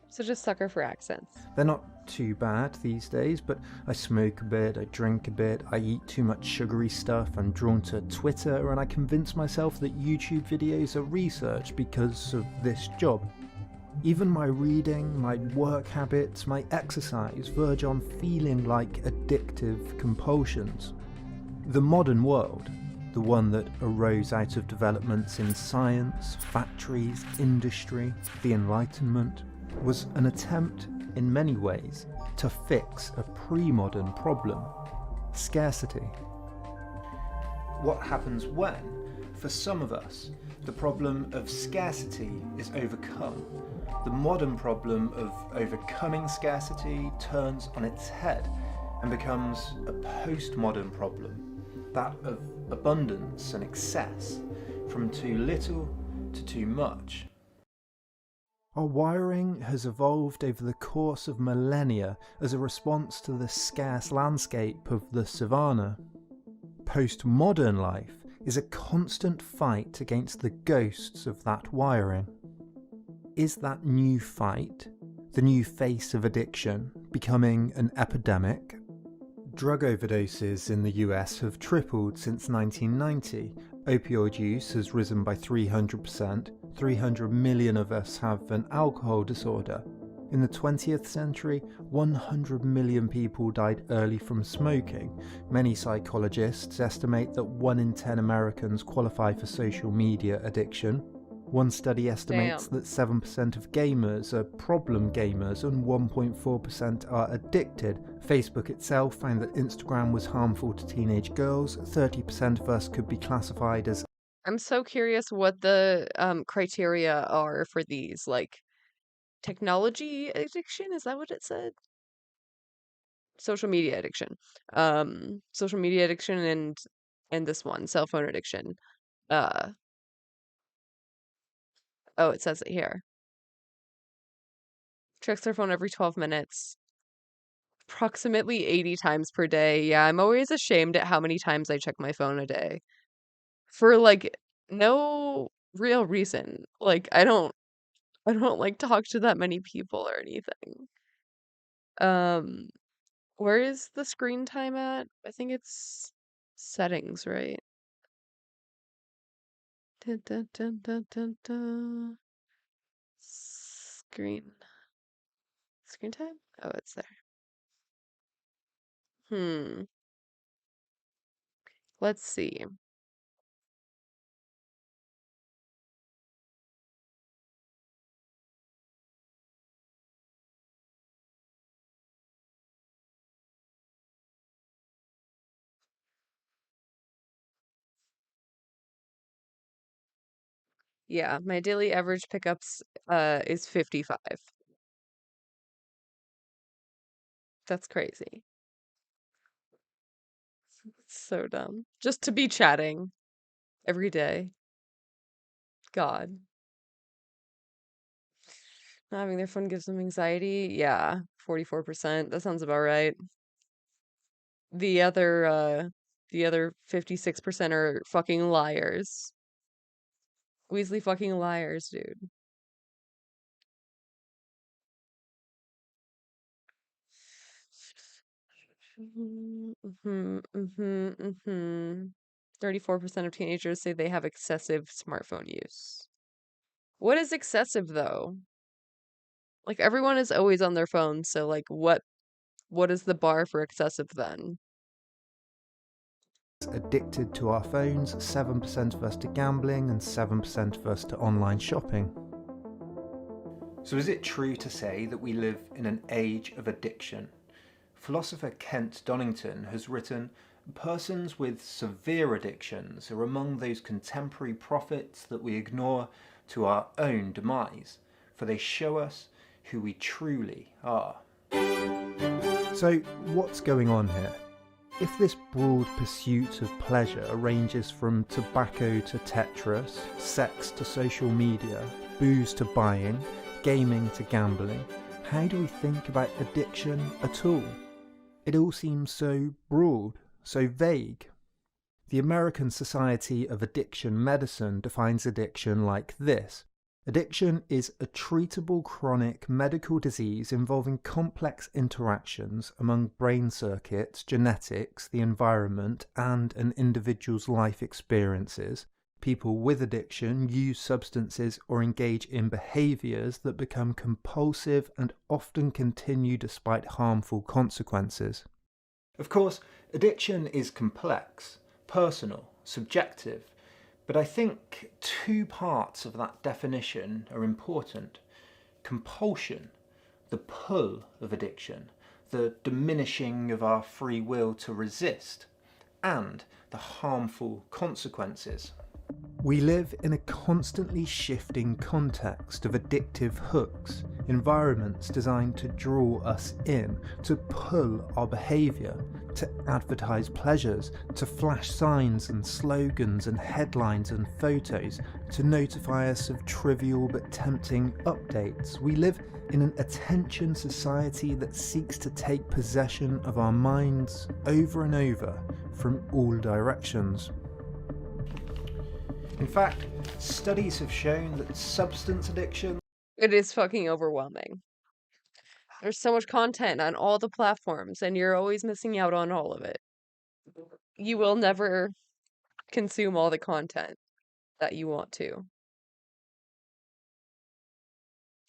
Speaker 8: Such a sucker for accents.
Speaker 4: They're not too bad these days, but I smoke a bit, I drink a bit, I eat too much sugary stuff, I'm drawn to Twitter, and I convince myself that YouTube videos are research because of this job. Even my reading, my work habits, my exercise verge on feeling like addictive compulsions. The modern world, the one that arose out of developments in science, factories, industry, the Enlightenment, was an attempt, in many ways, to fix a pre-modern problem: scarcity. What happens when, for some of us, the problem of scarcity is overcome? The modern problem of overcoming scarcity turns on its head and becomes a postmodern problem, that of abundance and excess, from too little to too much. Our wiring has evolved over the course of millennia as a response to the scarce landscape of the savannah. Postmodern life is a constant fight against the ghosts of that wiring. Is that new fight, the new face of addiction, becoming an epidemic? Drug overdoses in the US have tripled since 1990. Opioid use has risen by 300%. 300 million of us have an alcohol disorder. In the 20th century, 100 million people died early from smoking. Many psychologists estimate that 1 in 10 Americans qualify for social media addiction. One study estimates that 7% of gamers are problem gamers and 1.4% are addicted. Facebook itself found that Instagram was harmful to teenage girls. 30% of us could be classified as...
Speaker 8: I'm so curious what the criteria are for these, like, technology addiction? Is that what it said? Social media addiction. Social media addiction and this one, cell phone addiction. Oh, it says it here. Checks their phone every 12 minutes. Approximately 80 times per day. Yeah, I'm always ashamed at how many times I check my phone a day. For like no real reason. Like I don't like talk to that many people or anything. Where is the screen time at? I think it's settings, right? Dun, dun, dun, dun, dun, dun. Screen time? Oh, it's there. Let's see. Yeah, my daily average pickups is 55. That's crazy. It's so dumb. Just to be chatting every day. God. Not having their phone gives them anxiety. Yeah, 44%. That sounds about right. The other 56% are fucking liars. Weasley fucking liars, dude. Mm-hmm, mm-hmm, mm-hmm. 34% of teenagers say they have excessive smartphone use. What is excessive, though? Like, everyone is always on their phone, so, like, what is the bar for excessive, then?
Speaker 4: Addicted to our phones, 7% of us to gambling, and 7% of us to online shopping. So is it true to say that we live in an age of addiction? Philosopher Kent Donington has written, persons with severe addictions are among those contemporary prophets that we ignore to our own demise, for they show us who we truly are. So what's going on here? If this broad pursuit of pleasure ranges from tobacco to Tetris, sex to social media, booze to buying, gaming to gambling, how do we think about addiction at all? It all seems so broad, so vague. The American Society of Addiction Medicine defines addiction like this. Addiction is a treatable chronic medical disease involving complex interactions among brain circuits, genetics, the environment, and an individual's life experiences. People with addiction use substances or engage in behaviours that become compulsive and often continue despite harmful consequences. Of course, addiction is complex, personal, subjective, but I think two parts of that definition are important. Compulsion, the pull of addiction, the diminishing of our free will to resist, and the harmful consequences. We live in a constantly shifting context of addictive hooks, environments designed to draw us in, to pull our behaviour, to advertise pleasures, to flash signs and slogans and headlines and photos, to notify us of trivial but tempting updates. We live in an attention society that seeks to take possession of our minds over and over from all directions. In fact, studies have shown that substance addiction...
Speaker 8: It is fucking overwhelming. There's so much content on all the platforms, and you're always missing out on all of it. You will never consume all the content that you want to.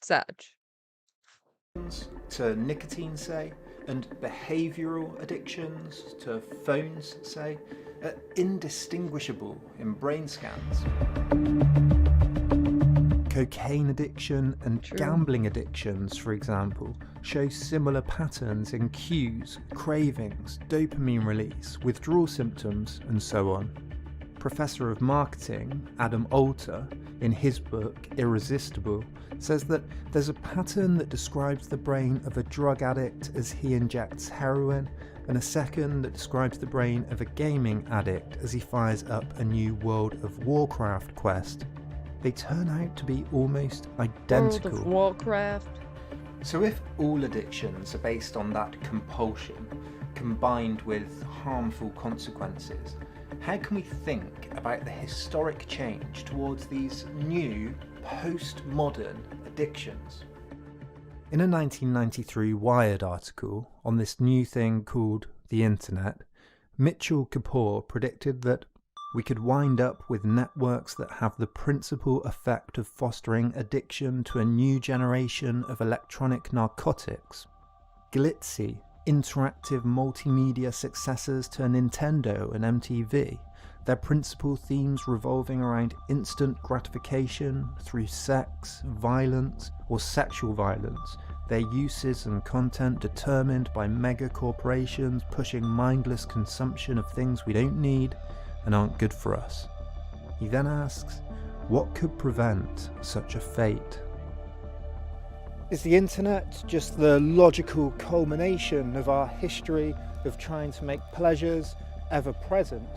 Speaker 8: Sad.
Speaker 4: To nicotine, say, and behavioural addictions to phones, say, are indistinguishable in brain scans. Cocaine addiction and gambling addictions, for example, show similar patterns in cues, cravings, dopamine release, withdrawal symptoms, and so on. Professor of marketing, Adam Alter, in his book Irresistible, says that there's a pattern that describes the brain of a drug addict as he injects heroin, and a second that describes the brain of a gaming addict as he fires up a new World of Warcraft quest. They turn out to be almost identical.
Speaker 8: World of Warcraft.
Speaker 4: So if all addictions are based on that compulsion, combined with harmful consequences, how can we think about the historic change towards these new, post-modern addictions? In a 1993 Wired article on this new thing called the internet, Mitchell Kapoor predicted that we could wind up with networks that have the principal effect of fostering addiction to a new generation of electronic narcotics. Glitzy, interactive multimedia successors to Nintendo and MTV, their principal themes revolving around instant gratification through sex, violence, or sexual violence, their uses and content determined by mega corporations pushing mindless consumption of things we don't need and aren't good for us. He then asks, what could prevent such a fate?
Speaker 6: Is the internet just the logical culmination of our history of trying to make pleasures ever present?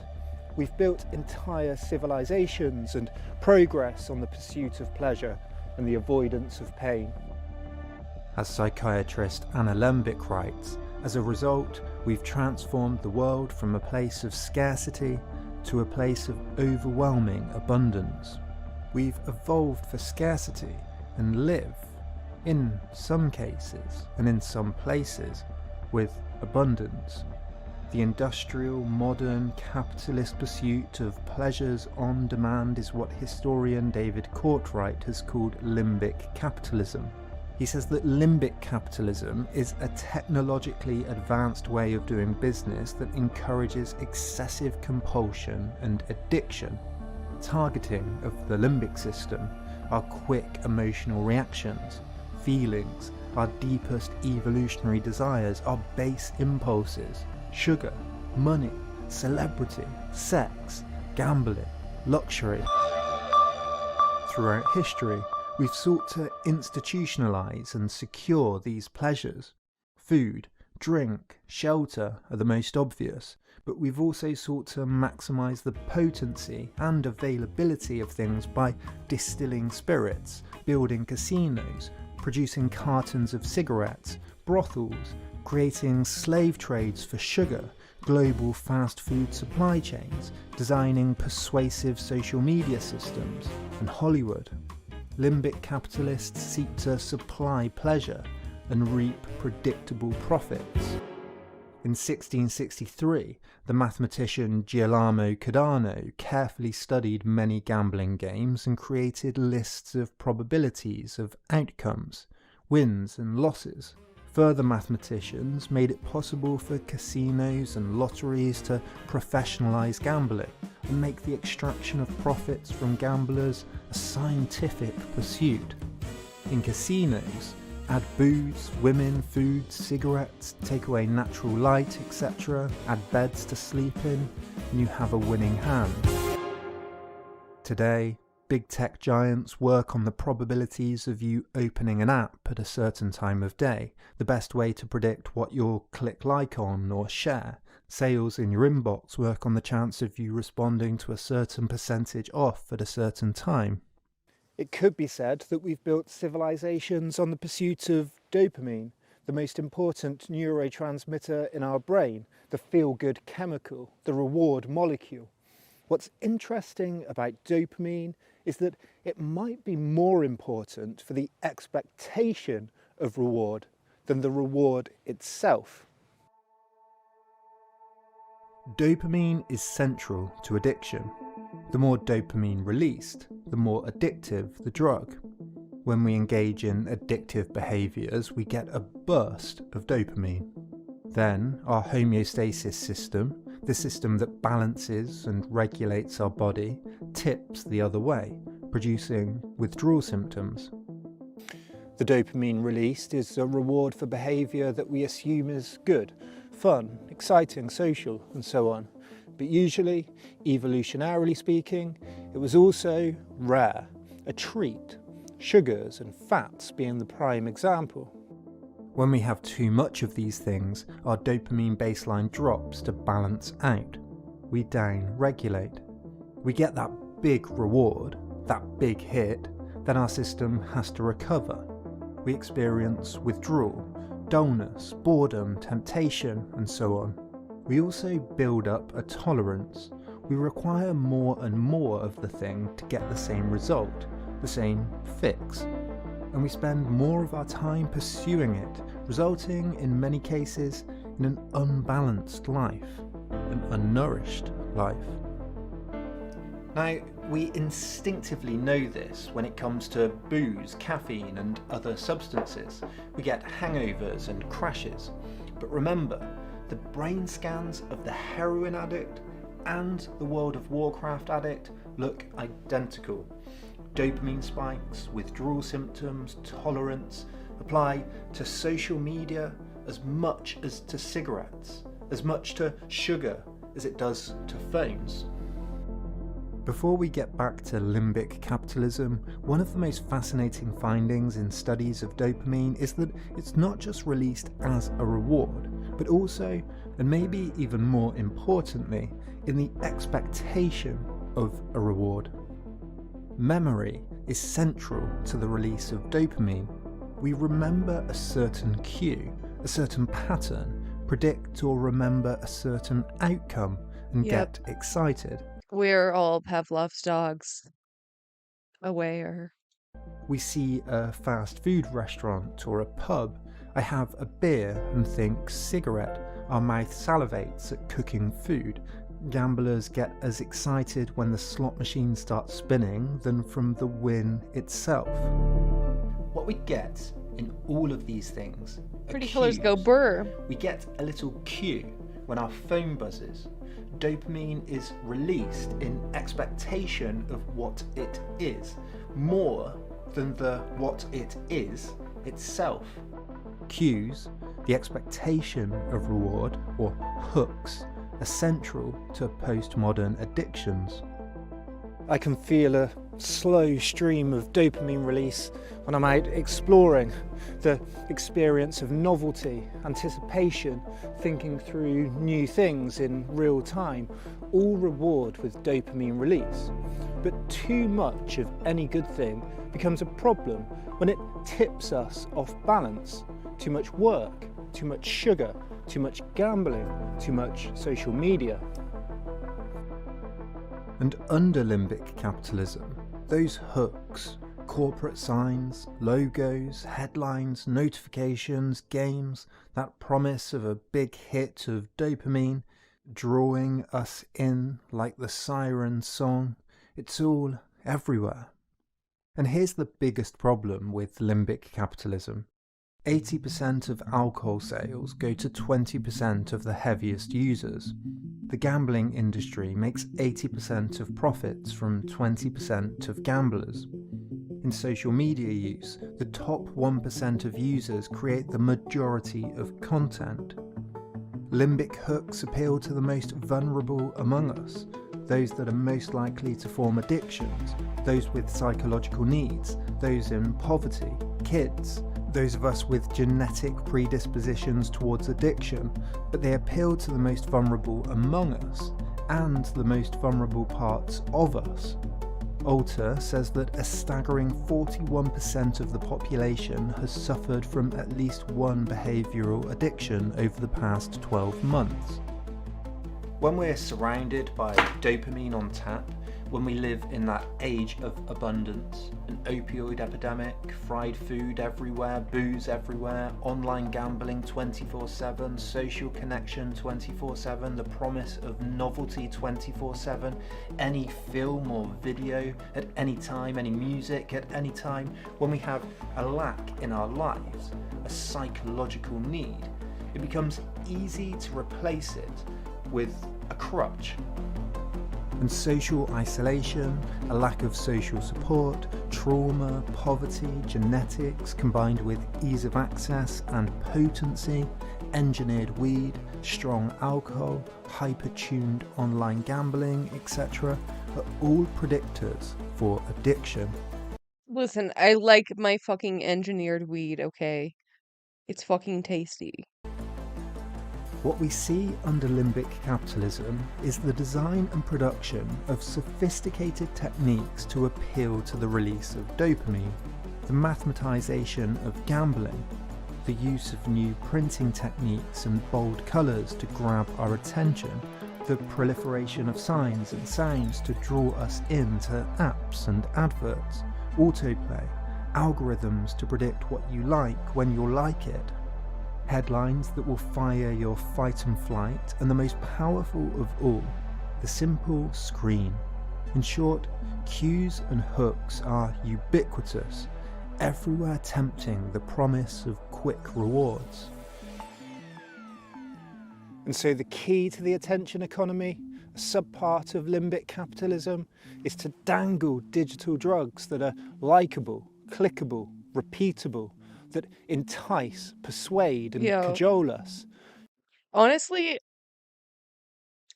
Speaker 6: We've built entire civilizations and progress on the pursuit of pleasure and the avoidance of pain.
Speaker 4: As psychiatrist Anna Lembik writes, as a result, we've transformed the world from a place of scarcity to a place of overwhelming abundance. We've evolved for scarcity and live, in some cases and in some places, with abundance. The industrial, modern, capitalist pursuit of pleasures on demand is what historian David Courtwright has called limbic capitalism. He says that limbic capitalism is a technologically advanced way of doing business that encourages excessive compulsion and addiction. Targeting of the limbic system are quick emotional reactions, feelings, our deepest evolutionary desires, our base impulses, sugar, money, celebrity, sex, gambling, luxury. Throughout history, we've sought to institutionalize and secure these pleasures. Food, drink, shelter are the most obvious, but we've also sought to maximize the potency and availability of things by distilling spirits, building casinos, producing cartons of cigarettes, brothels, creating slave trades for sugar, global fast food supply chains, designing persuasive social media systems, and Hollywood. Limbic capitalists seek to supply pleasure and reap predictable profits. In 1663, the mathematician Girolamo Cardano carefully studied many gambling games and created lists of probabilities of outcomes, wins and losses. Further mathematicians made it possible for casinos and lotteries to professionalize gambling and make the extraction of profits from gamblers a scientific pursuit. In casinos, add booze, women, food, cigarettes, take away natural light, etc., add beds to sleep in, and you have a winning hand. Today, big tech giants work on the probabilities of you opening an app at a certain time of day, the best way to predict what you'll click like on or share. Sales in your inbox work on the chance of you responding to a certain percentage off at a certain time.
Speaker 6: It could be said that we've built civilizations on the pursuit of dopamine, the most important neurotransmitter in our brain, the feel-good chemical, the reward molecule. What's interesting about dopamine is that it might be more important for the expectation of reward than the reward itself.
Speaker 4: Dopamine is central to addiction. The more dopamine released, the more addictive the drug. When we engage in addictive behaviours, we get a burst of dopamine. Then our homeostasis system, the system that balances and regulates our body, tips the other way, producing withdrawal symptoms.
Speaker 6: The dopamine released is a reward for behaviour that we assume is good, fun, exciting, social, and so on. But usually, evolutionarily speaking, it was also rare, a treat, sugars and fats being the prime example.
Speaker 4: When we have too much of these things, our dopamine baseline drops to balance out. We down-regulate. We get that big reward, that big hit, then our system has to recover. we experience withdrawal, dullness, boredom, temptation, and so on. We also build up a tolerance. We require more and more of the thing to get the same result, the same fix. And we spend more of our time pursuing it, resulting in many cases in an unbalanced life, an unnourished life. Now, we instinctively know this when it comes to booze, caffeine and other substances. We get hangovers and crashes. But remember, the brain scans of the heroin addict and the World of Warcraft addict look identical. Dopamine spikes, withdrawal symptoms, tolerance apply to social media as much as to cigarettes, as much to sugar as it does to phones. Before we get back to limbic capitalism, one of the most fascinating findings in studies of dopamine is that it's not just released as a reward, but also, and maybe even more importantly, in the expectation of a reward. Memory is central to the release of dopamine. We remember a certain cue, a certain pattern, predict or remember a certain outcome, and get excited.
Speaker 8: We're all Pavlov's dogs. Aware.
Speaker 4: We see a fast food restaurant or a pub. I have a beer and think cigarette. Our mouth salivates at cooking food. Gamblers get as excited when the slot machine starts spinning than from the win itself. What we get in all of these things are
Speaker 8: Pretty
Speaker 4: cues.
Speaker 8: colors go burr.
Speaker 4: We get a little cue when our phone buzzes. Dopamine is released in expectation of what it is, more than the what it is itself. Cues, the expectation of reward, or hooks, are central to postmodern addictions.
Speaker 6: I can feel a slow stream of dopamine release when I'm out exploring. The experience of novelty, anticipation, thinking through new things in real time, all reward with dopamine release. But too much of any good thing becomes a problem when it tips us off balance. Too much work, too much sugar, too much gambling, too much social media.
Speaker 4: And under limbic capitalism, those hooks, corporate signs, logos, headlines, notifications, games, that promise of a big hit of dopamine, drawing us in like the siren song, it's all everywhere. And here's the biggest problem with limbic capitalism. 80% of alcohol sales go to 20% of the heaviest users. The gambling industry makes 80% of profits from 20% of gamblers. In social media use, the top 1% of users create the majority of content. Limbic hooks appeal to the most vulnerable among us, those that are most likely to form addictions, those with psychological needs, those in poverty, kids, those of us with genetic predispositions towards addiction, but they appeal to the most vulnerable among us and the most vulnerable parts of us. Alter says that a staggering 41% of the population has suffered from at least one behavioural addiction over the past 12 months. When we're surrounded by dopamine on tap, when we live in that age of abundance, an opioid epidemic, fried food everywhere, booze everywhere, online gambling 24/7, social connection 24/7, the promise of novelty 24/7, any film or video at any time, any music at any time, when we have a lack in our lives, a psychological need, it becomes easy to replace it with a crutch. And social isolation, a lack of social support, trauma, poverty, genetics combined with ease of access and potency, engineered weed, strong alcohol, hyper-tuned online gambling, etc. are all predictors for addiction.
Speaker 8: Listen, I like my fucking engineered weed, okay? It's fucking tasty.
Speaker 4: What we see under limbic capitalism is the design and production of sophisticated techniques to appeal to the release of dopamine. the mathematization of gambling, the use of new printing techniques and bold colours to grab our attention, the proliferation of signs and sounds to draw us into apps and adverts, autoplay, algorithms to predict what you like when you'll like it, headlines that will fire your fight and flight, and the most powerful of all, the simple screen. In short, cues and hooks are ubiquitous, everywhere tempting the promise of quick rewards.
Speaker 6: And so the key to the attention economy, a subpart of limbic capitalism, is to dangle digital drugs that are likeable, clickable, repeatable, that entice, persuade and cajole us.
Speaker 8: Honestly,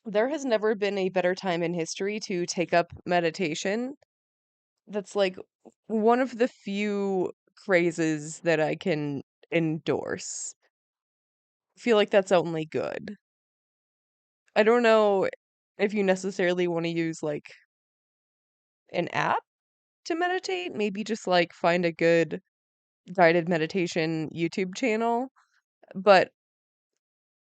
Speaker 8: there has never been a better time in history to take up meditation. That's like one of the few crazes that I can endorse. I feel like that's only good. I don't know if you necessarily want to use like an app to meditate. Maybe just like find a good guided meditation YouTube channel. But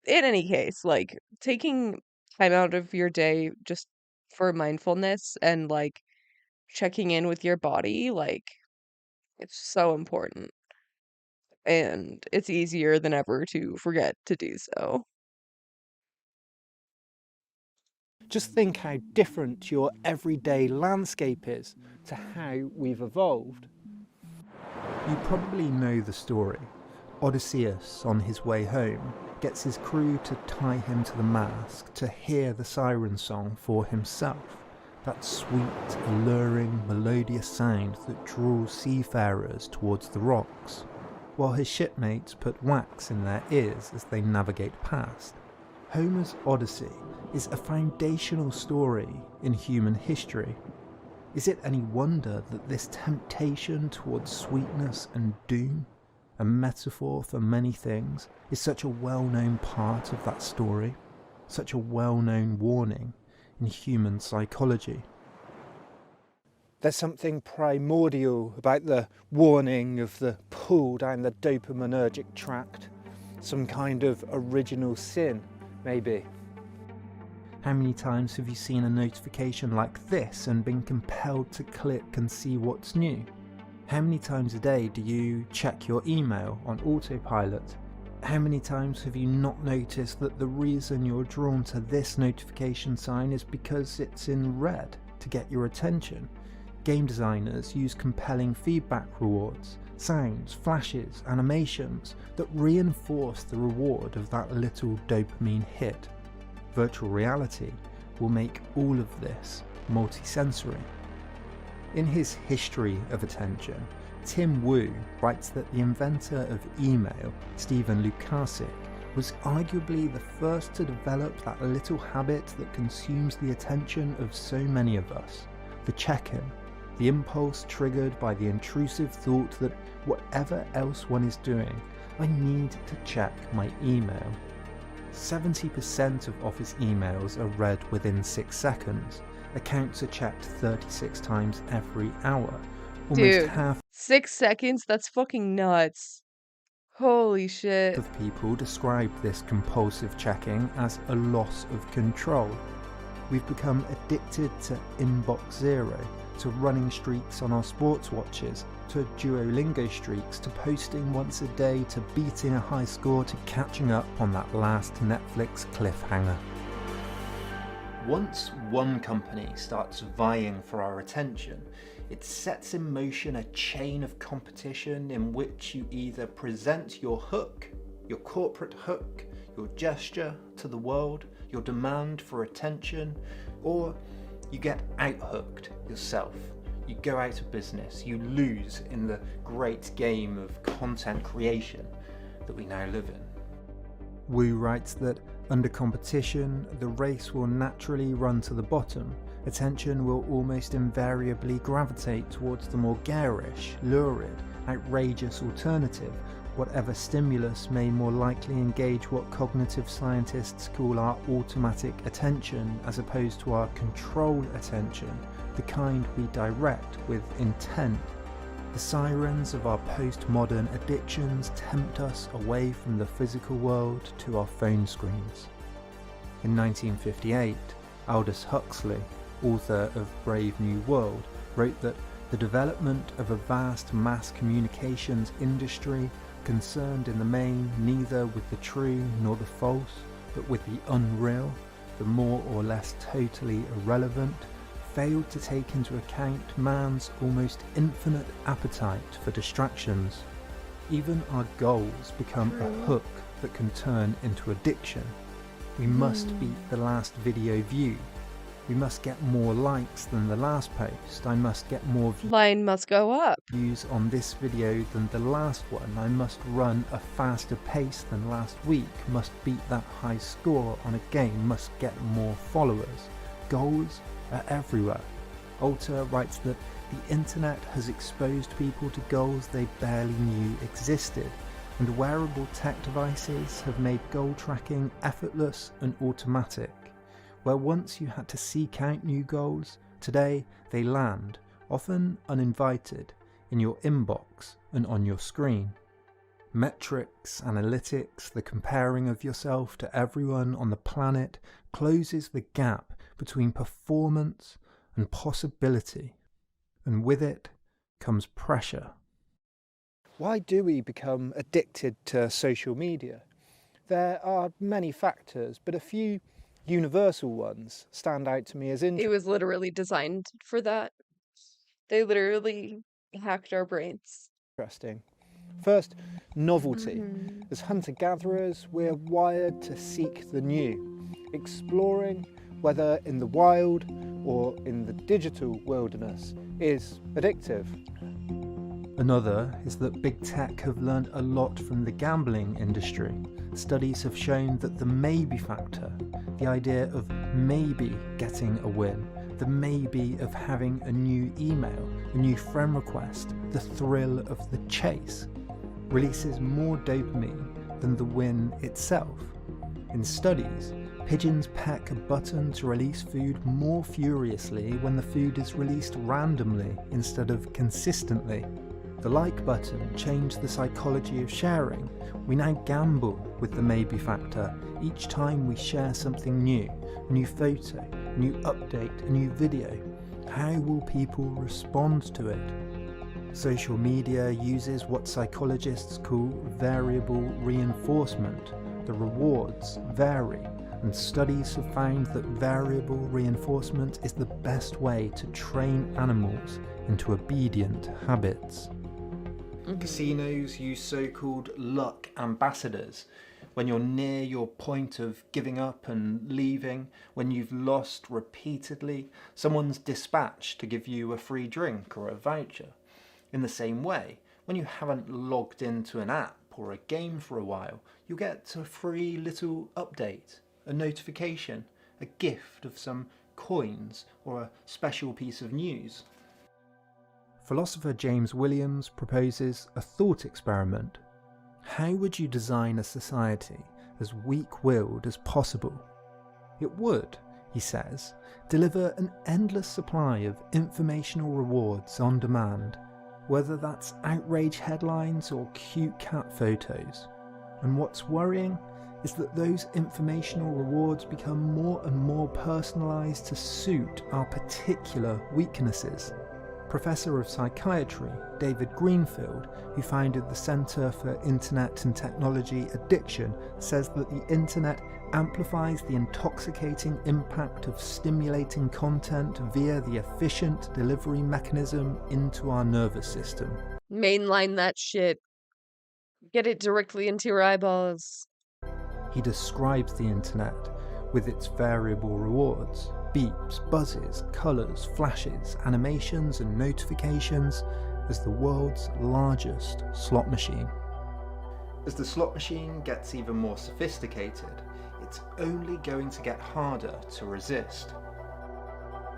Speaker 8: in any case, like taking time out of your day just for mindfulness and like checking in with your body, like it's so important. And it's easier than ever to forget to do so.
Speaker 6: Just think how different your everyday landscape is to how we've evolved.
Speaker 4: You probably know the story. Odysseus, on his way home, gets his crew to tie him to the mast to hear the siren song for himself. That sweet, alluring, melodious sound that draws seafarers towards the rocks, while his shipmates put wax in their ears as they navigate past. Homer's Odyssey is a foundational story in human history. Is it any wonder that this temptation towards sweetness and doom, a metaphor for many things, is such a well-known part of that story, such a well-known warning in human psychology?
Speaker 6: There's something primordial about the warning of the pull down the dopaminergic tract, some kind of original sin, maybe.
Speaker 4: How many times have you seen a notification like this and been compelled to click and see what's new? How many times a day do you check your email on autopilot? How many times have you not noticed that the reason you're drawn to this notification sign is because it's in red to get your attention? Game designers use compelling feedback rewards, sounds, flashes, animations that reinforce the reward of that little dopamine hit. Virtual reality will make all of this multisensory. In his History of Attention, Tim Wu writes that the inventor of email, Stephen Lukasik, was arguably the first to develop that little habit that consumes the attention of so many of us, the check-in, the impulse triggered by the intrusive thought that whatever else one is doing, I need to check my email. 70% of office emails are read within 6 seconds. Accounts are checked 36 times every hour. Almost
Speaker 8: Dude,
Speaker 4: half
Speaker 8: 6 seconds? That's fucking nuts. Holy shit.
Speaker 4: of people describe this compulsive checking as a loss of control. We've become addicted to inbox zero, to running streaks on our sports watches, to Duolingo streaks, to posting once a day, to beating a high score, to catching up on that last Netflix cliffhanger. Once one company starts vying for our attention, it sets in motion a chain of competition in which you either present your hook, your corporate hook, your gesture to the world, your demand for attention, or you get out-hooked yourself. You go out of business, you lose in the great game of content creation that we now live in. Wu writes that under competition, the race will naturally run to the bottom. Attention will almost invariably gravitate towards the more garish, lurid, outrageous alternative, whatever stimulus may more likely engage what cognitive scientists call our automatic attention as opposed to our control attention, the kind we direct with intent. The sirens of our postmodern addictions tempt us away from the physical world to our phone screens. In 1958, Aldous Huxley, author of Brave New World, wrote that the development of a vast mass communications industry concerned in the main neither with the true nor the false, but with the unreal, the more or less totally irrelevant, failed to take into account man's almost infinite appetite for distractions. Even our goals become a hook that can turn into addiction. We must beat the last video viewed. We must get more likes than the last post. I must get more
Speaker 8: Line must go up.
Speaker 4: views on this video than the last one. I must run a faster pace than last week. Must beat that high score on a game. Must get more followers. Goals are everywhere. Alter writes that the internet has exposed people to goals they barely knew existed, and wearable tech devices have made goal tracking effortless and automatic. Where once you had to seek out new goals, today they land, often uninvited, in your inbox and on your screen. Metrics, analytics, the comparing of yourself to everyone on the planet closes the gap between performance and possibility, and with it comes pressure.
Speaker 6: Why do we become addicted to social media? There are many factors, but a few universal ones stand out to me as interesting.
Speaker 8: It was literally designed for that. They literally hacked our brains.
Speaker 6: First, novelty. As hunter-gatherers, we're wired to seek the new, exploring, whether in the wild or in the digital wilderness, is addictive.
Speaker 4: Another is that big tech have learned a lot from the gambling industry. Studies have shown that the maybe factor, the idea of maybe getting a win, the maybe of having a new email, a new friend request, the thrill of the chase, releases more dopamine than the win itself. In studies, pigeons peck a button to release food more furiously when the food is released randomly instead of consistently. The like button changed the psychology of sharing. We now gamble with the maybe factor each time we share something new, a new photo, a new update, a new video. How will people respond to it? Social media uses what psychologists call variable reinforcement. The rewards vary, and studies have found that variable reinforcement is the best way to train animals into obedient habits. Casinos use so-called luck ambassadors. When you're near your point of giving up and leaving, when you've lost repeatedly, someone's dispatched to give you a free drink or a voucher. In the same way, when you haven't logged into an app or a game for a while, you'll get a free little update, a notification, a gift of some coins or a special piece of news. Philosopher James Williams proposes a thought experiment. How would you design a society as weak-willed as possible? It would, he says, deliver an endless supply of informational rewards on demand, whether that's outrage headlines or cute cat photos. And what's worrying is that those informational rewards become more and more personalised to suit our particular weaknesses. Professor of Psychiatry David Greenfield, who founded the Centre for Internet and Technology Addiction, says that the internet amplifies the intoxicating impact of stimulating content via the efficient delivery mechanism into our nervous system.
Speaker 8: Mainline that shit. Get it directly into your eyeballs.
Speaker 4: He describes the internet with its variable rewards. Beeps, buzzes, colours, flashes, animations and notifications as the world's largest slot machine. As the slot machine gets even more sophisticated, it's only going to get harder to resist.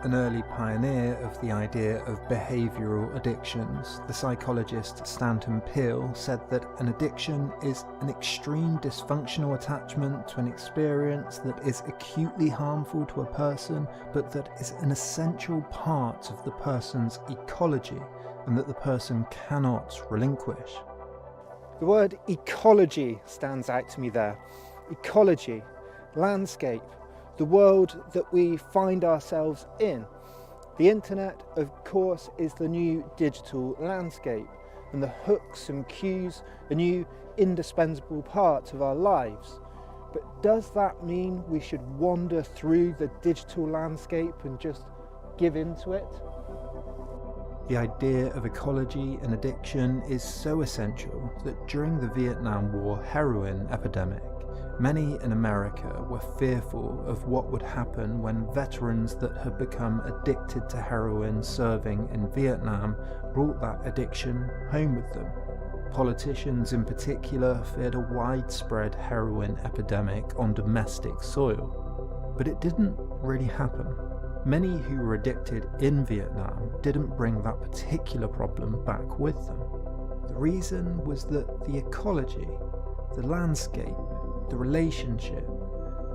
Speaker 4: An early pioneer of the idea of behavioural addictions, the psychologist Stanton Peele said that an addiction is an extreme dysfunctional attachment to an experience that is acutely harmful to a person, but that is an essential part of the person's ecology, and that the person cannot relinquish.
Speaker 6: The word ecology stands out to me there. Ecology, landscape, the world that we find ourselves in. The internet, of course, is the new digital landscape, and the hooks and cues a new indispensable part of our lives. But does that mean we should wander through the digital landscape and just give into it?
Speaker 4: The idea of ecology and addiction is so essential that during the Vietnam War heroin epidemic, many in America were fearful of what would happen when veterans that had become addicted to heroin serving in Vietnam brought that addiction home with them. Politicians in particular feared a widespread heroin epidemic on domestic soil. But it didn't really happen. Many who were addicted in Vietnam didn't bring that particular problem back with them. The reason was that the ecology, the landscape, the relationship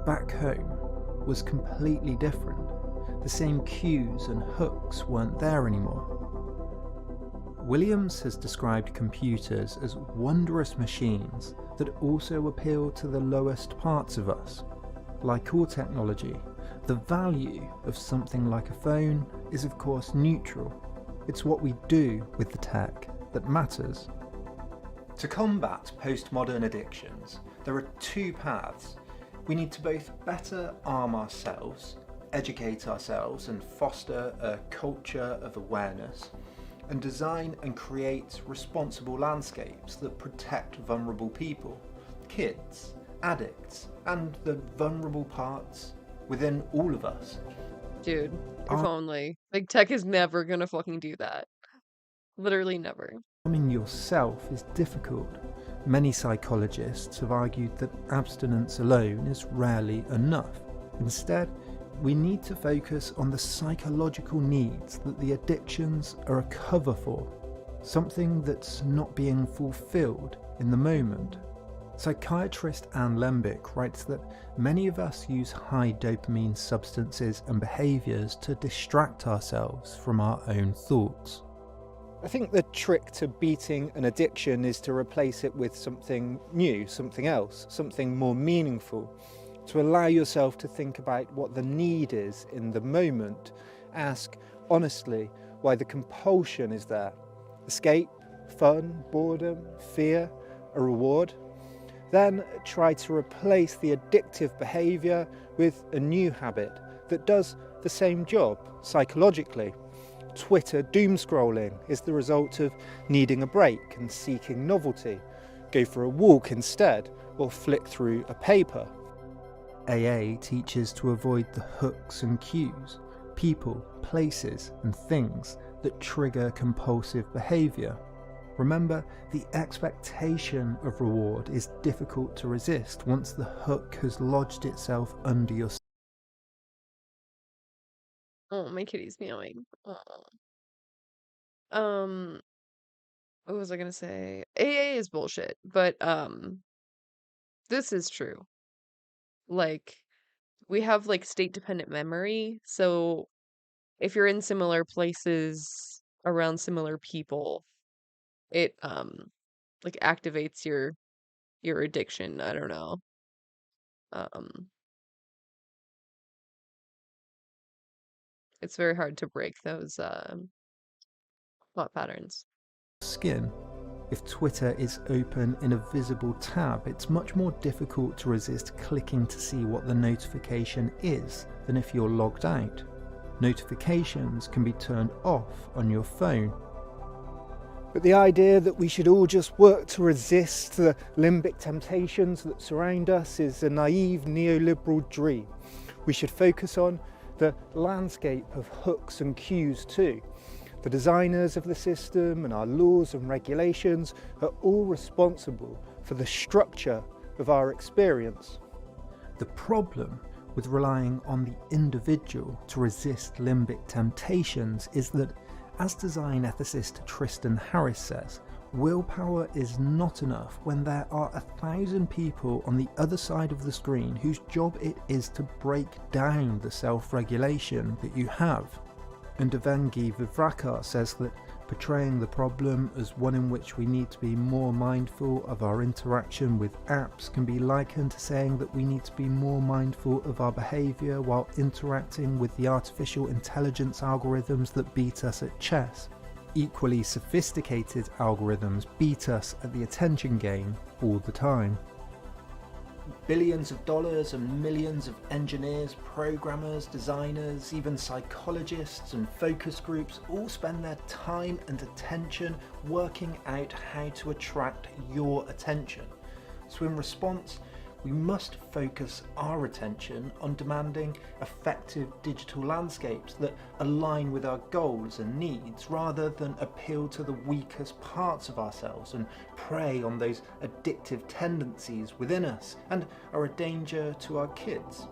Speaker 4: back home was completely different. The same cues and hooks weren't there anymore. Williams has described computers as wondrous machines that also appeal to the lowest parts of us. Like all technology, the value of something like a phone is of course neutral. It's what we do with the tech that matters. To combat postmodern addictions, there are two paths. We need to both better arm ourselves, educate ourselves and foster a culture of awareness, and design and create responsible landscapes that protect vulnerable people, kids, addicts, and the vulnerable parts within all of us.
Speaker 8: Dude, if only. Like, tech is never gonna fucking do that. Literally never.
Speaker 4: Harming yourself is difficult. Many psychologists have argued that abstinence alone is rarely enough. Instead, we need to focus on the psychological needs that the addictions are a cover for, something that's not being fulfilled in the moment. Psychiatrist Anne Lembick writes that many of us use high dopamine substances and behaviours to distract ourselves from our own thoughts.
Speaker 6: I think the trick to beating an addiction is to replace it with something new, something else, something more meaningful. To allow yourself to think about what the need is in the moment. Ask honestly why the compulsion is there. Escape, fun, boredom, fear, a reward. Then try to replace the addictive behaviour with a new habit that does the same job psychologically. Twitter doom scrolling is the result of needing a break and seeking novelty. Go for a walk instead, or flick through a paper.
Speaker 4: AA teaches to avoid the hooks and cues, people, places and things that trigger compulsive behaviour. Remember, the expectation of reward is difficult to resist once the hook has lodged itself under your skin.
Speaker 8: Oh, my kitty's meowing. What was I gonna say? AA is bullshit, but this is true. Like, we have like state dependent memory, so if you're in similar places around similar people, it like activates your addiction. I don't know. It's very hard to break those thought patterns.
Speaker 4: Skin. If Twitter is open in a visible tab, it's much more difficult to resist clicking to see what the notification is than if you're logged out. Notifications can be turned off on your phone.
Speaker 6: But the idea that we should all just work to resist the limbic temptations that surround us is a naive neoliberal dream. We should focus on the landscape of hooks and cues too. The designers of the system and our laws and regulations are all responsible for the structure of our experience.
Speaker 4: The problem with relying on the individual to resist limbic temptations is that, as design ethicist Tristan Harris says, willpower is not enough when there are 1,000 people on the other side of the screen whose job it is to break down the self-regulation that you have. And Devangi Vivrakar says that portraying the problem as one in which we need to be more mindful of our interaction with apps can be likened to saying that we need to be more mindful of our behaviour while interacting with the artificial intelligence algorithms that beat us at chess. Equally sophisticated algorithms beat us at the attention game all the time. Billions of dollars and millions of engineers, programmers, designers, even psychologists and focus groups all spend their time and attention working out how to attract your attention. So in response, we must focus our attention on demanding effective digital landscapes that align with our goals and needs rather than appeal to the weakest parts of ourselves and prey on those addictive tendencies within us and are a danger to our kids.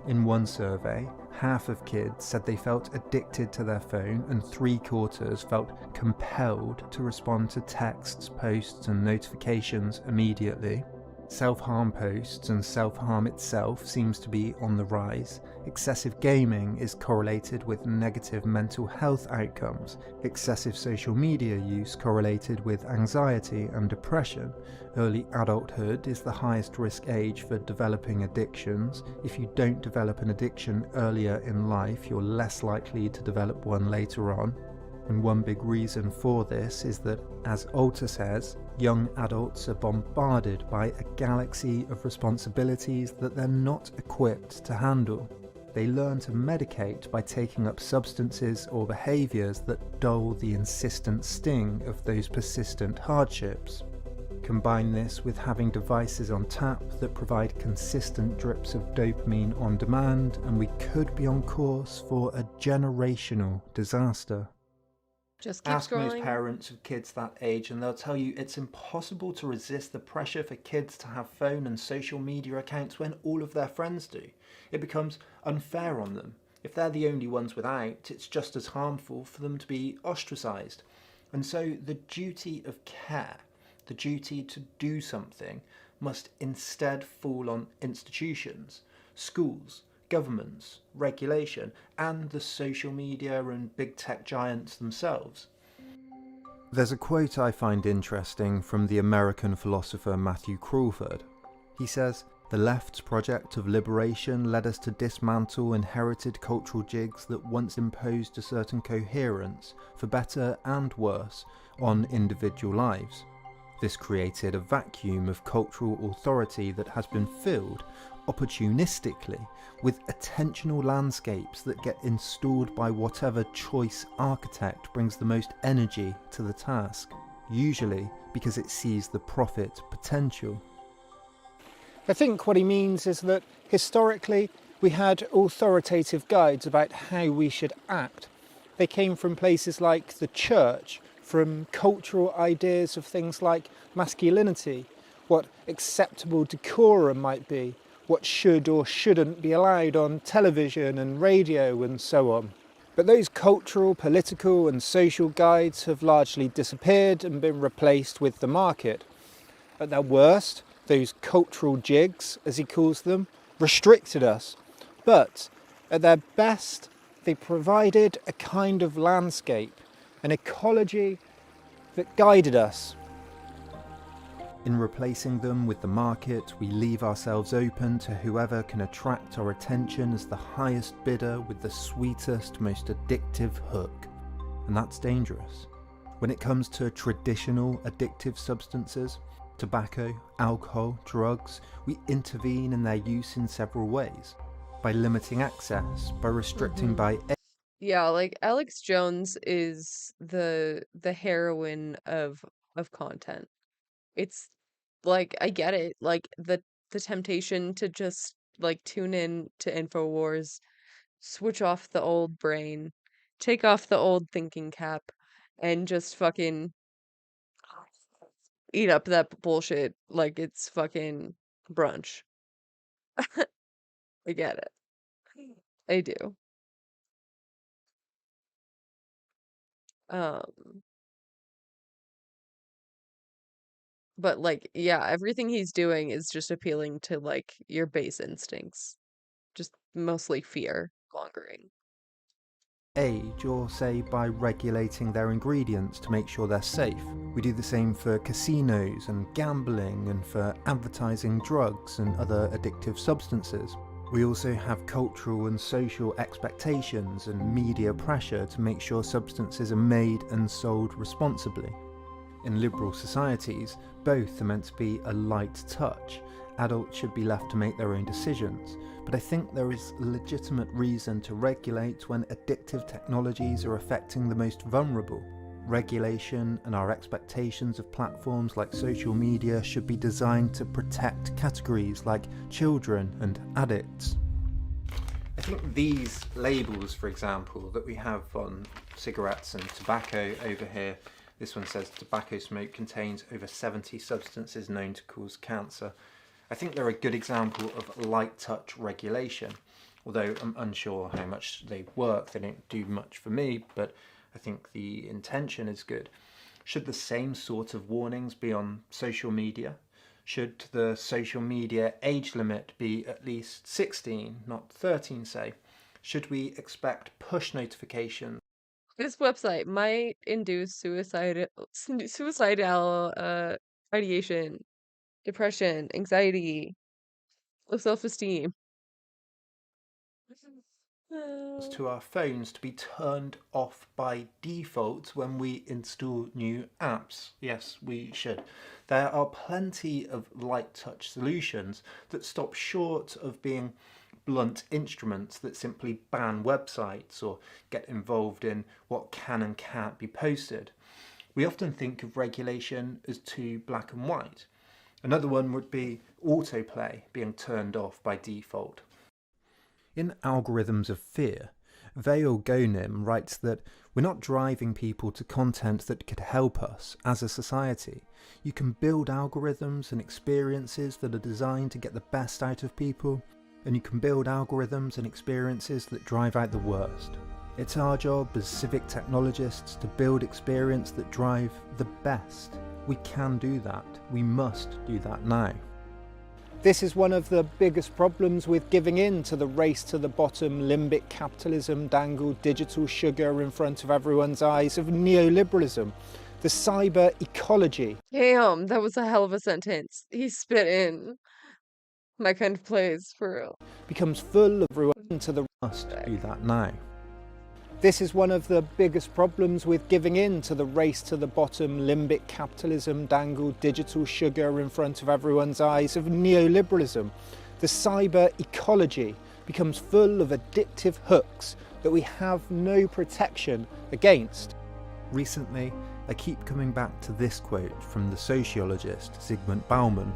Speaker 4: In one survey, half of kids said they felt addicted to their phone and 3/4 felt compelled to respond to texts, posts and notifications immediately. Self-harm posts and self-harm itself seems to be on the rise. Excessive gaming is correlated with negative mental health outcomes. Excessive social media use correlated with anxiety and depression. Early adulthood is the highest risk age for developing addictions. If you don't develop an addiction earlier in life, you're less likely to develop one later on. And one big reason for this is that, as Alter says, young adults are bombarded by a galaxy of responsibilities that they're not equipped to handle. They learn to medicate by taking up substances or behaviours that dull the insistent sting of those persistent hardships. Combine this with having devices on tap that provide consistent drips of dopamine on demand, and we could be on course for a generational disaster.
Speaker 8: Just keep
Speaker 4: Ask
Speaker 8: scrolling.
Speaker 4: most parents of kids that age and they'll tell you it's impossible to resist the pressure for kids to have phone and social media accounts when all of their friends do. It becomes unfair on them. If they're the only ones without, it's just as harmful for them to be ostracised. And so the duty of care, the duty to do something, must instead fall on institutions, schools, governments, regulation, and the social media and big tech giants themselves. There's a quote I find interesting from the American philosopher Matthew Crawford. He says, "The left's project of liberation led us to dismantle inherited cultural jigs that once imposed a certain coherence, for better and worse, on individual lives. This created a vacuum of cultural authority that has been filled, opportunistically, with attentional landscapes that get installed by whatever choice architect brings the most energy to the task, usually because it sees the profit potential."
Speaker 6: I think what he means is that historically we had authoritative guides about how we should act. They came from places like the church, from cultural ideas of things like masculinity, what acceptable decorum might be, what should or shouldn't be allowed on television and radio and so on. But those cultural, political and social guides have largely disappeared and been replaced with the market. At their worst, those cultural jigs, as he calls them, restricted us. But at their best, they provided a kind of landscape, an ecology that guided us.
Speaker 4: In replacing them with the market, we leave ourselves open to whoever can attract our attention as the highest bidder with the sweetest, most addictive hook. And that's dangerous. When it comes to traditional addictive substances, tobacco, alcohol, drugs, we intervene in their use in several ways. By limiting access, by restricting by...
Speaker 8: Yeah, like Alex Jones is the heroine of content. It's like I get it, like the temptation to just like tune in to InfoWars, switch off the old brain, take off the old thinking cap, and just fucking eat up that bullshit like it's fucking brunch. I get it. I do. Um But like, yeah, everything he's doing is just appealing to like your base instincts. Just mostly fear mongering.
Speaker 4: age, or say by regulating their ingredients to make sure they're safe. We do the same for casinos and gambling and for advertising drugs and other addictive substances. We also have cultural and social expectations and media pressure to make sure substances are made and sold responsibly. In liberal societies, both are meant to be a light touch. Adults should be left to make their own decisions, but I think there is legitimate reason to regulate when addictive technologies are affecting the most vulnerable. Regulation and our expectations of platforms like social media should be designed to protect categories like children and addicts. I think these labels, for example, that we have on cigarettes and tobacco over here, this one says tobacco smoke contains over 70 substances known to cause cancer. I think they're a good example of light touch regulation, although I'm unsure how much they work. They don't do much for me, but I think the intention is good. Should the same sort of warnings be on social media? Should the social media age limit be at least 16, not 13, say? Should we expect push notifications?
Speaker 8: This website might induce suicidal ideation, depression, anxiety, low self-esteem.
Speaker 4: To our phones to be turned off by default when we install new apps. Yes, we should. There are plenty of light touch solutions that stop short of being blunt instruments that simply ban websites or get involved in what can and can't be posted. We often think of regulation as too black and white. Another one would be autoplay being turned off by default. In Algorithms of Fear, Vail Gonim writes that we're not driving people to content that could help us as a society. You can build algorithms and experiences that are designed to get the best out of people, and you can build algorithms and experiences that drive out the worst. It's our job as civic technologists to build experience that drive the best. We can do that. We must do that now.
Speaker 6: This is one of the biggest problems with giving in to the race to the bottom, limbic capitalism, dangled digital sugar in front of everyone's eyes of neoliberalism, the cyber ecology.
Speaker 8: Damn, that was a hell of a sentence. He spit in my kind of plays, for real.
Speaker 6: Becomes full of everyone to the
Speaker 4: must do that now.
Speaker 6: This is one of the biggest problems with giving in to the race to the bottom, limbic capitalism, dangled digital sugar in front of everyone's eyes of neoliberalism. The cyber ecology becomes full of addictive hooks that we have no protection against.
Speaker 4: Recently, I keep coming back to this quote from the sociologist Zygmunt Bauman.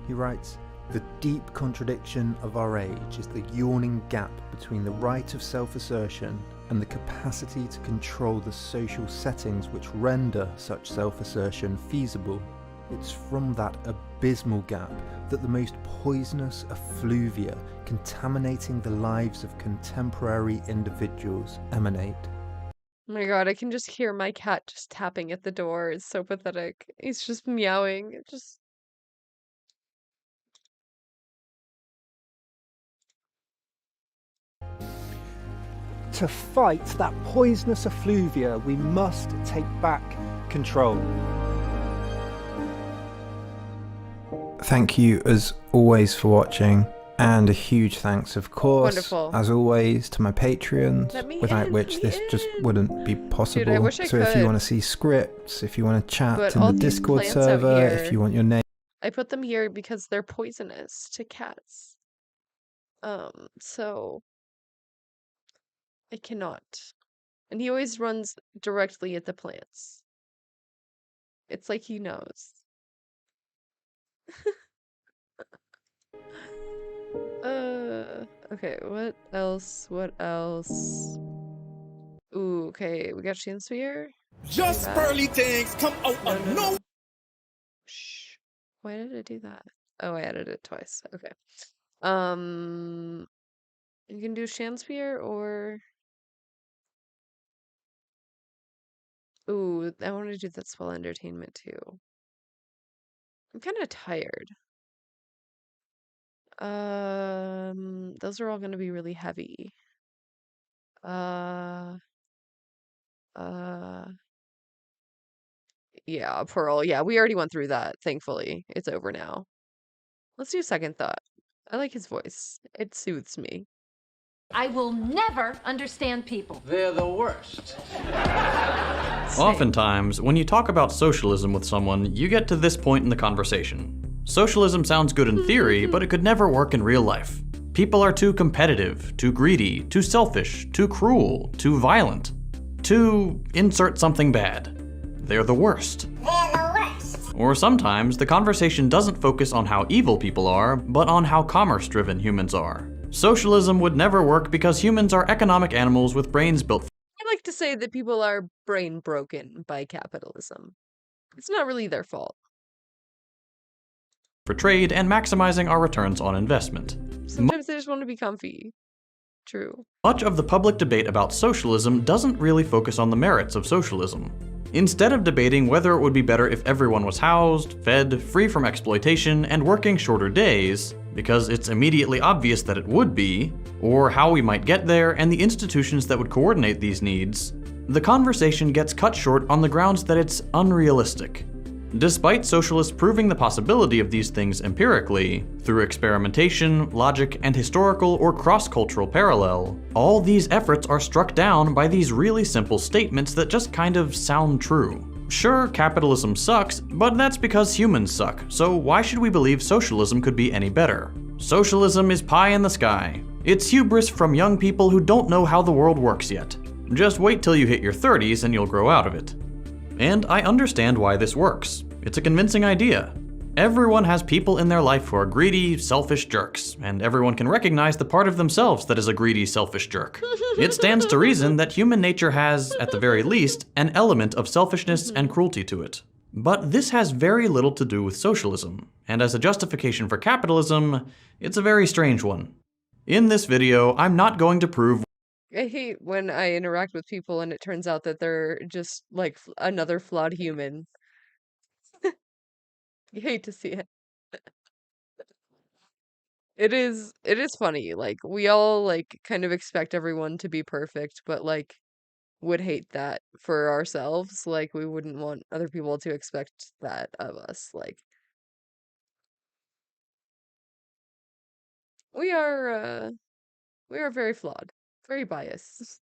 Speaker 4: He writes, "The deep contradiction of our age is the yawning gap between the right of self-assertion and the capacity to control the social settings which render such self-assertion feasible. It's from that abysmal gap that the most poisonous effluvia contaminating the lives of contemporary individuals emanate."
Speaker 8: Oh my god, I can just hear my cat just tapping at the door. It's so pathetic. He's just meowing. It just...
Speaker 6: To fight that poisonous effluvia, we must take back control.
Speaker 4: Thank you as always for watching, and a huge thanks, of course,
Speaker 8: Wonderful.
Speaker 4: as always, to my Patreons, without which this just wouldn't be possible.
Speaker 8: Dude, I wish I
Speaker 4: so if you
Speaker 8: could.
Speaker 4: want to see scripts, if you want to chat
Speaker 8: But
Speaker 4: in
Speaker 8: all
Speaker 4: the
Speaker 8: these
Speaker 4: Discord
Speaker 8: plants out
Speaker 4: server,
Speaker 8: here-
Speaker 4: if you want your name.
Speaker 8: I put them here because they're poisonous to cats. So I cannot. And he always runs directly at the plants. It's like he knows. Okay, what else? What else? Ooh, okay, we got Shane Dawson.
Speaker 19: Just pearly things come out of no.
Speaker 8: Shh. Why did I do that? Oh, I added it twice. Okay. You can do Shakespeare or... Ooh, I want to do that Swell Entertainment too. I'm kind of tired. Those are all going to be really heavy. Uh, yeah, Pearl. Yeah, we already went through that. Thankfully, it's over now. Let's do Second Thought. I like his voice. It soothes me.
Speaker 7: I will never understand people.
Speaker 21: They're the worst.
Speaker 22: Oftentimes, when you talk about socialism with someone, you get to this point in the conversation. Socialism sounds good in theory, but it could never work in real life. People are too competitive, too greedy, too selfish, too cruel, too violent. To insert something bad. They're the worst. Or sometimes, the conversation doesn't focus on how evil people are, but on how commerce-driven humans are. Socialism would never work because humans are economic animals with brains built
Speaker 8: I like to say that people are brain broken by capitalism. It's not really their fault.
Speaker 22: for trade and maximizing our returns on investment.
Speaker 8: Sometimes they just want to be comfy. True.
Speaker 22: Much of the public debate about socialism doesn't really focus on the merits of socialism. Instead of debating whether it would be better if everyone was housed, fed, free from exploitation, and working shorter days, because it's immediately obvious that it would be, or how we might get there and the institutions that would coordinate these needs, the conversation gets cut short on the grounds that it's unrealistic. Despite socialists proving the possibility of these things empirically, through experimentation, logic, and historical or cross-cultural parallel, all these efforts are struck down by these really simple statements that just kind of sound true. Sure, capitalism sucks, but that's because humans suck, so why should we believe socialism could be any better? Socialism is pie in the sky. It's hubris from young people who don't know how the world works yet. Just wait till you hit your 30s and you'll grow out of it. And I understand why this works. It's a convincing idea. Everyone has people in their life who are greedy, selfish jerks, and everyone can recognize the part of themselves that is a greedy, selfish jerk. It stands to reason that human nature has, at the very least, an element of selfishness and cruelty to it. But this has very little to do with socialism, and as a justification for capitalism, it's a very strange one. In this video, I'm not going to prove
Speaker 8: I hate when I interact with people and it turns out that they're just like another flawed human. You hate to see it. It is funny. Like we all like kind of expect everyone to be perfect, but like would hate that for ourselves. Like we wouldn't want other people to expect that of us. Like we are very flawed, very biased.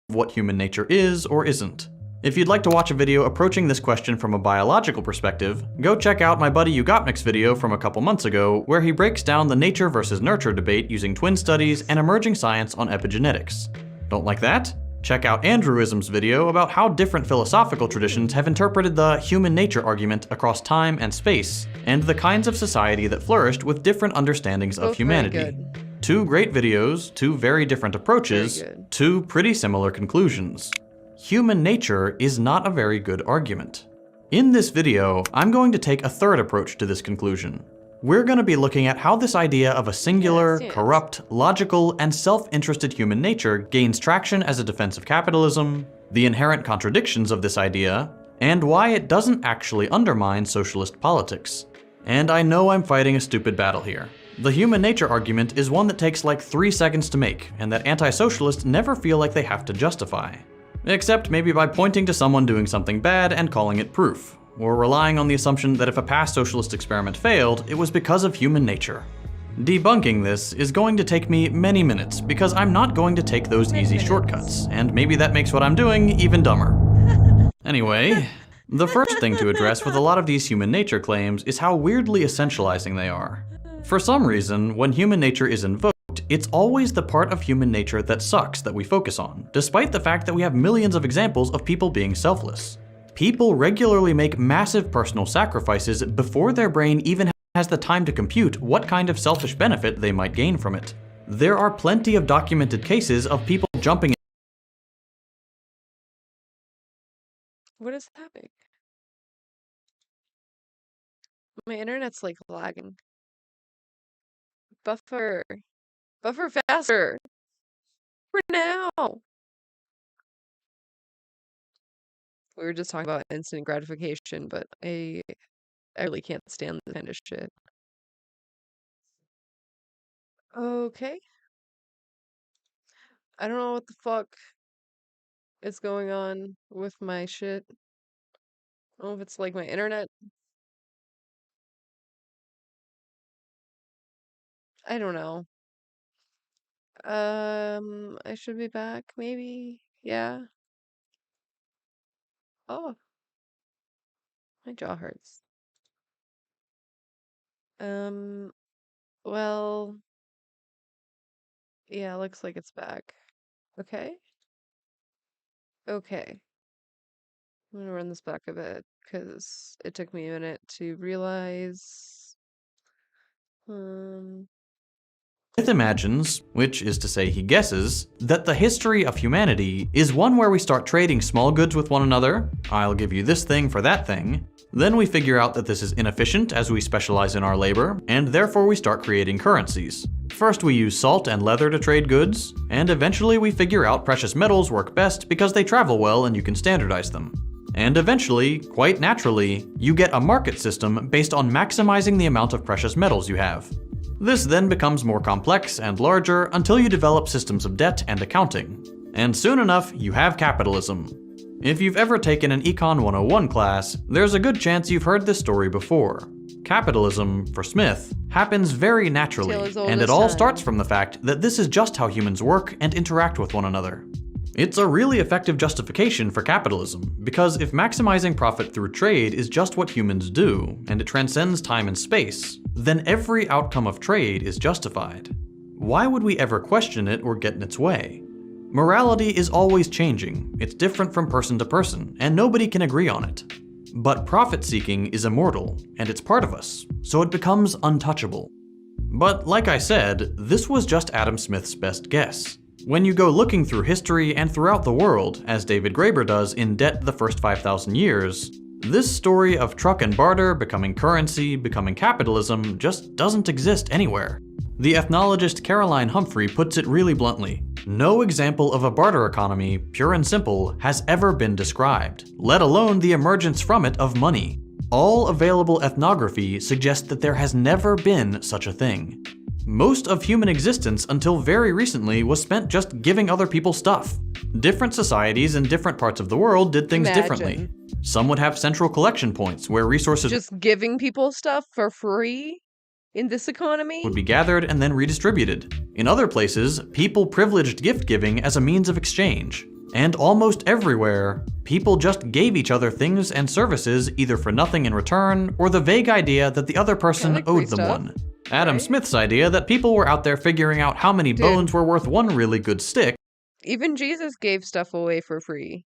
Speaker 22: what human nature is or isn't. If you'd like to watch a video approaching this question from a biological perspective, go check out my buddy Ugopnik's video from a couple months ago, where he breaks down the nature versus nurture debate using twin studies and emerging science on epigenetics. Don't like that? Check out Andrewism's video about how different philosophical traditions have interpreted the human nature argument across time and space, and the kinds of society that flourished with different understandings of humanity. Two great videos, two very different approaches, two pretty similar conclusions. Human nature is not a very good argument. In this video, I'm going to take a third approach to this conclusion. We're going to be looking at how this idea of a singular, corrupt, logical, and self-interested human nature gains traction as a defense of capitalism, the inherent contradictions of this idea, and why it doesn't actually undermine socialist politics. And I know I'm fighting a stupid battle here. The human nature argument is one that takes like 3 seconds to make, and that anti-socialists never feel like they have to justify. Except maybe by pointing to someone doing something bad and calling it proof, or relying on the assumption that if a past socialist experiment failed, it was because of human nature. Debunking this is going to take me many minutes, because I'm not going to take those easy shortcuts, and maybe that makes what I'm doing even dumber. Anyway, the first thing to address with a lot of these human nature claims is how weirdly essentializing they are. For some reason, when human nature is invoked, it's always the part of human nature that sucks that we focus on, despite the fact that we have millions of examples of people being selfless. People regularly make massive personal sacrifices before their brain even has the time to compute what kind of selfish benefit they might gain from it. There are plenty of documented cases of people jumping in.
Speaker 8: What is happening? My internet's like lagging. Buffer faster. For now. We were just talking about instant gratification, but I really can't stand this kind of shit. Okay. I don't know what the fuck is going on with my shit. I don't know if it's like my internet. I don't know. I should be back, maybe. Yeah. Oh, my jaw hurts. Well, yeah, looks like it's back. Okay. Okay. I'm gonna run this back a bit because it took me a minute to realize.
Speaker 22: Smith imagines, which is to say he guesses, that the history of humanity is one where we start trading small goods with one another. I'll give you this thing for that thing. Then we figure out that this is inefficient as we specialize in our labor, and therefore we start creating currencies. First we use salt and leather to trade goods, and eventually we figure out precious metals work best because they travel well and you can standardize them. And eventually, quite naturally, you get a market system based on maximizing the amount of precious metals you have. This then becomes more complex and larger until you develop systems of debt and accounting. And soon enough, you have capitalism. If you've ever taken an Econ 101 class, there's a good chance you've heard this story before. Capitalism, for Smith, happens very naturally, and it all starts from the fact that this is just how humans work and interact with one another. It's a really effective justification for capitalism, because if maximizing profit through trade is just what humans do, and it transcends time and space, then every outcome of trade is justified. Why would we ever question it or get in its way? Morality is always changing, it's different from person to person, and nobody can agree on it. But profit-seeking is immortal, and it's part of us, so it becomes untouchable. But like I said, this was just Adam Smith's best guess. When you go looking through history and throughout the world, as David Graeber does in Debt the First 5,000 Years, this story of truck and barter becoming currency, becoming capitalism, just doesn't exist anywhere. The ethnologist Caroline Humphrey puts it really bluntly. No example of a barter economy, pure and simple, has ever been described, let alone the emergence from it of money. All available ethnography suggests that there has never been such a thing. Most of human existence until very recently was spent just giving other people stuff. Different societies in different parts of the world did things differently. Some would have central collection points where resources
Speaker 8: just giving people stuff for free in this economy
Speaker 22: would be gathered and then redistributed. In other places, people privileged gift giving as a means of exchange. And almost everywhere, people just gave each other things and services either for nothing in return or the vague idea that the other person owed them one. Adam Smith's idea that people were out there figuring out how many bones were worth one really good stick.
Speaker 8: Even Jesus gave stuff away for free.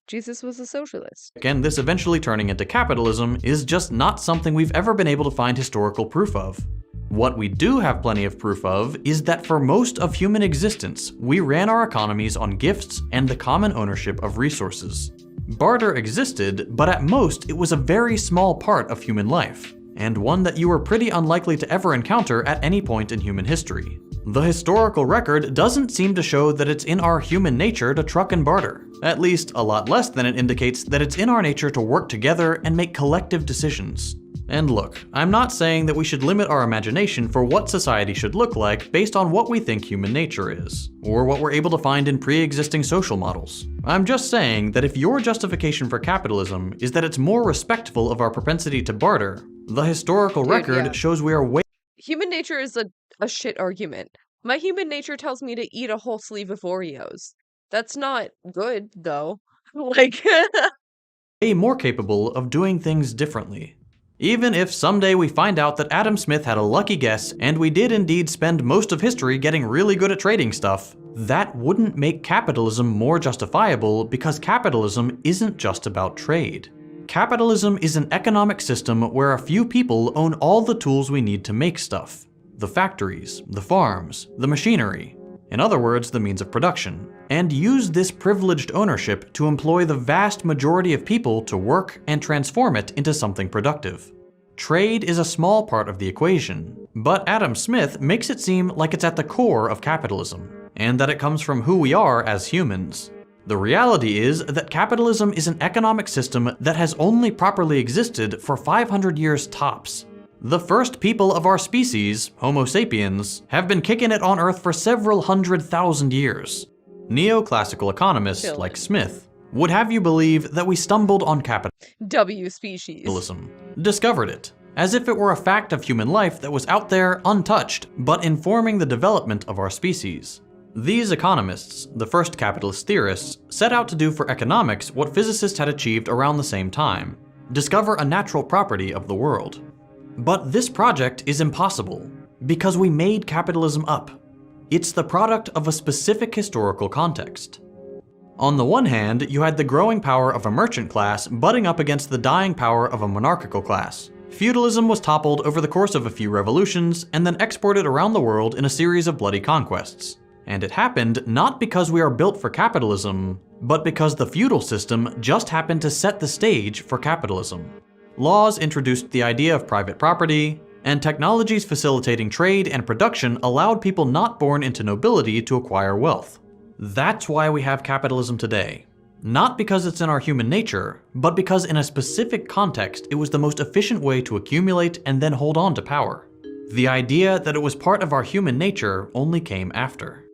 Speaker 8: Jesus was a socialist.
Speaker 22: And this eventually turning into capitalism is just not something we've ever been able to find historical proof of. What we do have plenty of proof of is that for most of human existence, we ran our economies on gifts and the common ownership of resources. Barter existed, but at most it was a very small part of human life, and one that you were pretty unlikely to ever encounter at any point in human history. The historical record doesn't seem to show that it's in our human nature to truck and barter, at least a lot less than it indicates that it's in our nature to work together and make collective decisions. And look, I'm not saying that we should limit our imagination for what society should look like based on what we think human nature is, or what we're able to find in pre-existing social models. I'm just saying that if your justification for capitalism is that it's more respectful of our propensity to barter, the historical record shows we are way—
Speaker 8: Human nature is a shit argument. My human nature tells me to eat a whole sleeve of Oreos. That's not good, though. Like,
Speaker 22: way more capable of doing things differently. Even if someday we find out that Adam Smith had a lucky guess and we did indeed spend most of history getting really good at trading stuff, that wouldn't make capitalism more justifiable because capitalism isn't just about trade. Capitalism is an economic system where a few people own all the tools we need to make stuff. The factories, the farms, the machinery. In other words, the means of production. And use this privileged ownership to employ the vast majority of people to work and transform it into something productive. Trade is a small part of the equation, but Adam Smith makes it seem like it's at the core of capitalism, and that it comes from who we are as humans. The reality is that capitalism is an economic system that has only properly existed for 500 years tops. The first people of our species, Homo sapiens, have been kicking it on Earth for several 100,000 years. Neoclassical economists like Smith would have you believe that we stumbled on
Speaker 8: W species.
Speaker 22: capitalism, discovered it, as if it were a fact of human life that was out there untouched, but informing the development of our species. These economists, the first capitalist theorists, set out to do for economics what physicists had achieved around the same time: discover a natural property of the world. But this project is impossible, because we made capitalism up. It's the product of a specific historical context. On the one hand, you had the growing power of a merchant class butting up against the dying power of a monarchical class. Feudalism was toppled over the course of a few revolutions and then exported around the world in a series of bloody conquests. And it happened not because we are built for capitalism, but because the feudal system just happened to set the stage for capitalism. Laws introduced the idea of private property, and technologies facilitating trade and production allowed people not born into nobility to acquire wealth. That's why we have capitalism today. Not because it's in our human nature, but because in a specific context it was the most efficient way to accumulate and then hold on to power. The idea that it was part of our human nature only came after.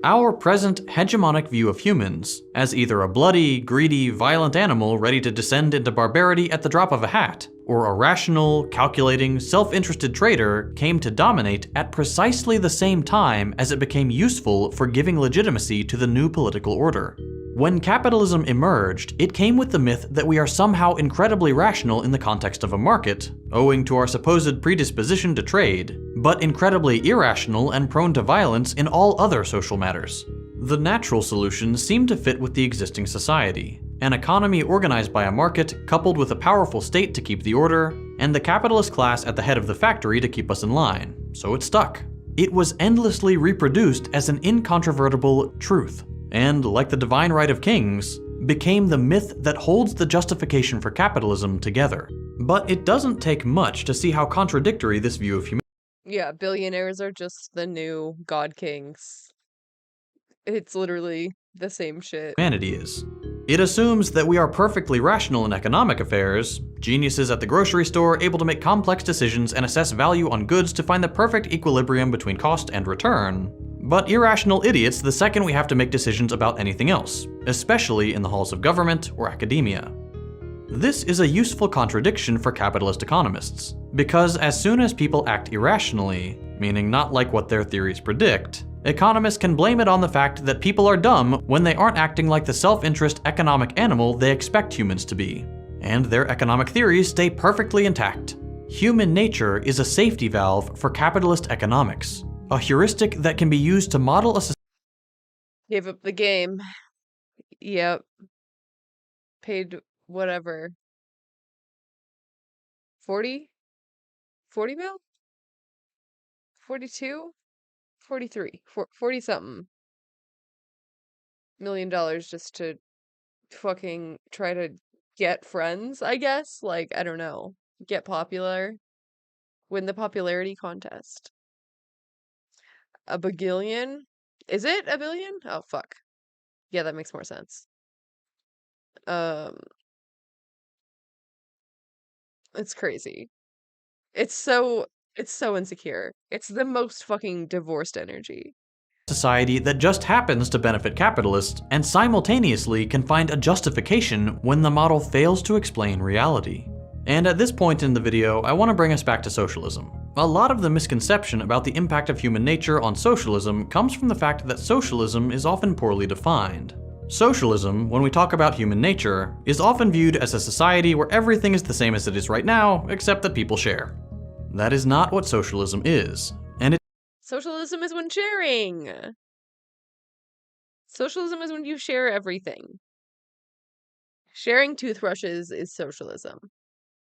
Speaker 22: Our present hegemonic view of humans, as either a bloody, greedy, violent animal ready to descend into barbarity at the drop of a hat, or a rational, calculating, self-interested trader, came to dominate at precisely the same time as it became useful for giving legitimacy to the new political order. When capitalism emerged, it came with the myth that we are somehow incredibly rational in the context of a market, owing to our supposed predisposition to trade, but incredibly irrational and prone to violence in all other social matters. The natural solution seemed to fit with the existing society: an economy organized by a market coupled with a powerful state to keep the order, and the capitalist class at the head of the factory to keep us in line. So it stuck. It was endlessly reproduced as an incontrovertible truth, and, like the divine right of kings, became the myth that holds the justification for capitalism together. But it doesn't take much to see how contradictory this view of humanity
Speaker 8: Yeah, billionaires are just the new god kings. It's literally the same shit.
Speaker 22: is. It assumes that we are perfectly rational in economic affairs, geniuses at the grocery store able to make complex decisions and assess value on goods to find the perfect equilibrium between cost and return, but irrational idiots the second we have to make decisions about anything else, especially in the halls of government or academia. This is a useful contradiction for capitalist economists, because as soon as people act irrationally, meaning not like what their theories predict, economists can blame it on the fact that people are dumb when they aren't acting like the self-interest economic animal they expect humans to be, and their economic theories stay perfectly intact. Human nature is a safety valve for capitalist economics, a heuristic that can be used to model a society.
Speaker 8: Gave up the game. Yep. Paid whatever. 40? 40 mil? 42? 43? 40 something $1 million just to fucking try to get friends, I guess? Like, I don't know. Get popular. Win the popularity contest. A bagillion? Is it a billion? Oh, fuck. Yeah, that makes more sense. It's crazy. It's so insecure. It's the most fucking divorced energy.
Speaker 22: Society that just happens to benefit capitalists and simultaneously can find a justification when the model fails to explain reality. And at this point in the video, I want to bring us back to socialism. A lot of the misconception about the impact of human nature on socialism comes from the fact that socialism is often poorly defined. Socialism, when we talk about human nature, is often viewed as a society where everything is the same as it is right now, except that people share. That is not what socialism is, and
Speaker 8: Socialism is when sharing. Socialism is when you share everything. Sharing toothbrushes is socialism.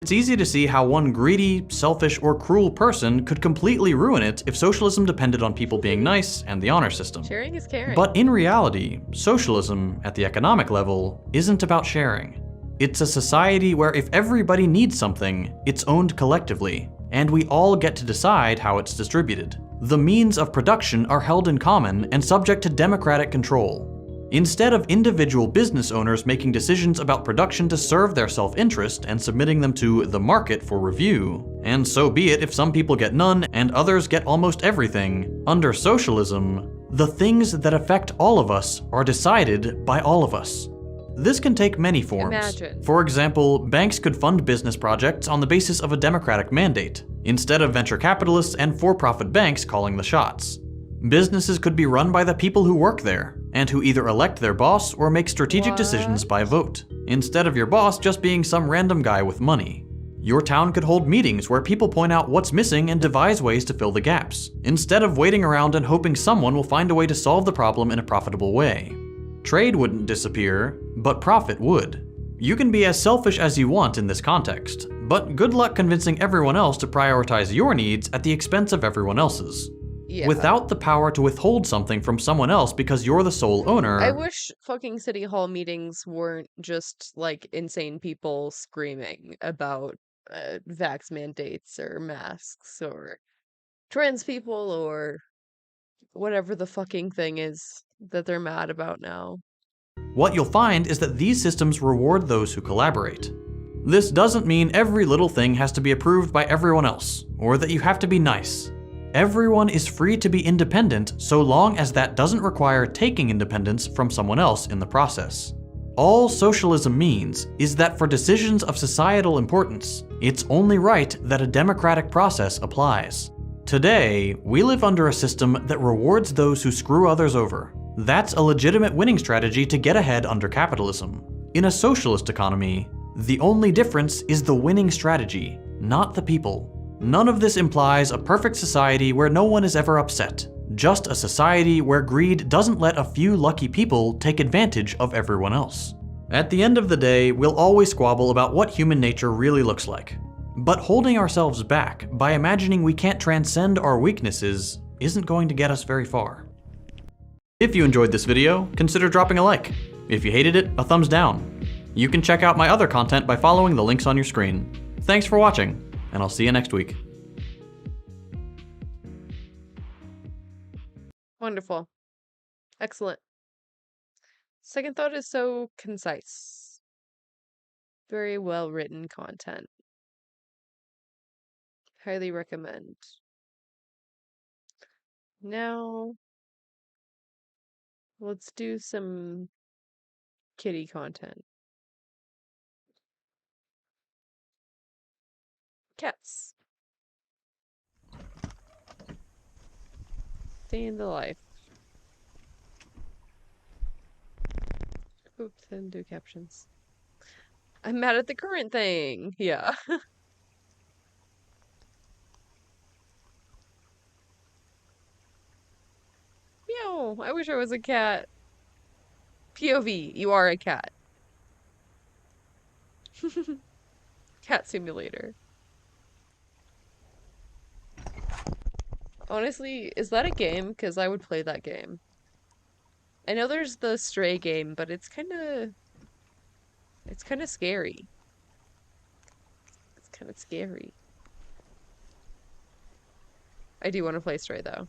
Speaker 22: it's easy to see how one greedy, selfish, or cruel person could completely ruin it if socialism depended on people being nice and the honor system.
Speaker 8: Sharing is caring.
Speaker 22: But in reality, socialism, at the economic level, isn't about sharing. It's a society where if everybody needs something, it's owned collectively, and we all get to decide how it's distributed. The means of production are held in common and subject to democratic control. Instead of individual business owners making decisions about production to serve their self-interest and submitting them to the market for review, And so be it if some people get none and others get almost everything. Under socialism, the things that affect all of us are decided by all of us. This can take many forms.
Speaker 8: Imagine.
Speaker 22: For example, banks could fund business projects on the basis of a democratic mandate, instead of venture capitalists and for-profit banks calling the shots. Businesses could be run by the people who work there, and who either elect their boss or make strategic decisions by vote, instead of your boss just being some random guy with money. Your town could hold meetings where people point out what's missing and devise ways to fill the gaps, instead of waiting around and hoping someone will find a way to solve the problem in a profitable way. Trade wouldn't disappear, but profit would. You can be as selfish as you want in this context, but good luck convincing everyone else to prioritize your needs at the expense of everyone else's.
Speaker 8: Yeah.
Speaker 22: Without the power to withhold something from someone else because you're the sole owner.
Speaker 8: I wish fucking city hall meetings weren't just like insane people screaming about vax mandates or masks or trans people or whatever the fucking thing is that they're mad about now.
Speaker 22: What you'll find is that these systems reward those who collaborate. This doesn't mean every little thing has to be approved by everyone else, or that you have to be nice. Everyone is free to be independent so long as that doesn't require taking independence from someone else in the process. All socialism means is that for decisions of societal importance, it's only right that a democratic process applies. Today, we live under a system that rewards those who screw others over. That's a legitimate winning strategy to get ahead under capitalism. In a socialist economy, the only difference is the winning strategy, not the people. None of this implies a perfect society where no one is ever upset, just a society where greed doesn't let a few lucky people take advantage of everyone else. At the end of the day, we'll always squabble about what human nature really looks like. But holding ourselves back by imagining we can't transcend our weaknesses isn't going to get us very far. If you enjoyed this video, consider dropping a like. If you hated it, a thumbs down. You can check out my other content by following the links on your screen. Thanks for watching, and I'll see you next week.
Speaker 8: Wonderful. Excellent. Second Thought is so concise. Very well written content. Highly recommend. Now, let's do some kitty content. Cats. Day in the life. Oops, didn't do captions. I'm mad at the current thing. Yeah. Meow. I wish I was a cat. POV, you are a cat. Cat simulator. Honestly, is that a game? Because I would play that game. I know there's the Stray game, but it's kind of scary. It's kind of scary. I do want to play Stray though.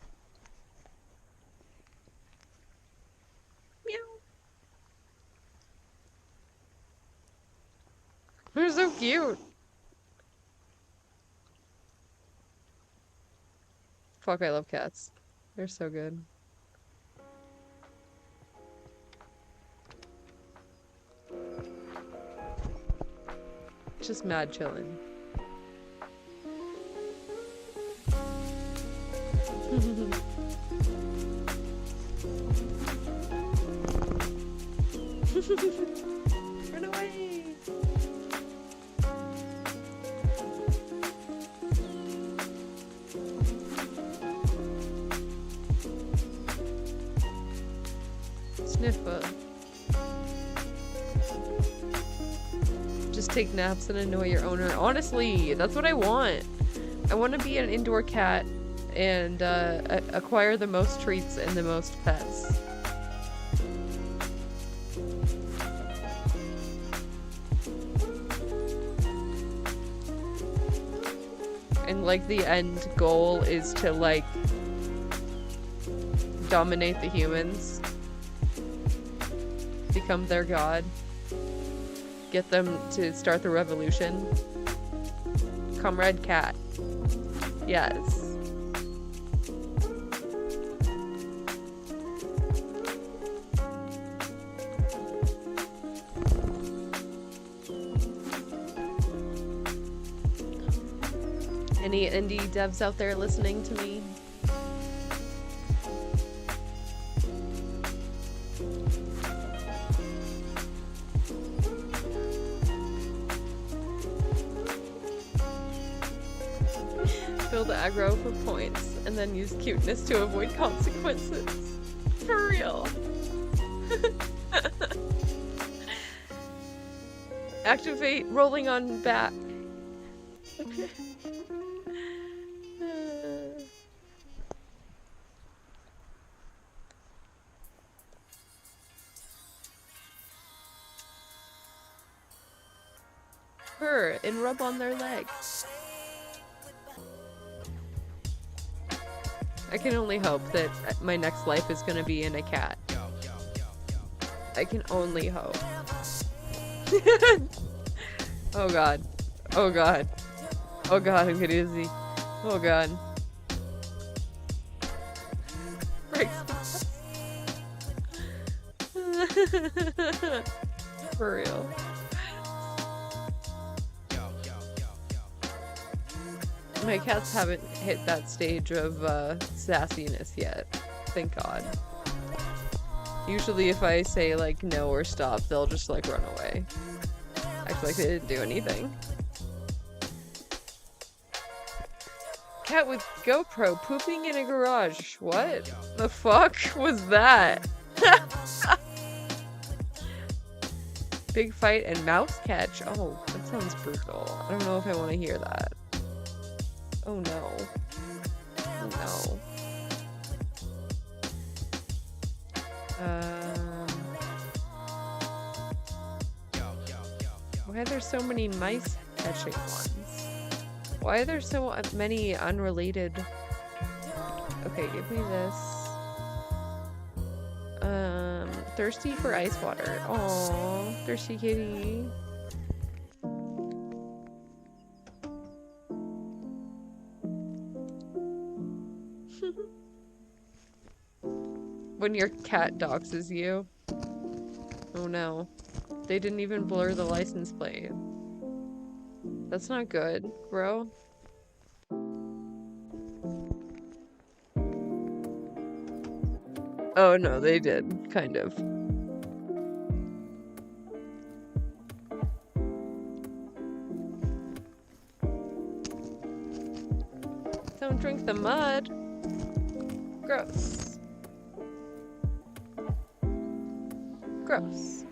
Speaker 8: Meow. They're so cute. Fuck, I love cats. They're so good. Just mad chillin'. Run away! Sniffer. Just take naps and annoy your owner. Honestly, that's what I want. I want to be an indoor cat and acquire the most treats and the most pets. And like the end goal is to like dominate the humans. Become their god. Get them to start the revolution. Comrade Cat. Yes. Any indie devs out there listening to me? Build aggro for points, and then use cuteness to avoid consequences. For real. Activate rolling on back. Purr and rub on their legs. I can only hope that my next life is gonna be in a cat. I can only hope. Oh god. Oh god. Oh god, I'm getting dizzy. Oh god. For real. My cats haven't hit that stage of sassiness yet. Thank god. Usually if I say like no or stop, they'll just like run away. Act like they didn't do anything. Cat with GoPro pooping in a garage. What the fuck was that? Big fight and mouse catch. Oh, that sounds brutal. I don't know if I want to hear that. Oh no. Oh no. Why are there so many mice catching ones? Why are there so many unrelated? Okay, give me this. Thirsty for ice water. Aww, thirsty kitty. When your cat doxes you. Oh no. They didn't even blur the license plate. That's not good, bro. Oh no, they did, kind of. Don't drink the mud. Gross. Gross.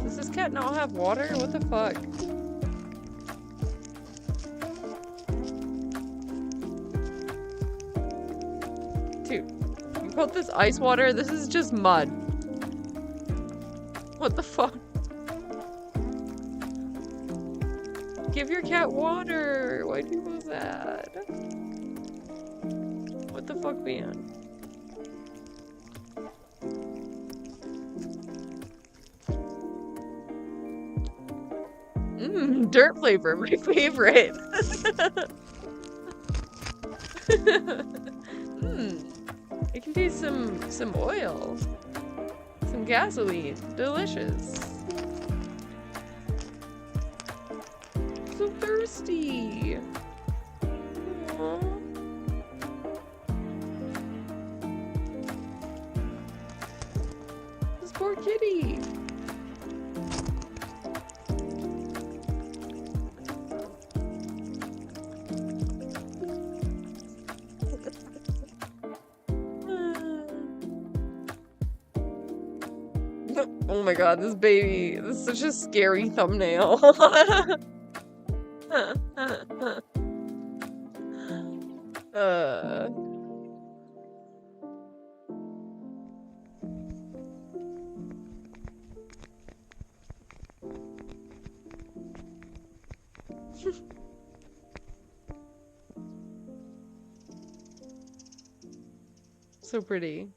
Speaker 8: Does this cat not have water? What the fuck? Dude, you called this ice water? This is just mud. What the fuck? Give your cat water! Why'd you do that? What the fuck, man? Dirt flavor, my favorite. I can taste some oil. Some gasoline. Delicious. So thirsty. Aww. This poor kitty. Oh my god, this baby. This is such a scary thumbnail. So pretty.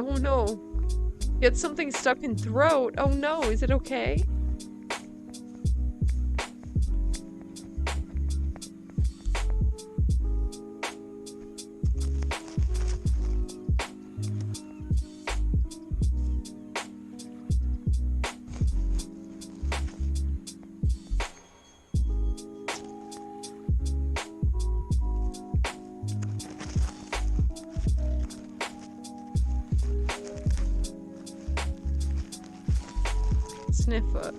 Speaker 8: Oh no. Get something stuck in throat. Oh no, is it okay? Sniffer.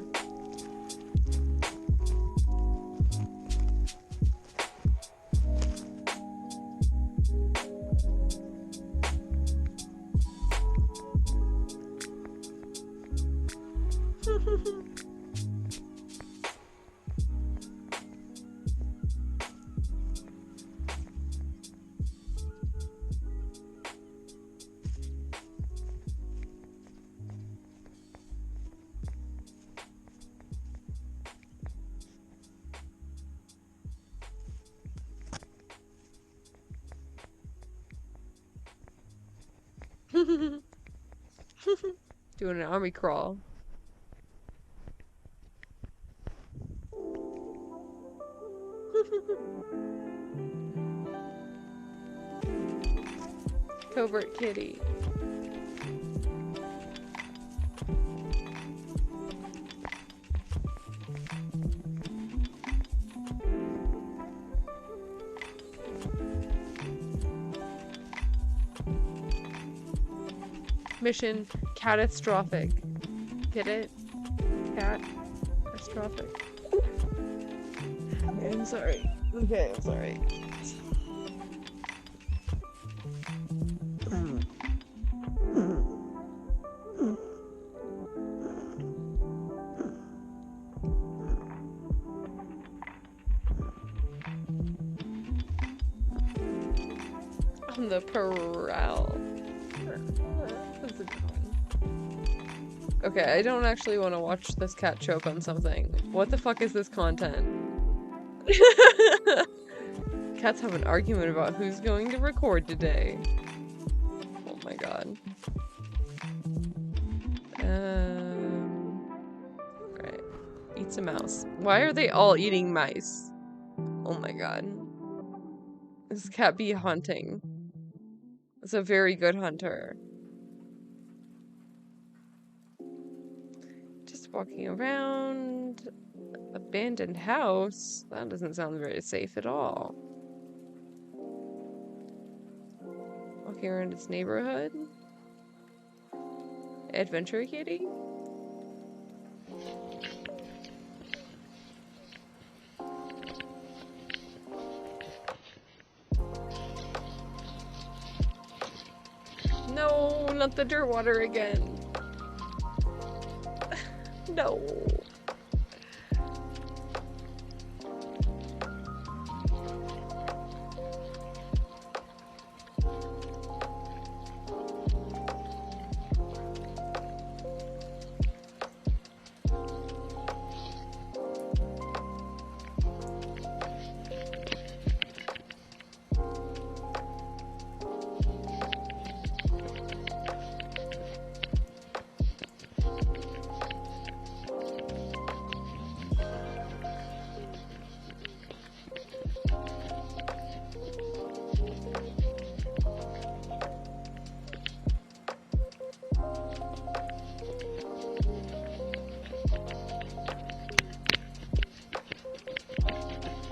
Speaker 8: Doing an army crawl. Covert kitty. Mission catastrophic. Get it? Catastrophic. Okay, I'm sorry. Okay, I'm sorry. On the prowl. What's it doing? Okay, I don't actually want to watch this cat choke on something. What the fuck is this content? Cats have an argument about who's going to record today. Oh my god. Right. Eats a mouse. Why are they all eating mice? Oh my god. This cat be hunting. It's a very good hunter. Just walking around. Abandoned house? That doesn't sound very safe at all. Walking around its neighborhood? Adventure kitty? No, not the dirt water again. No.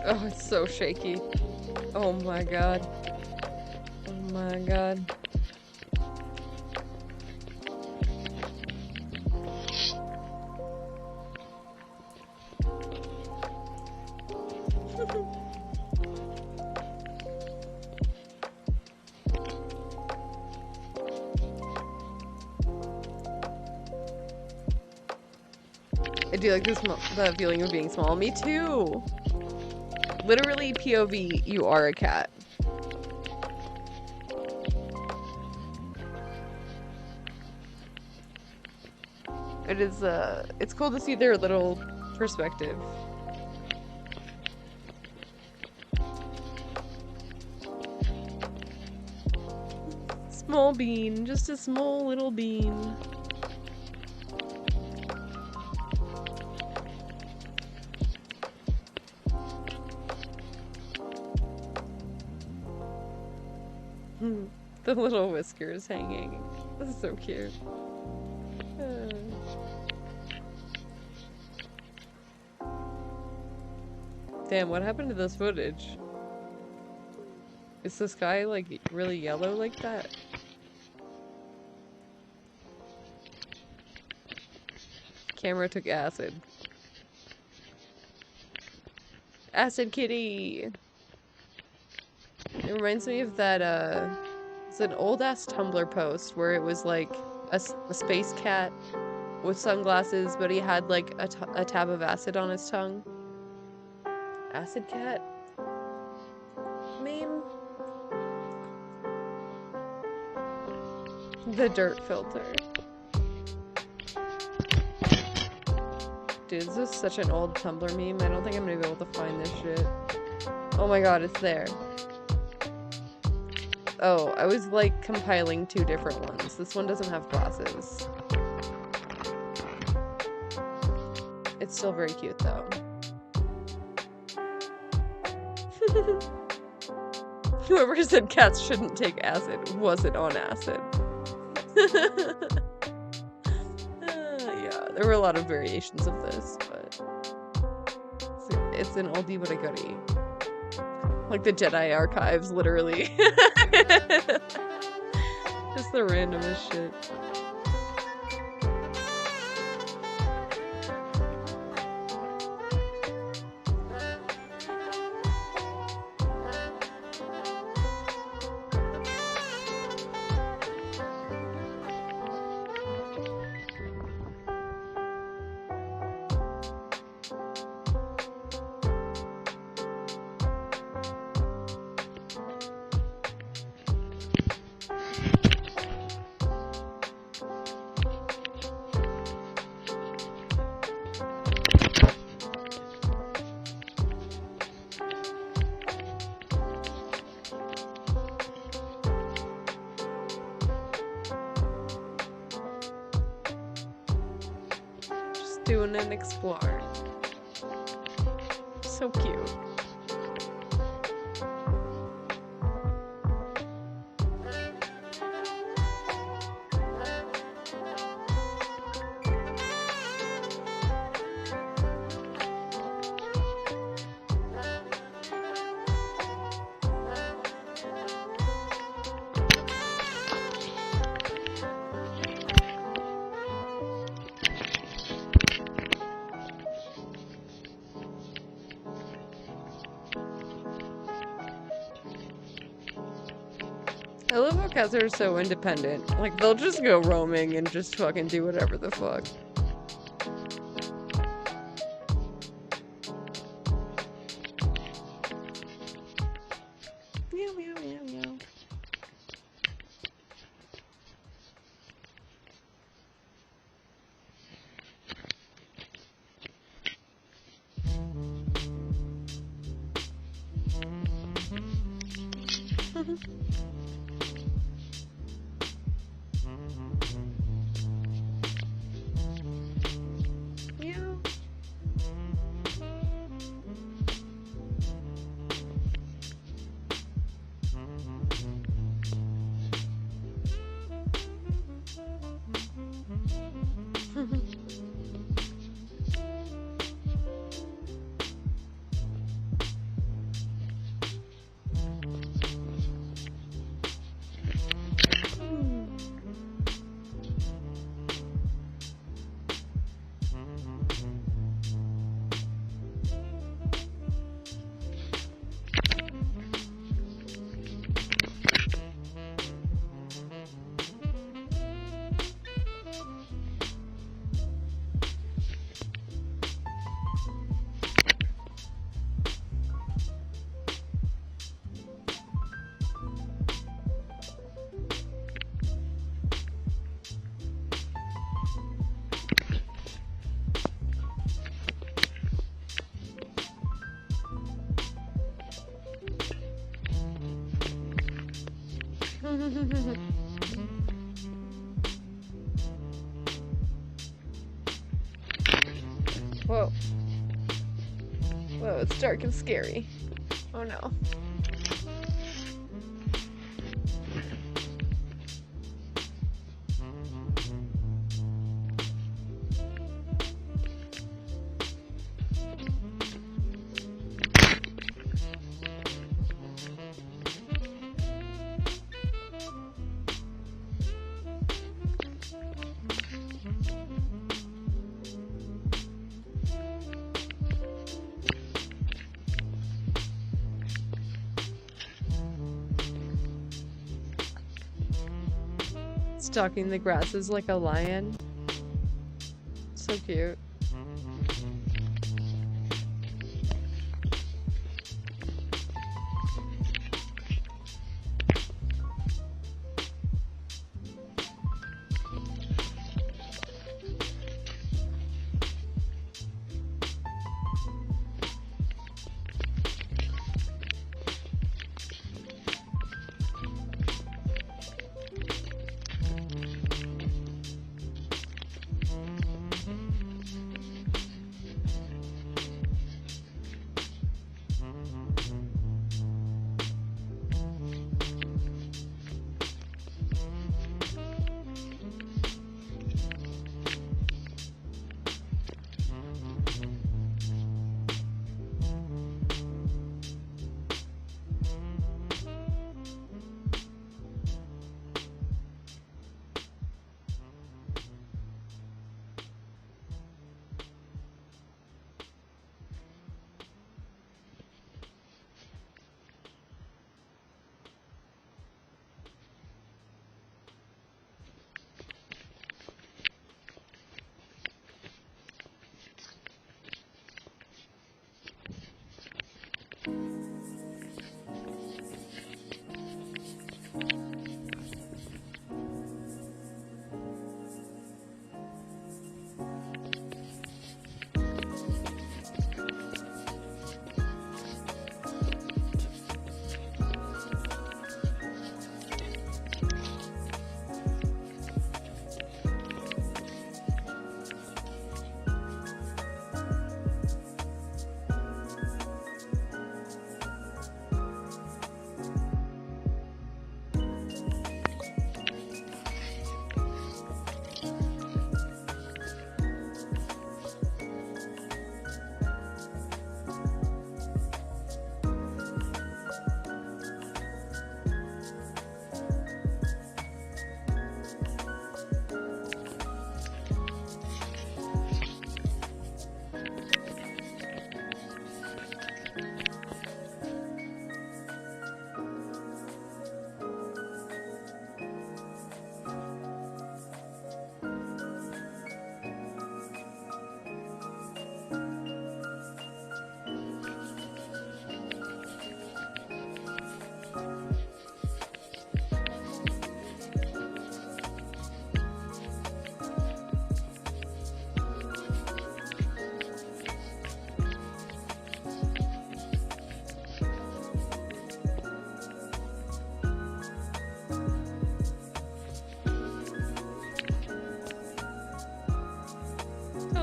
Speaker 8: Oh, it's so shaky. Oh my god. Oh my god. I do like this the feeling of being small. Me too. Literally, POV, you are a cat. It is, it's cool to see their little perspective. small bean. Just a small little bean. The little whiskers hanging. This is so cute. Damn, what happened to this footage? Is the sky like really yellow like that? Camera took acid. Acid kitty! It reminds me of that, it's an old-ass Tumblr post where it was like a space cat with sunglasses, but he had like a tab of acid on his tongue. Acid cat? Meme? The dirt filter. Dude, this is such an old Tumblr meme. I don't think I'm gonna be able to find this shit. Oh my god, it's there. Oh, I was like compiling two different ones. This one doesn't have glasses. It's still very cute though. Whoever said cats shouldn't take acid wasn't on acid. Yeah, there were a lot of variations of this, but it's an oldie but a goodie. Like the Jedi archives, literally. Just the randomest shit. Doing and exploring. So cute. I love how cats are so independent. Like, they'll just go roaming and just fucking do whatever the fuck. Meow, meow, meow, meow. Whoa. Whoa, it's dark and scary. Oh no. Stalking the grasses like a lion. So cute.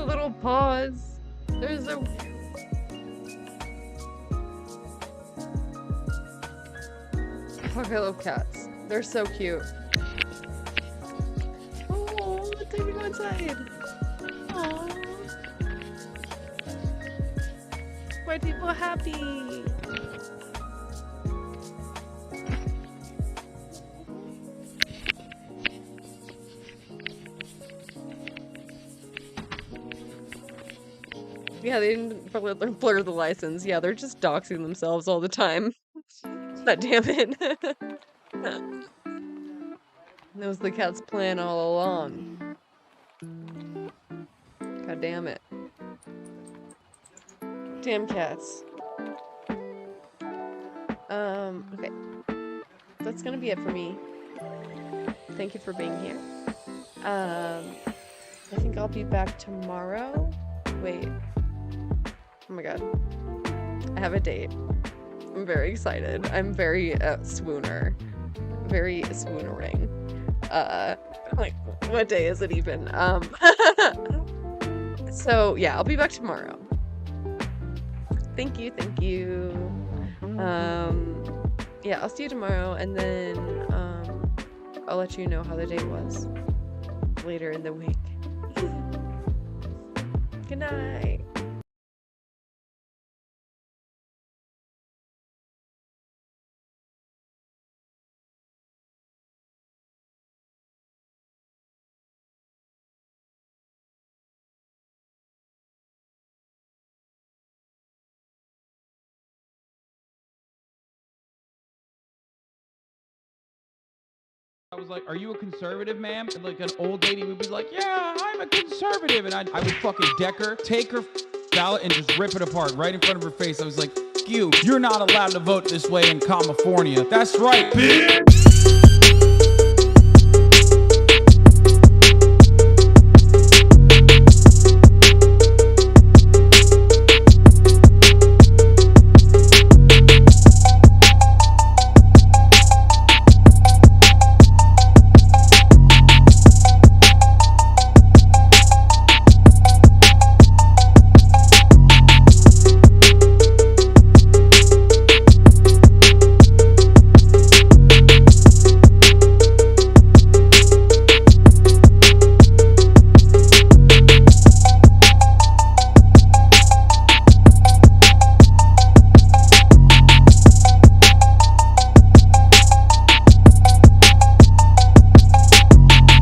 Speaker 8: Little paws. There's a... Fuck, I love cats. They're so cute. Oh, let's take me go inside. Aww. White people are happy. Yeah, they didn't blur the license. Yeah, they're just doxing themselves all the time. God damn it. That was the cat's plan all along. God damn it. Damn cats. Okay. That's gonna be it for me. Thank you for being here. I think I'll be back tomorrow. Wait. Oh my god. I have a date. I'm very excited. I'm very swooner. Very swoonering. Like, what day is it even? So yeah, I'll be back tomorrow. Thank you. Yeah, I'll see you tomorrow, and then I'll let you know how the day was later in the week. Good night.
Speaker 11: I was like, are you a conservative, ma'am? And like an old lady would be like, yeah, I'm a conservative. And I would fucking deck her, take her ballot and just rip it apart right in front of her face. I was like, you're not allowed to vote this way in California. That's right, bitch.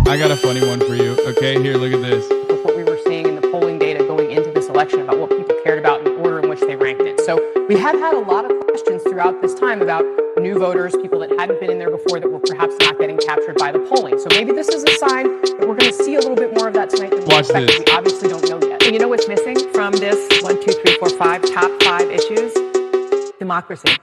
Speaker 11: I got a funny one for you. Okay, here, look at this.
Speaker 13: With what we were seeing in the polling data going into this election about what people cared about and the order in which they ranked it. So we have had a lot of questions throughout this time about new voters, people that hadn't been in there before that were perhaps not getting captured by the polling. So maybe this is a sign that we're going to see a little bit more of that tonight than we expected. We obviously don't know yet. And you know what's missing from this 1, 2, 3, 4, 5 top 5 issues? Democracy.